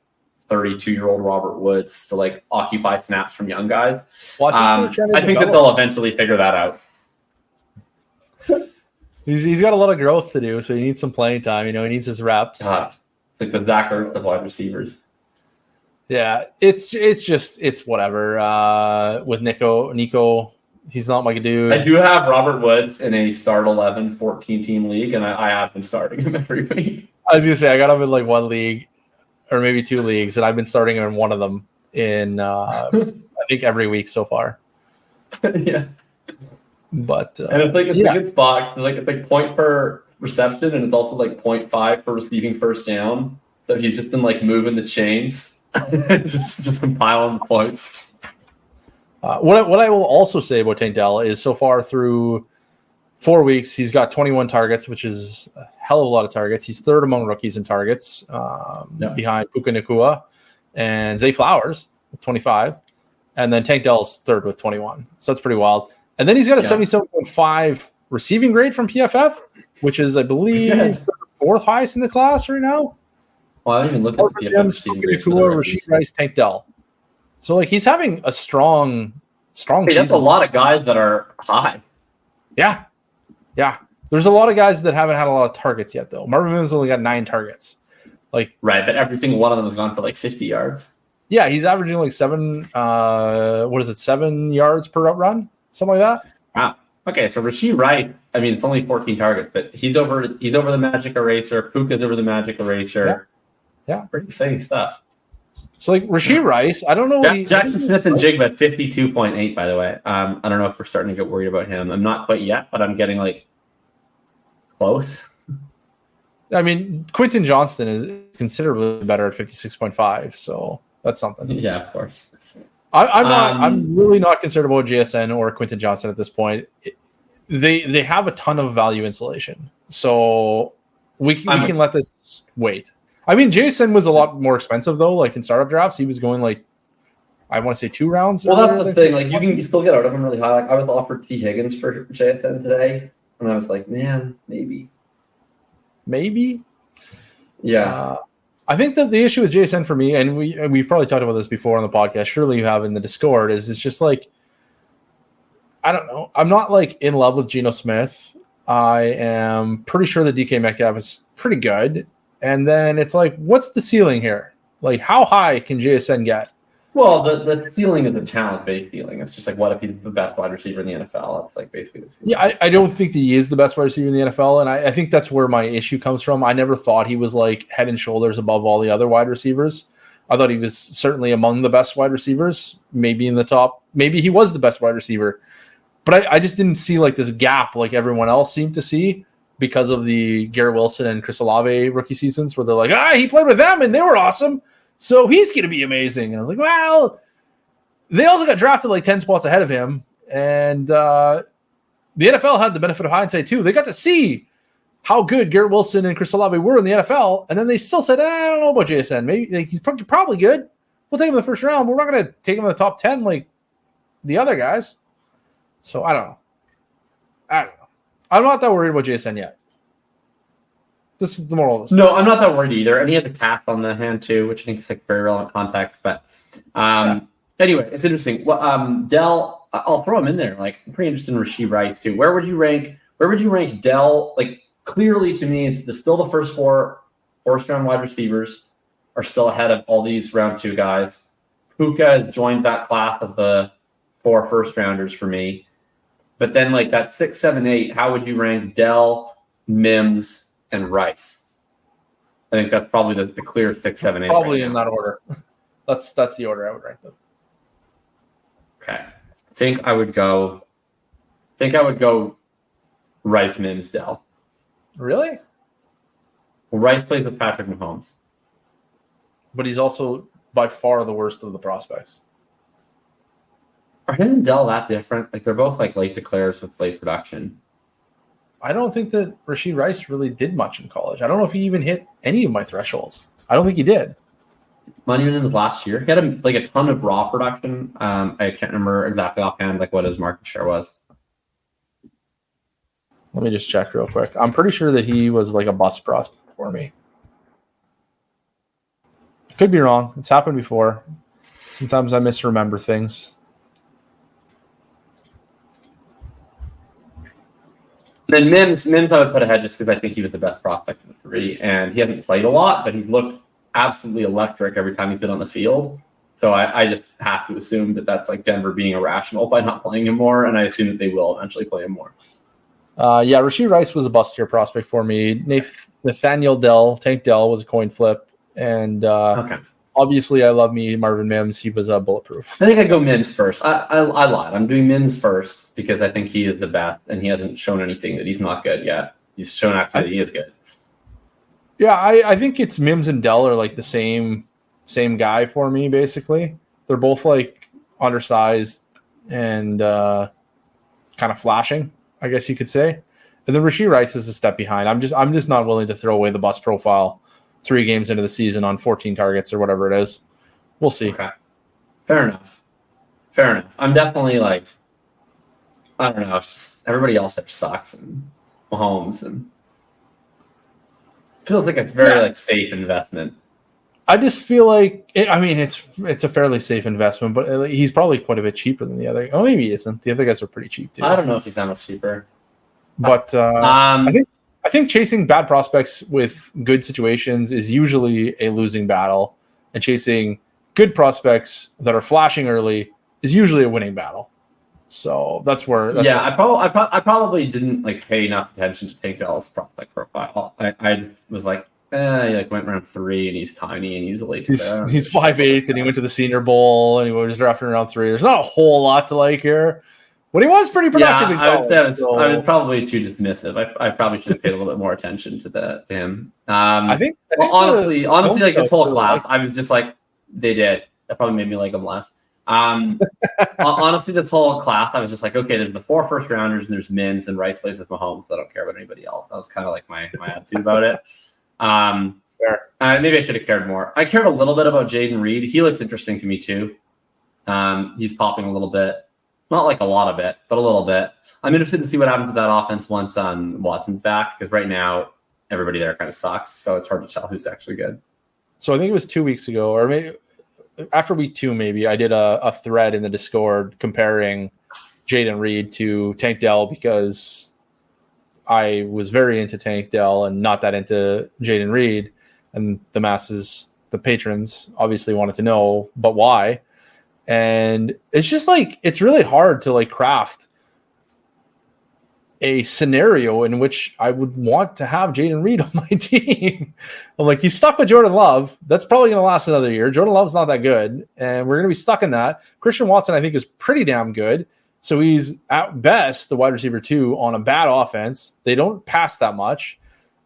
Speaker 2: 32-year-old Robert Woods to like occupy snaps from young guys. Well, I think that they'll eventually figure that out.
Speaker 1: He's got a lot of growth to do, so he needs some playing time. He needs his reps.
Speaker 2: Like the Zach Ertz of wide receivers.
Speaker 1: Yeah, it's whatever. With Nico, he's not like a dude.
Speaker 2: I do have Robert Woods in a start 11 14-team league, and I have been starting him every week.
Speaker 1: I was gonna say I got him in like one league. Or maybe 2 leagues, and I've been starting in one of them in I think every week so far.
Speaker 2: Yeah,
Speaker 1: but
Speaker 2: and it's like a good spot. It's like point per reception, and it's also like 0.5 for receiving first down. So he's just been like moving the chains, just compiling the points.
Speaker 1: What I will also say about Tank Dell is so far through 4 weeks, he's got 21 targets, which is a hell of a lot of targets. He's third among rookies in targets, behind Puka Nacua and Zay Flowers with 25. And then Tank Dell's third with 21. So that's pretty wild. And then he's got a 77.5 receiving grade from PFF, which is, I believe, fourth highest in the class right now.
Speaker 2: Well, I didn't even look at the PFF receiving grade.
Speaker 1: Rashid Rice, Tank Dell. So, like, he's having a strong season.
Speaker 2: That's a lot of guys that are high.
Speaker 1: Yeah. Yeah. There's a lot of guys that haven't had a lot of targets yet, though. Marvin Mims only got 9 targets. Like,
Speaker 2: right, but every single one of them has gone for like 50 yards.
Speaker 1: Yeah, he's averaging like 7 yards per route run? Something like that.
Speaker 2: Wow. Okay, so Rashid Rice, I mean, it's only 14 targets, but he's over the magic eraser. Puka's over the magic eraser.
Speaker 1: Yeah.
Speaker 2: Pretty exciting stuff.
Speaker 1: So, like, Rashid Rice, I don't know what
Speaker 2: Jackson Smith and Jigba, 52.8, by the way. I don't know if we're starting to get worried about him. I'm not quite yet, but I'm getting, like, close.
Speaker 1: I mean, Quentin Johnston is considerably better at 56.5, so that's something.
Speaker 2: Yeah, of course.
Speaker 1: I'm really not concerned about JSN or Quentin Johnston at this point. They have a ton of value insulation, so we can let this wait. I mean, JSN was a lot more expensive though. Like in startup drafts, he was going like I want to say 2 rounds.
Speaker 2: Well, that's the thing. Like you can still get out of him really high. Like I was offered T. Higgins for JSN today, and I was like, man, maybe. Yeah.
Speaker 1: I think that the issue with JSN for me, and we've probably talked about this before on the podcast, surely you have in the Discord, is it's just like, I don't know. I'm not like in love with Geno Smith. I am pretty sure that DK Metcalf is pretty good. And then it's like, what's the ceiling here? Like, how high can JSN get?
Speaker 2: Well, the ceiling is a talent-based ceiling. It's just like, what if he's the best wide receiver in the NFL? That's like basically the ceiling.
Speaker 1: Yeah, I don't think that he is the best wide receiver in the NFL, and I think that's where my issue comes from. I never thought he was like head and shoulders above all the other wide receivers. I thought he was certainly among the best wide receivers, maybe in the top. Maybe he was the best wide receiver. But I just didn't see like this gap like everyone else seemed to see because of the Garrett Wilson and Chris Olave rookie seasons where they're like, he played with them and they were awesome. So he's going to be amazing. And I was like, well, they also got drafted like 10 spots ahead of him. And the NFL had the benefit of hindsight too. They got to see how good Garrett Wilson and Chris Olave were in the NFL, and then they still said, I don't know about JSN. Maybe he's probably good. We'll take him in the first round. We're not going to take him in the top 10 like the other guys. So I don't know. I'm not that worried about JSN yet. This is the moral of this.
Speaker 2: No, I'm not that worried either. And he had the cast on the hand too, which I think is like very relevant context. But anyway, it's interesting. Well, Dell, I'll throw him in there. Like, I'm pretty interested in Rashee Rice too. Where would you rank Dell? Like, clearly to me, it's still the first four first-round wide receivers are still ahead of all these round 2 guys. Puka has joined that class of the 4 first-rounders for me. But then, like, that 6, 7, 8, how would you rank Dell, Mims, and Rice? I think that's probably the clear 6, 7, 8.
Speaker 1: Probably right in that order. That's the order I would rank them.
Speaker 2: Okay. I think I would go Rice, Mims, Dell.
Speaker 1: Really?
Speaker 2: Well, Rice plays with Patrick Mahomes.
Speaker 1: But he's also by far the worst of the prospects.
Speaker 2: Are him and Dell that different? Like, they're both like late declares with late production.
Speaker 1: I don't think that Rashee Rice really did much in college. I don't know if he even hit any of my thresholds. I don't think he did.
Speaker 2: Not even in his last year. He had a ton of raw production. I can't remember exactly offhand like what his market share was.
Speaker 1: Let me just check real quick. I'm pretty sure that he was like a bust prospect for me. Could be wrong. It's happened before. Sometimes I misremember things.
Speaker 2: Then Mims I would put ahead just because I think he was the best prospect of the 3, and he hasn't played a lot, but he's looked absolutely electric every time he's been on the field. So I just have to assume that that's like Denver being irrational by not playing him more, and I assume that they will eventually play him more.
Speaker 1: Rashee Rice was a bust-tier prospect for me. Nathaniel Dell, Tank Dell was a coin flip, and obviously I love me Marvin Mims. He was a Bulletproof.
Speaker 2: I think I'd go Mims first. I lied. I'm doing Mims first because I think he is the best, and he hasn't shown anything that he's not good yet. He's shown actually that he is good.
Speaker 1: Yeah, I think it's Mims and Dell are like the same guy for me, basically. They're both like undersized and kind of flashing, I guess you could say. And then Rashee Rice is a step behind. I'm just not willing to throw away the bust profile 3 games into the season on 14 targets or whatever it is. We'll see.
Speaker 2: Okay. Fair enough. I'm definitely like, I don't know, everybody else there sucks, and Mahomes, and feels like it's very like safe investment.
Speaker 1: I just feel like it's a fairly safe investment, but he's probably quite a bit cheaper than the other. Oh, maybe he isn't. The other guys are pretty cheap too.
Speaker 2: I don't know if he's that much cheaper,
Speaker 1: but I think chasing bad prospects with good situations is usually a losing battle, and chasing good prospects that are flashing early is usually a winning battle. So that's where.
Speaker 2: I probably didn't like pay enough attention to Tank Dell's prospect profile. I was like, he like went round 3 and he's tiny and he's a late. He's
Speaker 1: 5'8" and he went to the Senior Bowl and he was drafted in round 3. There's not a whole lot to like here, but he was pretty productive.
Speaker 2: Yeah, I would say I was probably too dismissive. I probably should have paid a little bit more attention to him. I think honestly, like this whole class, I was just like, they did. That probably made me like him less. Honestly, this whole class, I was just like, okay, there's the 4 first rounders and there's Mims and Rice plays with Mahomes. So I don't care about anybody else. That was kind of like my attitude about it. Maybe I should have cared more. I cared a little bit about Jaden Reed. He looks interesting to me too. He's popping a little bit, not like a lot of it, but a little bit. I'm interested to see what happens with that offense once Watson's back, because right now everybody there kind of sucks. So it's hard to tell who's actually good.
Speaker 1: So I think it was 2 weeks ago, or maybe after week 2, maybe I did a thread in the Discord comparing Jaden Reed to Tank Dell, because I was very into Tank Dell and not that into Jaden Reed, and the masses, the patrons, obviously wanted to know, but why? And it's just like, it's really hard to like craft a scenario in which I would want to have Jaden Reed on my team. I'm like, he's stuck with Jordan Love. That's probably going to last another year. Jordan Love's not that good, and we're going to be stuck in that. Christian Watson, I think, is pretty damn good. So he's at best the wide receiver 2 on a bad offense. They don't pass that much,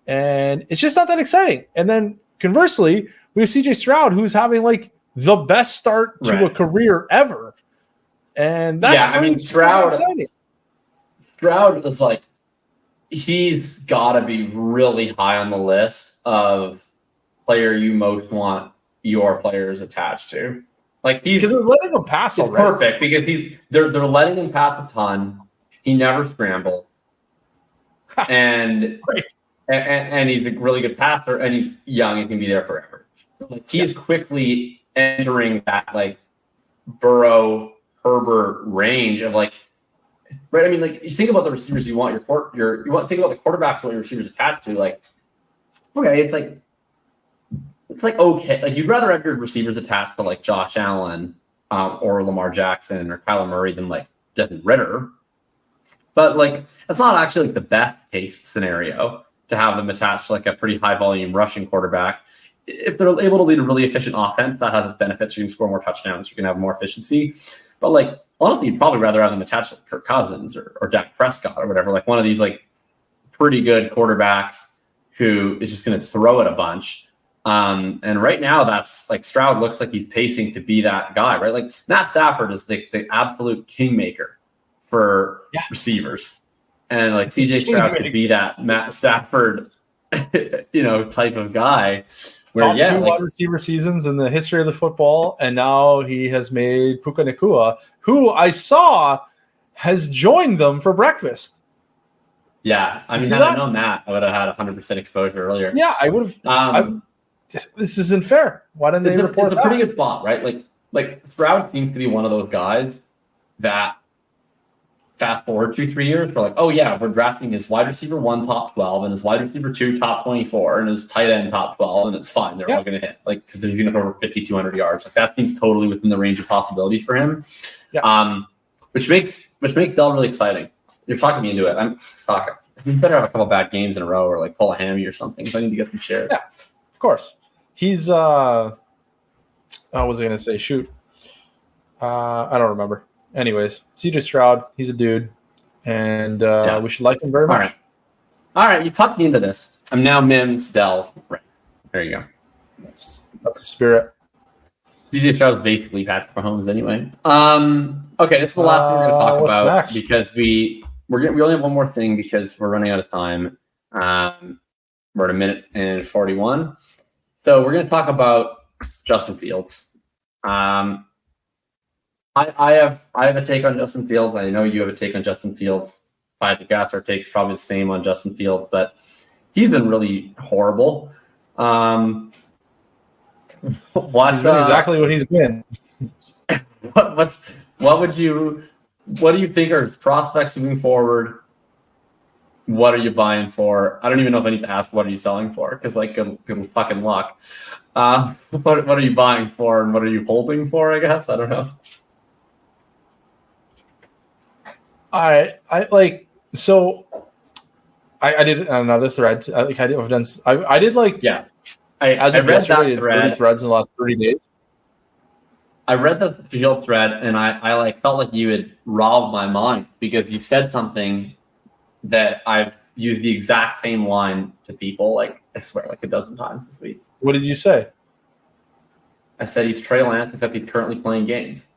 Speaker 1: and it's just not that exciting. And then conversely, we have CJ Stroud, who's having like the best start to a career ever. And that's
Speaker 2: Stroud is like, he's got to be really high on the list of player you most want your players attached to. Like
Speaker 1: because they're letting him pass.
Speaker 2: He's perfect because they're letting him pass a ton. He never scrambles, and he's a really good passer, and he's young. He can be there forever. So like he is quickly entering that like Burrow, Herbert range of like, right? I mean, like you think about the receivers you want think about the quarterbacks what your receivers attached to. Like, okay, it's like okay. Like you'd rather have your receivers attached to like Josh Allen or Lamar Jackson or Kyler Murray than like Desmond Ridder. But like that's not actually like the best case scenario to have them attached to like a pretty high volume rushing quarterback. If they're able to lead a really efficient offense, that has its benefits. You can score more touchdowns. You can have more efficiency. But like honestly, you'd probably rather have them attached to Kirk Cousins or Dak Prescott or whatever. Like one of these like pretty good quarterbacks who is just going to throw it a bunch. And right now, that's like Stroud looks like he's pacing to be that guy, right? Like Matt Stafford is the absolute kingmaker for receivers, and like CJ Stroud could be that Matt Stafford, type of guy.
Speaker 1: Where, top two wide receiver seasons in the history of the football, and now he has made Puka Nacua, who I saw has joined them for breakfast.
Speaker 2: Yeah, I mean, had I known that, I would have had 100% exposure earlier.
Speaker 1: Yeah, I would have. This isn't fair. Why didn't they report that?
Speaker 2: It's a pretty good spot, right? Like Stroud seems to be one of those guys that fast forward 2-3 years, we're like, oh yeah, we're drafting his wide receiver 1 top 12 and his wide receiver 2 top 24 and his tight end top 12, and it's fine. They're all going to hit because he's going to have over 5,200 yards. Like that seems totally within the range of possibilities for him. Yeah. Which makes Dell really exciting. You're talking me into it. He better have a couple bad games in a row or like pull a hammy or something. So I need to get some shares.
Speaker 1: Yeah. Of course. He's what was I going to say? Shoot. I don't remember. Anyways, CJ Stroud, he's a dude, and we should like him very much.
Speaker 2: All right, you talked me into this. I'm now Mims Dell. Right. There you go.
Speaker 1: That's the spirit.
Speaker 2: CJ Stroud's basically Patrick Mahomes anyway. Okay, this is the last thing we're going to talk about next? Because we only have one more thing because we're running out of time. We're at 1:41. So we're going to talk about Justin Fields. I have a take on Justin Fields. I know you have a take on Justin Fields. If I had to guess, our take's probably the same on Justin Fields, but he's been really horrible.
Speaker 1: He's been exactly what he's been.
Speaker 2: What do you think are his prospects moving forward? What are you buying for? I don't even know if I need to ask what are you selling for, because like good fucking luck. What are you buying for and what are you holding for, I guess? I don't know.
Speaker 1: I did another thread. I read that thread. Threads in the last 30 days.
Speaker 2: I read the Field thread and I felt like you had robbed my mind because you said something that I've used the exact same line to people, like I swear, like a dozen times this week.
Speaker 1: What did you say?
Speaker 2: I said he's Trey Lance, except he's currently playing games.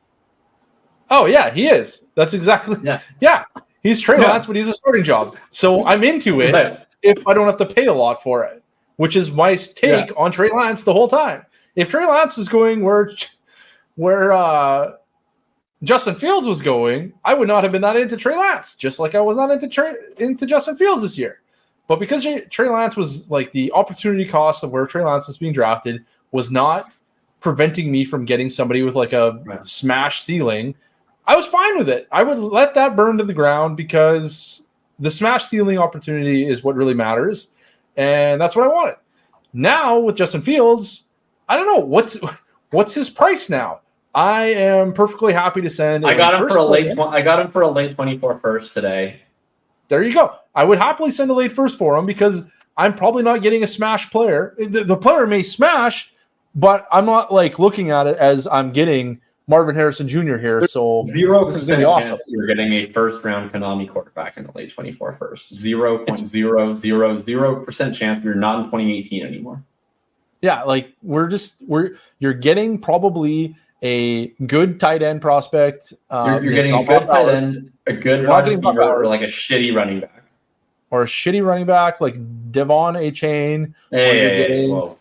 Speaker 1: Oh yeah, he is. That's exactly. Yeah. He's Trey Lance, but he's a starting job. So I'm into it if I don't have to pay a lot for it, which is my take on Trey Lance the whole time. If Trey Lance is going where Justin Fields was going, I would not have been that into Trey Lance, just like I was not into Justin Fields this year. But because Trey Lance was like the opportunity cost of where Trey Lance was being drafted was not preventing me from getting somebody with like a smash ceiling, I was fine with it. I would let that burn to the ground because the smash ceiling opportunity is what really matters. And that's what I wanted. Now with Justin Fields, I don't know what's his price now. I am perfectly happy to send.
Speaker 2: I got him for a late 24 first today.
Speaker 1: There you go. I would happily send a late first for him because I'm probably not getting a smash player. The player may smash, but I'm not like looking at it as I'm getting Marvin Harrison Jr. here. So
Speaker 2: 0% chance you're getting a first round Konami quarterback in the late 24 first. 0.000% chance you're not in 2018 anymore.
Speaker 1: Yeah, like you're getting probably a good tight end prospect.
Speaker 2: You're getting a good tight end, a good wide receiver, or like a shitty running back.
Speaker 1: Or a shitty running back like Devon Achane,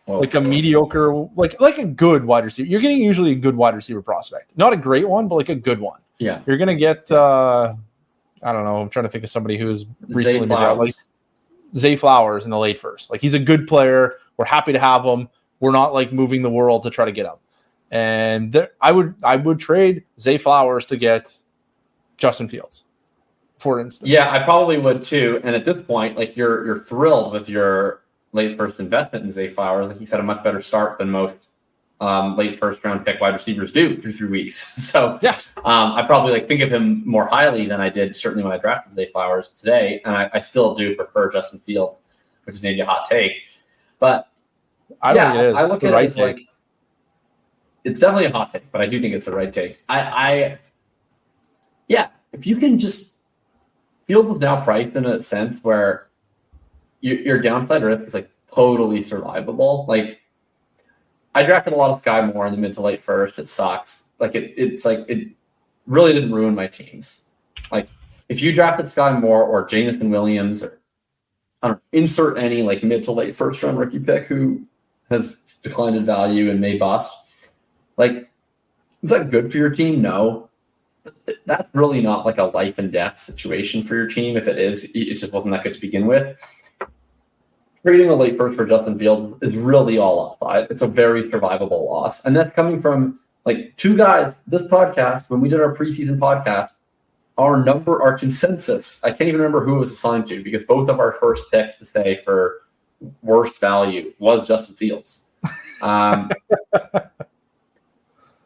Speaker 1: like a mediocre, like a good wide receiver. You're getting usually a good wide receiver prospect, not a great one, but like a good one.
Speaker 2: Yeah,
Speaker 1: you're gonna get. I don't know. I'm trying to think of somebody who's recently been out, like Zay Flowers in the late first. Like he's a good player. We're happy to have him. We're not like moving the world to try to get him. And I would trade Zay Flowers to get Justin Fields, for instance.
Speaker 2: Yeah, I probably would too. And at this point, like you're thrilled with your late first investment in Zay Flowers. Like he's had a much better start than most late first round pick wide receivers do through 3 weeks. So yeah, I probably like think of him more highly than I did certainly when I drafted Zay Flowers today. And I still do prefer Justin Fields, which is maybe a hot take, but I look at it as like it's definitely a hot take, but I do think it's the right take. If you can just Fields is now priced in a sense where your downside risk is like totally survivable. Like I drafted a lot of Sky Moore in the mid to late first. It sucks. Like it's like it really didn't ruin my teams. Like if you drafted Sky Moore or Jamison Williams or I don't know, insert any like mid to late first round rookie pick who has declined in value and may bust. Like, is that good for your team? No. That's really not like a life and death situation for your team. If it is, it just wasn't that good to begin with. Trading a late first for Justin Fields is really all upside. It's a very survivable loss. And that's coming from like two guys, this podcast, when we did our preseason podcast, our consensus, I can't even remember who it was assigned to because both of our first picks to say for worst value was Justin Fields.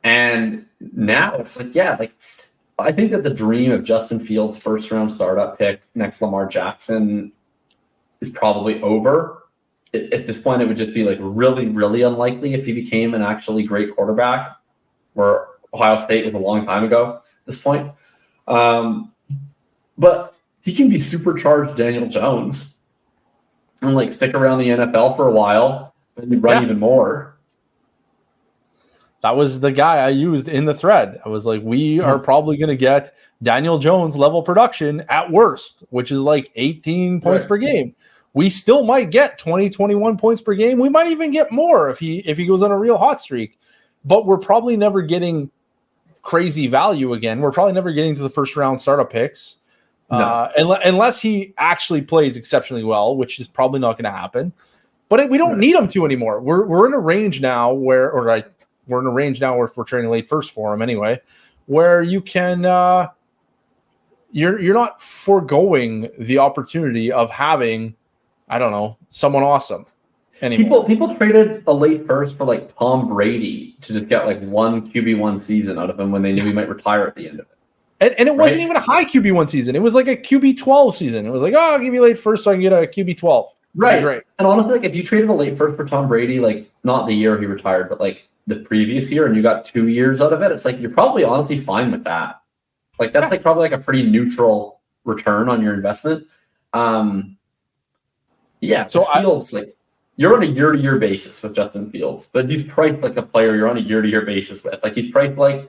Speaker 2: And now it's like, yeah, like I think that the dream of Justin Fields' first round startup pick next Lamar Jackson is probably over. At this point, it would just be like really, really unlikely if he became an actually great quarterback, where Ohio State was a long time ago at this point. But he can be supercharged Daniel Jones and like stick around the NFL for a while and run even more.
Speaker 1: That was the guy I used in the thread. I was like, we are probably going to get Daniel Jones level production at worst, which is like 18 points per game. We still might get 20, 21 points per game. We might even get more if he goes on a real hot streak. But we're probably never getting crazy value again. We're probably never getting to the first round startup picks. No. Unless he actually plays exceptionally well, which is probably not going to happen. But we don't need him to anymore. We're in a range now where if we're trading late first for him anyway, where you can you're not foregoing the opportunity of having, I don't know, someone awesome anymore.
Speaker 2: People traded a late first for like Tom Brady to just get like one QB1 season out of him when they knew he might retire at the end of it.
Speaker 1: And it wasn't even a high QB1 season. It was like a QB12 season. It was like, I'll give you late first so I can get a QB12.
Speaker 2: Right. And honestly, like if you traded a late first for Tom Brady, like not the year he retired, but like the previous year, and you got 2 years out of it, it's like you're probably honestly fine with that. Like that's like probably like a pretty neutral return on your investment. So Fields, like you're on a year-to-year basis with Justin Fields, but he's priced like a player you're on a year-to-year basis with. Like he's priced like,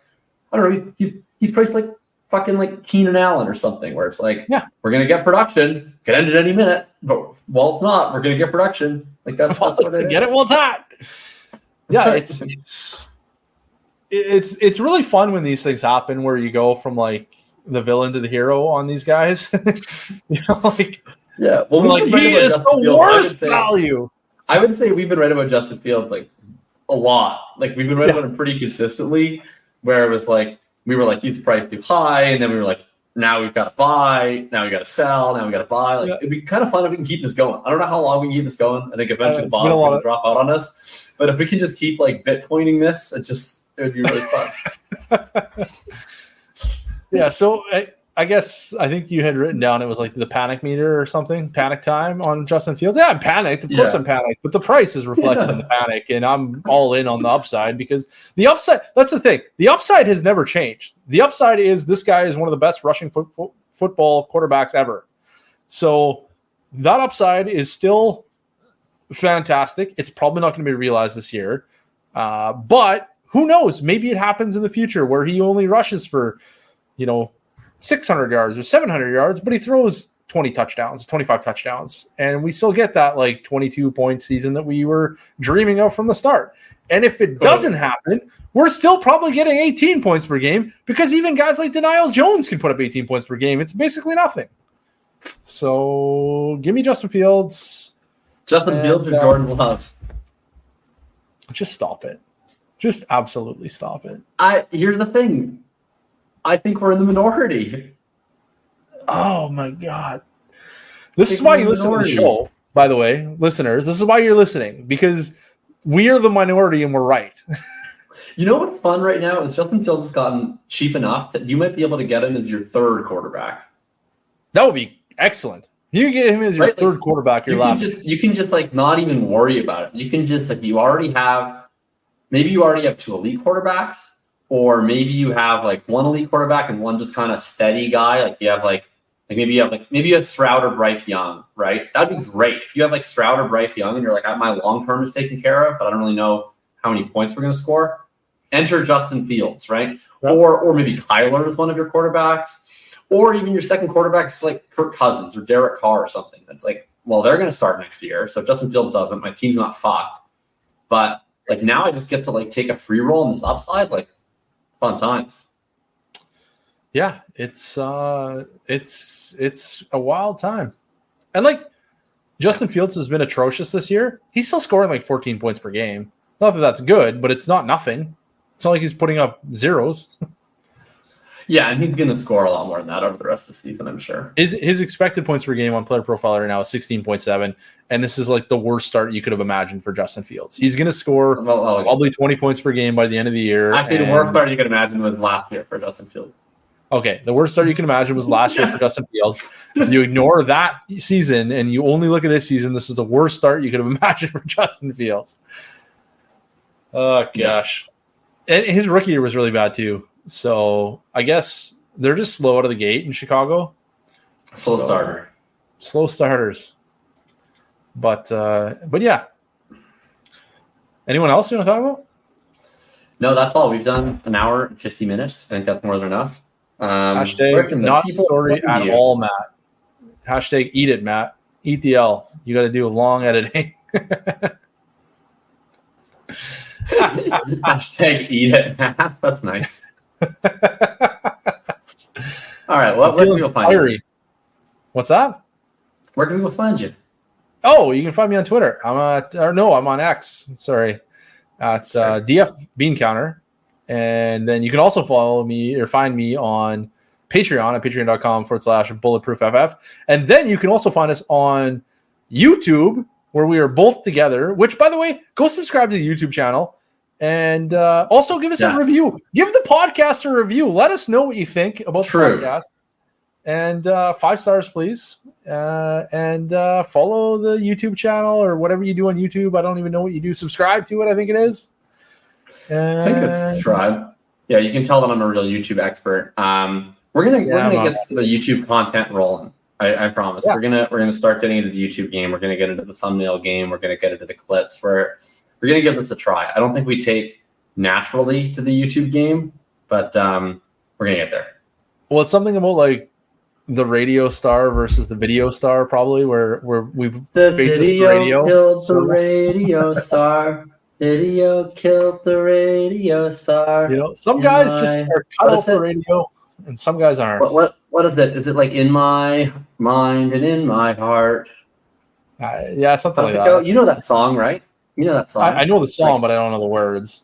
Speaker 2: I don't know, he's priced like fucking like Keenan Allen or something, where it's like, we're gonna get production, could end at any minute, but while it's not, we're gonna get production. Like that's what it is.
Speaker 1: Get it while it's hot. Yeah, it's really fun when these things happen, where you go from like the villain to the hero on these guys. Like,
Speaker 2: well,
Speaker 1: like he is the worst value.
Speaker 2: I would say we've been right about Justin Fields like a lot. Like we've been right about him pretty consistently, where it was like we were like he's priced too high, and then we were like, now we've got to buy, now we got to sell, now we got to buy. Like it'd be kind of fun if we can keep this going. I don't know how long we can keep this going. I think eventually the bottom's going to drop out on us. But if we can just keep like Bitcoining this, it would be really fun.
Speaker 1: So I think you had written down it was like the panic meter or something, panic time on Justin Fields. Yeah, I'm panicked. Of course I'm panicked, but the price is reflected in the panic, and I'm all in on the upside because the upside, that's the thing. The upside has never changed. The upside is this guy is one of the best rushing football quarterbacks ever. So that upside is still fantastic. It's probably not going to be realized this year. But who knows? Maybe it happens in the future where he only rushes for, 600 yards or 700 yards, but he throws 20 touchdowns, 25 touchdowns, and we still get that 22-point season that we were dreaming of from the start. And if it doesn't happen, we're still probably getting 18 points per game because even guys like Daniel Jones can put up 18 points per game. It's basically nothing. So give me Justin Fields.
Speaker 2: Justin Fields or Jordan Love?
Speaker 1: Just stop it. Just absolutely stop it.
Speaker 2: Here's the thing. I think we're in the minority.
Speaker 1: Oh, my God. This is why you listen to the show, by the way, listeners. This is why you're listening, because we are the minority and we're right.
Speaker 2: You know what's fun right now is Justin Fields has gotten cheap enough that you might be able to get him as your third quarterback.
Speaker 1: That would be excellent. You get him as your third quarterback. You
Speaker 2: can just not even worry about it. You can just maybe you already have 2 elite quarterbacks, or maybe you have one elite quarterback and one just kind of steady guy. You have maybe you have Stroud or Bryce Young, right? That'd be great if you have Stroud or Bryce Young and you're my long term is taken care of, but I don't really know how many points we're going to score. Enter Justin Fields, right? Yep. Or maybe Kyler is one of your quarterbacks, or even your second quarterback is Kirk Cousins or Derek Carr or something. That's they're going to start next year. So if Justin Fields doesn't, my team's not fucked. But now I just get to take a free roll on this upside, fun times.
Speaker 1: Yeah, it's a wild time. And Justin Fields has been atrocious this year. He's still scoring 14 points per game. Not that that's good, but it's not nothing. It's not like he's putting up zeros.
Speaker 2: Yeah, and he's going to score a lot more than that over the rest of the season, I'm sure.
Speaker 1: His expected points per game on Player Profiler right now is 16.7, and this is the worst start you could have imagined for Justin Fields. He's going to score probably 20 points per game by the end of the year.
Speaker 2: Actually, the worst start you could imagine was last year for Justin Fields.
Speaker 1: Okay, the worst start you can imagine was last year for Justin Fields. You ignore that season, and you only look at this season. This is the worst start you could have imagined for Justin Fields. Oh, gosh. And his rookie year was really bad, too. So I guess they're just slow out of the gate in Chicago.
Speaker 2: Slow
Speaker 1: starters. But yeah. Anyone else you want to talk about?
Speaker 2: No, that's all. We've done an hour and 50 minutes. I think that's more than enough.
Speaker 1: Hashtag not sorry at all, Matt. Hashtag eat it, Matt. Eat the L. You got to do a long editing.
Speaker 2: Hashtag eat it, Matt. That's nice. All right. Well, where can people find you?
Speaker 1: What's that?
Speaker 2: Where can people find you?
Speaker 1: Oh, you can find me on Twitter. I'm on X. Sorry, at DF Bean Counter, and then you can also follow me or find me on Patreon at patreon.com/bulletproofff, and then you can also find us on YouTube where we are both together. Which, by the way, go subscribe to the YouTube channel. And also give us a review. Give the podcast a review. Let us know what you think about the podcast. And 5 stars, please. And follow the YouTube channel or whatever you do on YouTube. I don't even know what you do. Subscribe to it, I think it is.
Speaker 2: I think it's subscribe. Yeah, you can tell that I'm a real YouTube expert. We're gonna get the YouTube content rolling. I promise. Yeah. We're gonna start getting into the YouTube game. We're gonna get into the thumbnail game. We're gonna get into the clips. We're going to give this a try. I don't think we take naturally to the YouTube game, but we're going to get there.
Speaker 1: Well, it's something about the radio star versus the video star, probably, where we've faced this radio.
Speaker 2: Killed the radio star. Video killed the radio star.
Speaker 1: Some guys just are cut off the radio, and some guys aren't.
Speaker 2: What is it? Is it in my mind and in my heart?
Speaker 1: Yeah, something like that.
Speaker 2: Go? You know that song, right? You know that song.
Speaker 1: I know the song, but I don't know the words.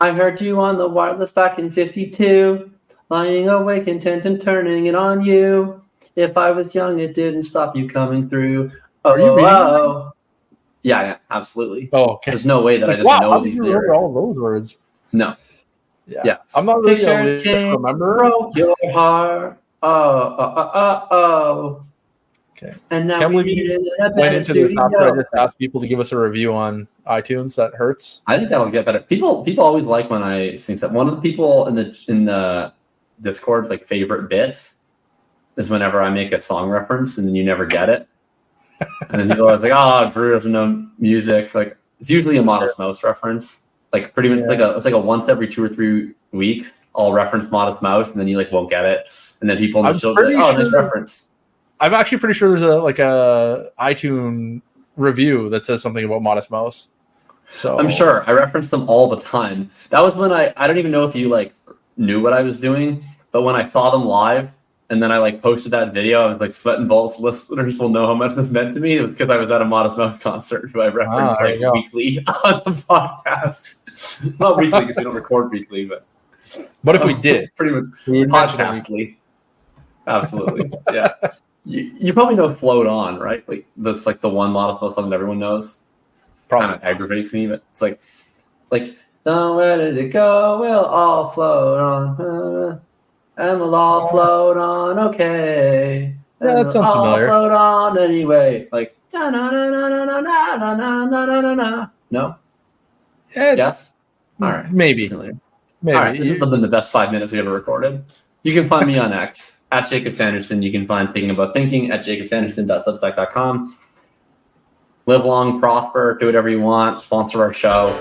Speaker 2: I heard you on the wireless back in 52, lying awake, intent and turning it on you. If I was young, it didn't stop you coming through.
Speaker 1: Are you reading?
Speaker 2: Yeah, absolutely.
Speaker 1: Oh, okay.
Speaker 2: There's no way that I just know these lyrics.
Speaker 1: All those words.
Speaker 2: No.
Speaker 1: Yeah. I'm not really
Speaker 2: Pictures
Speaker 1: remember.
Speaker 2: Broke your heart. Oh.
Speaker 1: Okay.
Speaker 2: And now
Speaker 1: Can't believe you went into this after I just asked people to give us a review on iTunes. That hurts.
Speaker 2: I think that'll get better. People always like when I sing stuff. One of the people in the Discord favorite bits is whenever I make a song reference and then you never get it, and then people are always "Oh, Drew doesn't know music." It's usually a Modest Mouse reference. Like pretty much it's like a once every 2 or 3 weeks, I'll reference Modest Mouse, and then you like won't get it, and then people in the show like, oh, nice reference.
Speaker 1: I'm actually pretty sure there's a iTunes review that says something about Modest Mouse. So
Speaker 2: I'm sure I reference them all the time. That was when I don't even know if you like knew what I was doing, but when I saw them live and then I like posted that video, I was like, Sweatin Bolts listeners will know how much this meant to me. It was because I was at a Modest Mouse concert who I referenced weekly on the podcast. Not weekly because we don't record weekly, but
Speaker 1: if we did,
Speaker 2: pretty much podcastly. Absolutely. Yeah. You probably know Float On, right? Like that's like the one Modest Mouse song that everyone knows. Kind of aggravates me, but it's like oh, where did it go? We'll all float on, and we'll all float on. Okay,
Speaker 1: yeah, that sounds familiar.
Speaker 2: Float on anyway. Like no. Yes. All right.
Speaker 1: Maybe.
Speaker 2: All right. This has been the best 5 minutes we ever recorded. You can find me on X at Jacob Sanderson. You can find Thinking About Thinking at jacobsanderson.substack.com. Live long, prosper, do whatever you want, sponsor our show.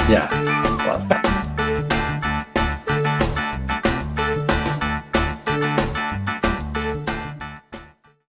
Speaker 2: Yeah.